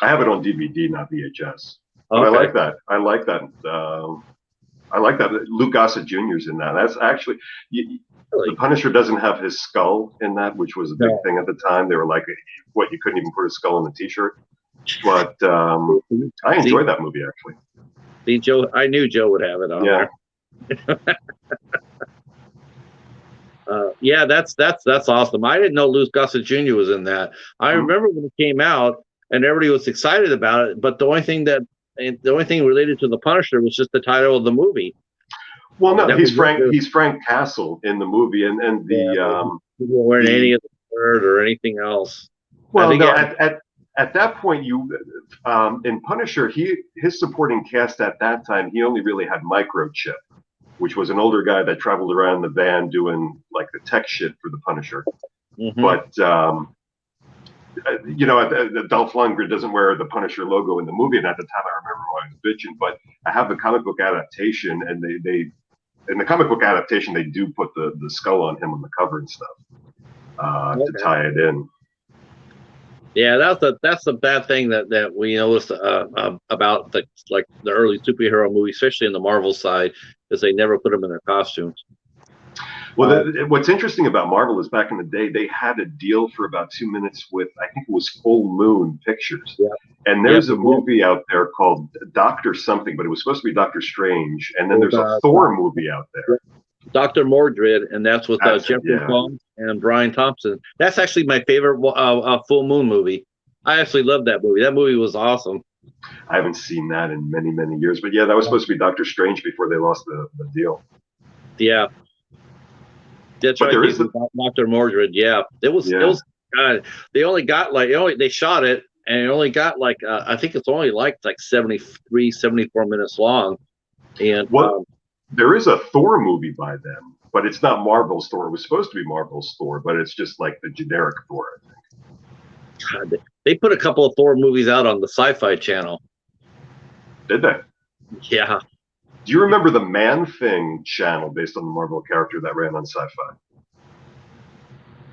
I have it on DVD, not VHS. But Okay. I like that. I like that. Luke Gossett Jr.'s in that. That's actually Really? The Punisher doesn't have his skull in that, which was a big thing at the time. They were like, "What? You couldn't even put a skull in a T-shirt." But I enjoyed that movie actually. See, Joe, I knew Joe would have it on there. Yeah, that's awesome. I didn't know Luke Gossett Jr. was in that. I remember when it came out, and everybody was excited about it. But the only thing related to the Punisher was just the title of the movie. Well, no, he's Frank Castle in the movie, and the he wasn't wearing any of the shirt or anything else. Well, no, at that point, in Punisher, his supporting cast at that time, he only really had Microchip, which was an older guy that traveled around the van doing like the tech shit for the Punisher. Mm-hmm. But Dolph Lundgren doesn't wear the Punisher logo in the movie, and at the time I remember I was bitching. But I have the comic book adaptation, and they in the comic book adaptation they do put the skull on him on the cover and stuff to tie it in. Yeah, that's the bad thing that we noticed about the early superhero movies, especially in the Marvel side, is they never put them in their costumes. Well, what's interesting about Marvel is back in the day, they had a deal for about 2 minutes with, I think it was Full Moon Pictures. Yeah. And there's a movie out there called Doctor Something, but it was supposed to be Doctor Strange. And then there's a Thor movie out there. Dr. Mordred, and that's with Jeffrey Combs and Brian Thompson. That's actually my favorite Full Moon movie. I actually love that movie. That movie was awesome. I haven't seen that in many, many years. But yeah, that was supposed to be Doctor Strange before they lost the deal. Yeah. That's right. There is Dr. Mordred. Yeah. It was they only got they shot it and it only got I think it's only like 73, 74 minutes long. And there is a Thor movie by them, but it's not Marvel's Thor. It was supposed to be Marvel's Thor, but it's just like the generic Thor, I think. God, they put a couple of Thor movies out on the Sci-Fi Channel. Did they? Yeah. Do you remember the Man-Thing channel based on the Marvel character that ran on Sci-Fi?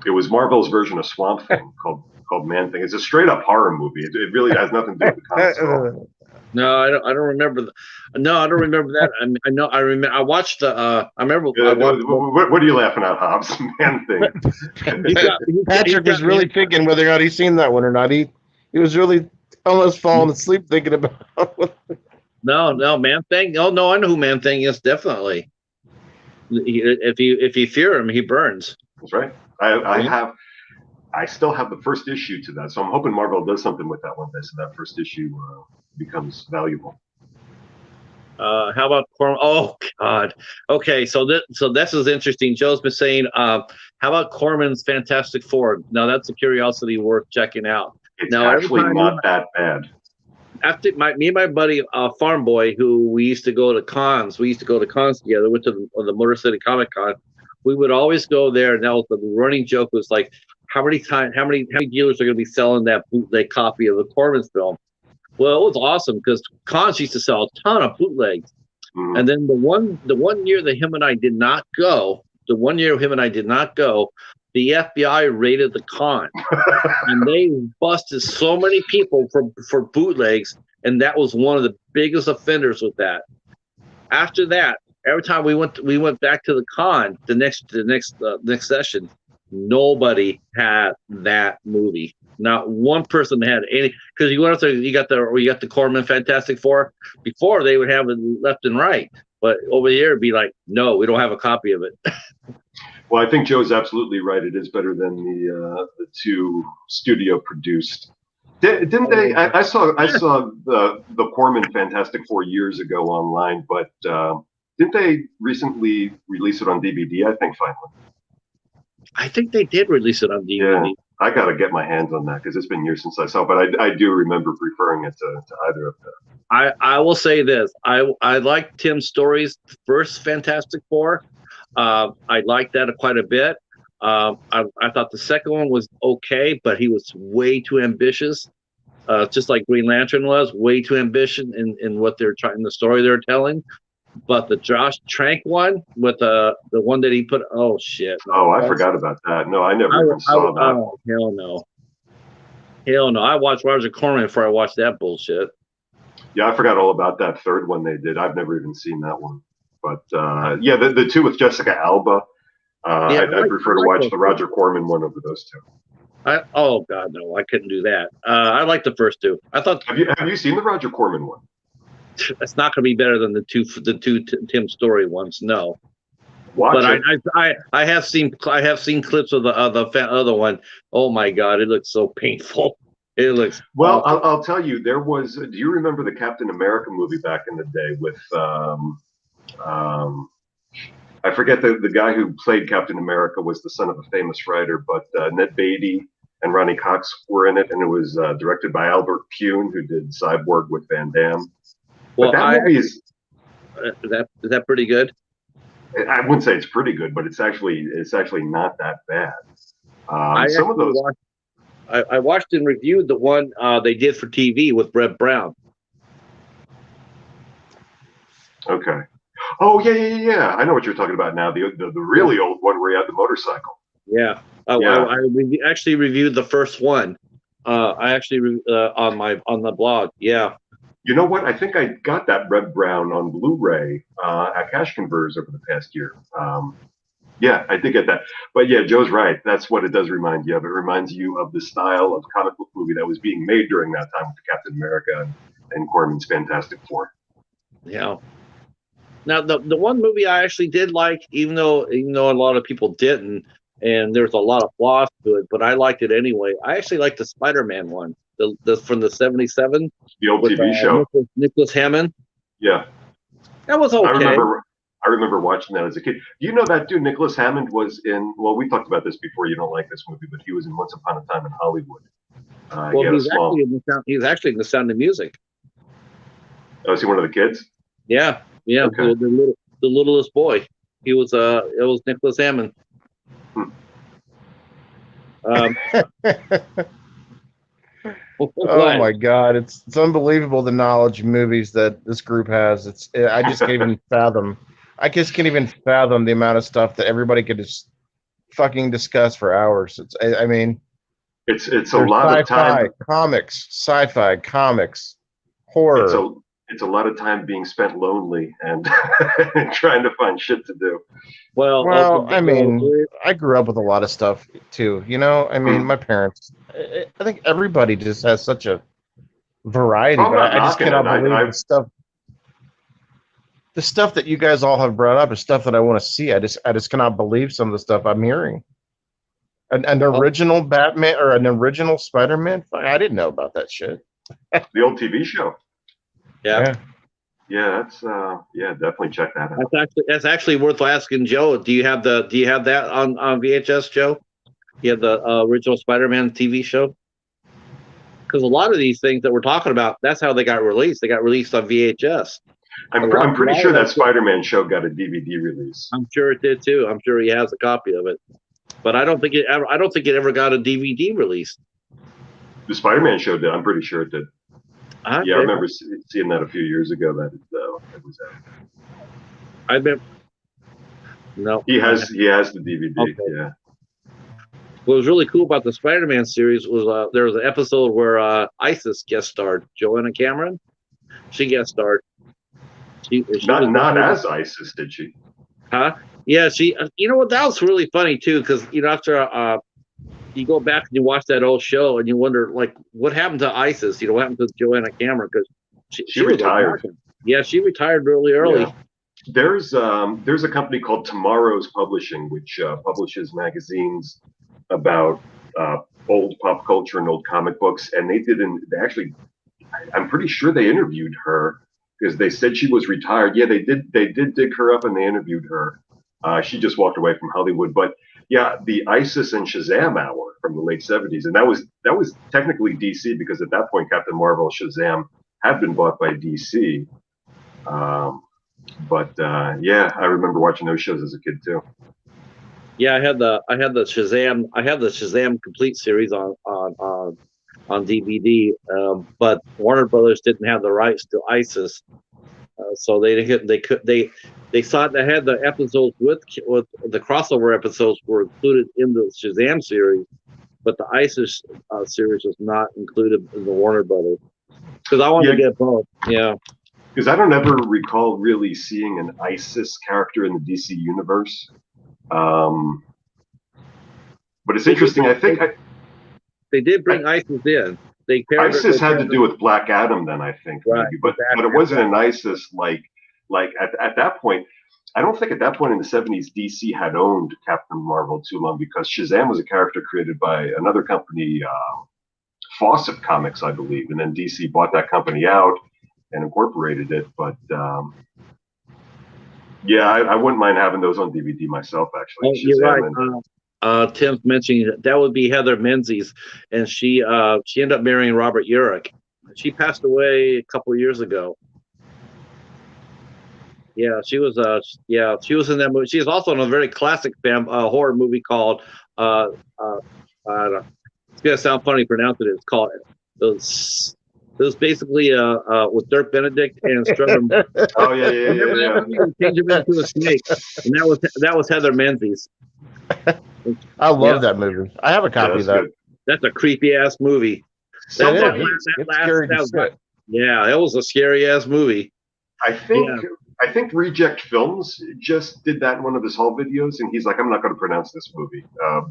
It was Marvel's version of Swamp Thing called Man-Thing. It's a straight-up horror movie. It really has nothing to do with the comics at all. No, I don't remember. No, I don't remember that. I know. I remember. I watched the. I remember. I watched, What are you laughing at, Hobbs? Man-Thing. Patrick was really thinking whether or not he's seen that one or not. He was really almost falling asleep thinking about it. No, Man Thing. Oh no, I know who Man Thing is. Definitely. If you fear him, he burns. That's right. I still have the first issue to that, so I'm hoping Marvel does something with that one day, so that first issue becomes valuable. How about Corman? Oh God. Okay, so this is interesting. Joe's been saying, how about Corman's Fantastic Four? Now that's a curiosity worth checking out. It's now, actually not that bad. After me and my buddy Farm Boy, who we used to go to cons together. Went to the Motor City Comic Con. We would always go there, and that was the running joke. Was like, how many dealers are going to be selling that bootleg copy of the Corman's film? Well, it was awesome because cons used to sell a ton of bootlegs. Mm-hmm. And then the one year that him and I did not go, the FBI raided the con, and they busted so many people for bootlegs, and that was one of the biggest offenders with that. After that, every time we went back to the con, the next session, nobody had that movie. Not one person had any, because you got the Corman Fantastic Four. Before they would have it left and right, but over here it'd be like, no, we don't have a copy of it. Well, I think Joe's absolutely right. It is better than the two studio produced. Didn't they? I saw the Corman Fantastic Four years ago online, but didn't they recently release it on DVD? I think finally. I think they did release it on DVD. Yeah, I got to get my hands on that because it's been years since I saw it, but I do remember preferring it to either of them. I will say this. I like Tim Story's first Fantastic Four. I liked that quite a bit. I thought the second one was okay, but he was way too ambitious. Just like Green Lantern was, way too ambitious in what they're trying, the story they're telling. But the Josh Trank one with the one that he put, oh shit! No, I forgot about that. No, I never even saw that. Oh hell no! I watched Roger Corman before I watched that bullshit. Yeah, I forgot all about that third one they did. I've never even seen that one. But yeah, the two with Jessica Alba. I'd prefer to watch the Roger Corman one over those two. Oh god, no! I couldn't do that. I like the first two. I thought. Have you seen the Roger Corman one? It's not going to be better than the two Tim Story ones. No. Watch but it. I have seen clips of the other one. Oh my god, it looks so painful. It looks well. I'll tell you, there was. Do you remember the Captain America movie back in the day with? I forget the guy who played Captain America was the son of a famous writer, but Ned Beatty and Ronnie Cox were in it, and it was directed by Albert Pune, who did Cyborg with Van Damme. Well, but that movie is that pretty good? I wouldn't say it's pretty good, but it's actually not that bad. Some of those I watched and reviewed the one they did for TV with Brett Brown. Okay. Oh yeah. I know what you're talking about now. The really old one where he had the motorcycle. Yeah. I actually reviewed the first one. I actually on the blog. Yeah. You know what? I think I got that Red Brown on Blu-ray at Cash Converters over the past year. Yeah, I did get that. But yeah, Joe's right. That's what it does remind you of. It reminds you of the style of comic book movie that was being made during that time with Captain America and Corman's Fantastic Four. Yeah. Now the one movie I actually did like, even though a lot of people didn't, and there's a lot of flaws to it, but I liked it anyway. I actually liked the Spider-Man one, the from the '77. The old TV show. Nicholas Hammond. Yeah. That was okay. I remember watching that as a kid. Do you know that dude Nicholas Hammond was in? Well, we talked about this before. You don't like this movie, but he was in Once Upon a Time in Hollywood. He's actually in The Sound of Music. Oh, is he one of the kids? Yeah. Okay. The littlest boy. It was Nicholas Hammond. Oh my God, it's unbelievable the knowledge of movies that this group has. I just can't even fathom. I just can't even fathom the amount of stuff that everybody could just fucking discuss for hours. I mean, It's a there's lot of time. sci-fi comics, It's horror. a it's a lot of time being spent lonely and and trying to find shit to do. Well, Well, I well, mean, I grew up with a lot of stuff too. You know, I mean, Hmm. my parents. I think everybody just has such a variety, I'm but not I just knocking it. cannot believe the stuff that you guys all have brought up is stuff that I want to see. I just cannot believe some of the stuff I'm hearing. An original Batman or an original Spider-Man? Fuck, I didn't know about that shit. The old TV show. yeah. Yeah, that's yeah, definitely check that out. That's actually worth asking Joe. Do you have that on VHS, Joe? You have the original Spider-Man TV show? Because a lot of these things that we're talking about, that's how they got released. They got released on VHS. I'm pretty sure that Spider-Man show got a DVD release. I'm sure it did too. I'm sure he has a copy of it, but I don't think it ever got a DVD release. The Spider-Man show did. I'm pretty sure it did. Okay. Yeah, I remember seeing that a few years ago. That it was out. I've been. No, He has the DVD. Okay. Yeah. What was really cool about the Spider-Man series was there was an episode where Isis guest starred. Joanna Cameron, she guest starred. She Not as ISIS, did she? Huh? Yeah, she. You know what? That was really funny too, because after you go back and you watch that old show and you wonder like what happened to ISIS? What happened to Joanna Cameron? Because she retired. Yeah, she retired really early. Yeah. There's a company called Tomorrow's Publishing, which publishes magazines about old pop culture and old comic books, and I'm pretty sure they interviewed her because they said she was retired. Yeah, they did dig her up and they interviewed her. She just walked away from Hollywood, but yeah, the ISIS and Shazam hour from the late '70s, and that was technically DC because at that point Captain Marvel, Shazam had been bought by DC. But yeah, I remember watching those shows as a kid too. Yeah, I had the Shazam complete series on DVD, but Warner Brothers didn't have the rights to ISIS, so they thought they had the episodes with the crossover episodes were included in the Shazam series, but the ISIS series was not included in the Warner Brothers because I wanted to get both. Yeah. Because I don't ever recall really seeing an ISIS character in the DC universe. But it's interesting. I think they did bring ISIS in. ISIS had to do with Black Adam, then I think, right, maybe, but it wasn't an ISIS like at that point. I don't think at that point in the '70s DC had owned Captain Marvel too long because Shazam was a character created by another company, Fawcett Comics, I believe, and then DC bought that company out and incorporated it. But yeah, I wouldn't mind having those on DVD myself. Actually, you're right. Tim's mentioning that would be Heather Menzies, and she ended up marrying Robert Urich. She passed away a couple of years ago. Yeah, she was in that movie. She was also in a very classic horror movie called it's gonna sound funny pronouncing it. It's called it was basically with Dirk Benedict and Strummer. Oh yeah. Change him into a snake, and that was Heather Menzies. I love that movie. I have a copy of that. Good. That's a creepy ass movie. Yeah, it was a scary ass movie. I think Reject Films just did that in one of his haul videos, and he's like, "I'm not going to pronounce this movie,"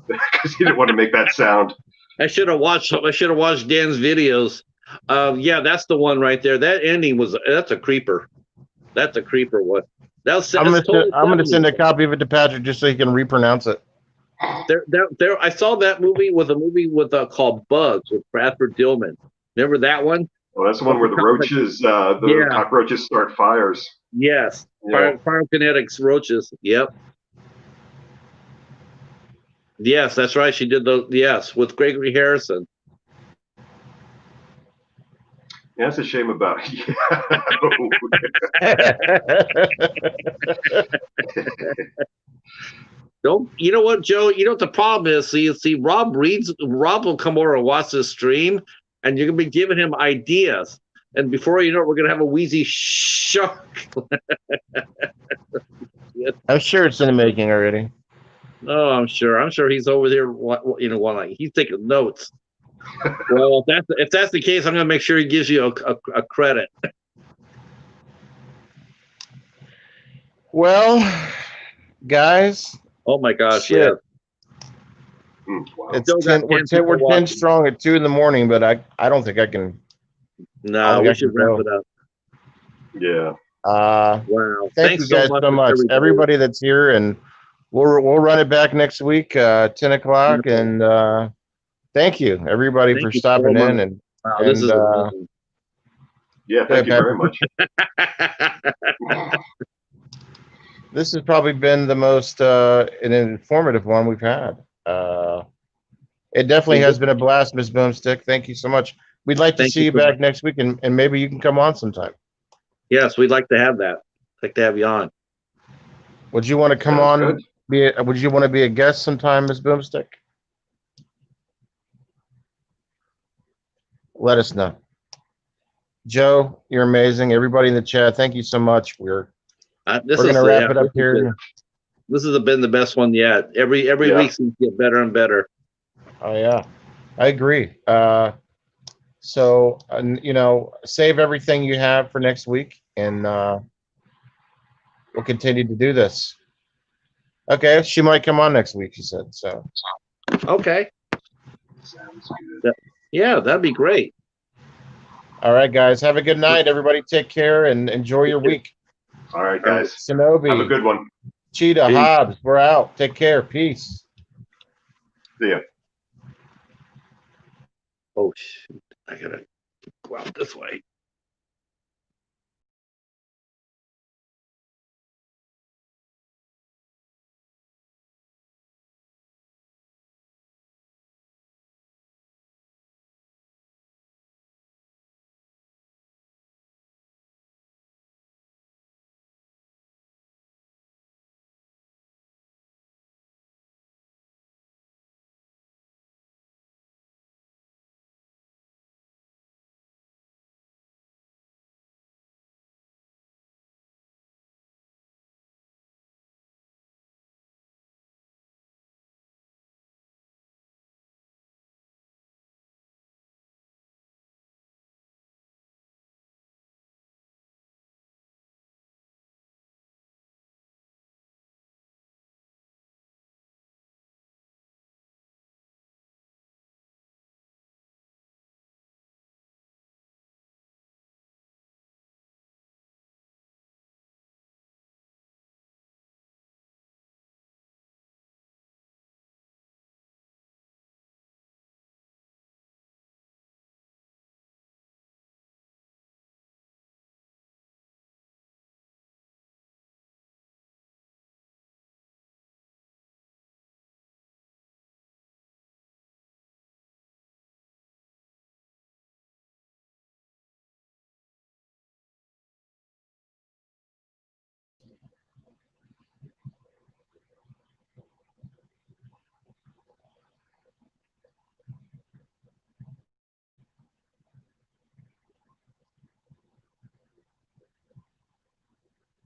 because he didn't want to make that sound. I should have watched Dan's videos. Yeah, that's the one right there. That ending that's a creeper. That's a creeper. What? I'm gonna send a copy of it to Patrick just so he can repronounce it. There. I saw that movie with called Bugs with Bradford Dillman. Remember that one? Well, that's the one where the roaches, cockroaches start fires. Yes, phyrokinetics roaches. Yep. Yes, that's right. She did with Gregory Harrison. Yeah, that's a shame about. Don't you know what, Joe? You know what the problem is? See, Rob will come over and watch this stream, and you're gonna be giving him ideas. And before you know it, we're gonna have a wheezy shark. I'm sure it's in the making already. Oh, I'm sure. I'm sure he's over there. He's taking notes. Well, if that's the case, I'm gonna make sure he gives you a credit. Well, guys, Oh my gosh, shit. yeah. Wow. It's Still got 10, 10 people we're 10 watching. strong at 2 in the morning, but I don't think I can. No, we should wrap it up. Yeah. Wow. Thank Thanks you guys so much, everybody that's here, and we'll run it back next week, 10 o'clock, and thank you everybody Thank for you stopping so in, much. and Wow, this is amazing. Yeah. Thank you very much. this has probably been the most an informative one we've had. It definitely has been a blast, Ms. Boomstick. Thank you so much. We'd like to Thank see you you so back much. next week, and maybe you can come on sometime. Yes, we'd like to have that. Like to have you on. Would you want to come Sounds on? good. Would you want to be a guest sometime, Ms. Boomstick? Let us know. Joe, you're amazing. Everybody in the chat, thank you so much. We're gonna wrap it up here. This has been the best one yet. Every Yeah. week seems to get better and better. Oh yeah, I agree. So save everything you have for next week, and we'll continue to do this. Okay, she might come on next week, she said. So Okay. Sounds good. Yeah, that'd be great. all right, guys, have a good night. Everybody take care and enjoy your week. All right, guys. Shinobi, Have a good one. Cheetah, Peace. Hobbs, we're out. Take care. Peace. See ya. Oh shoot. I gotta go out this way.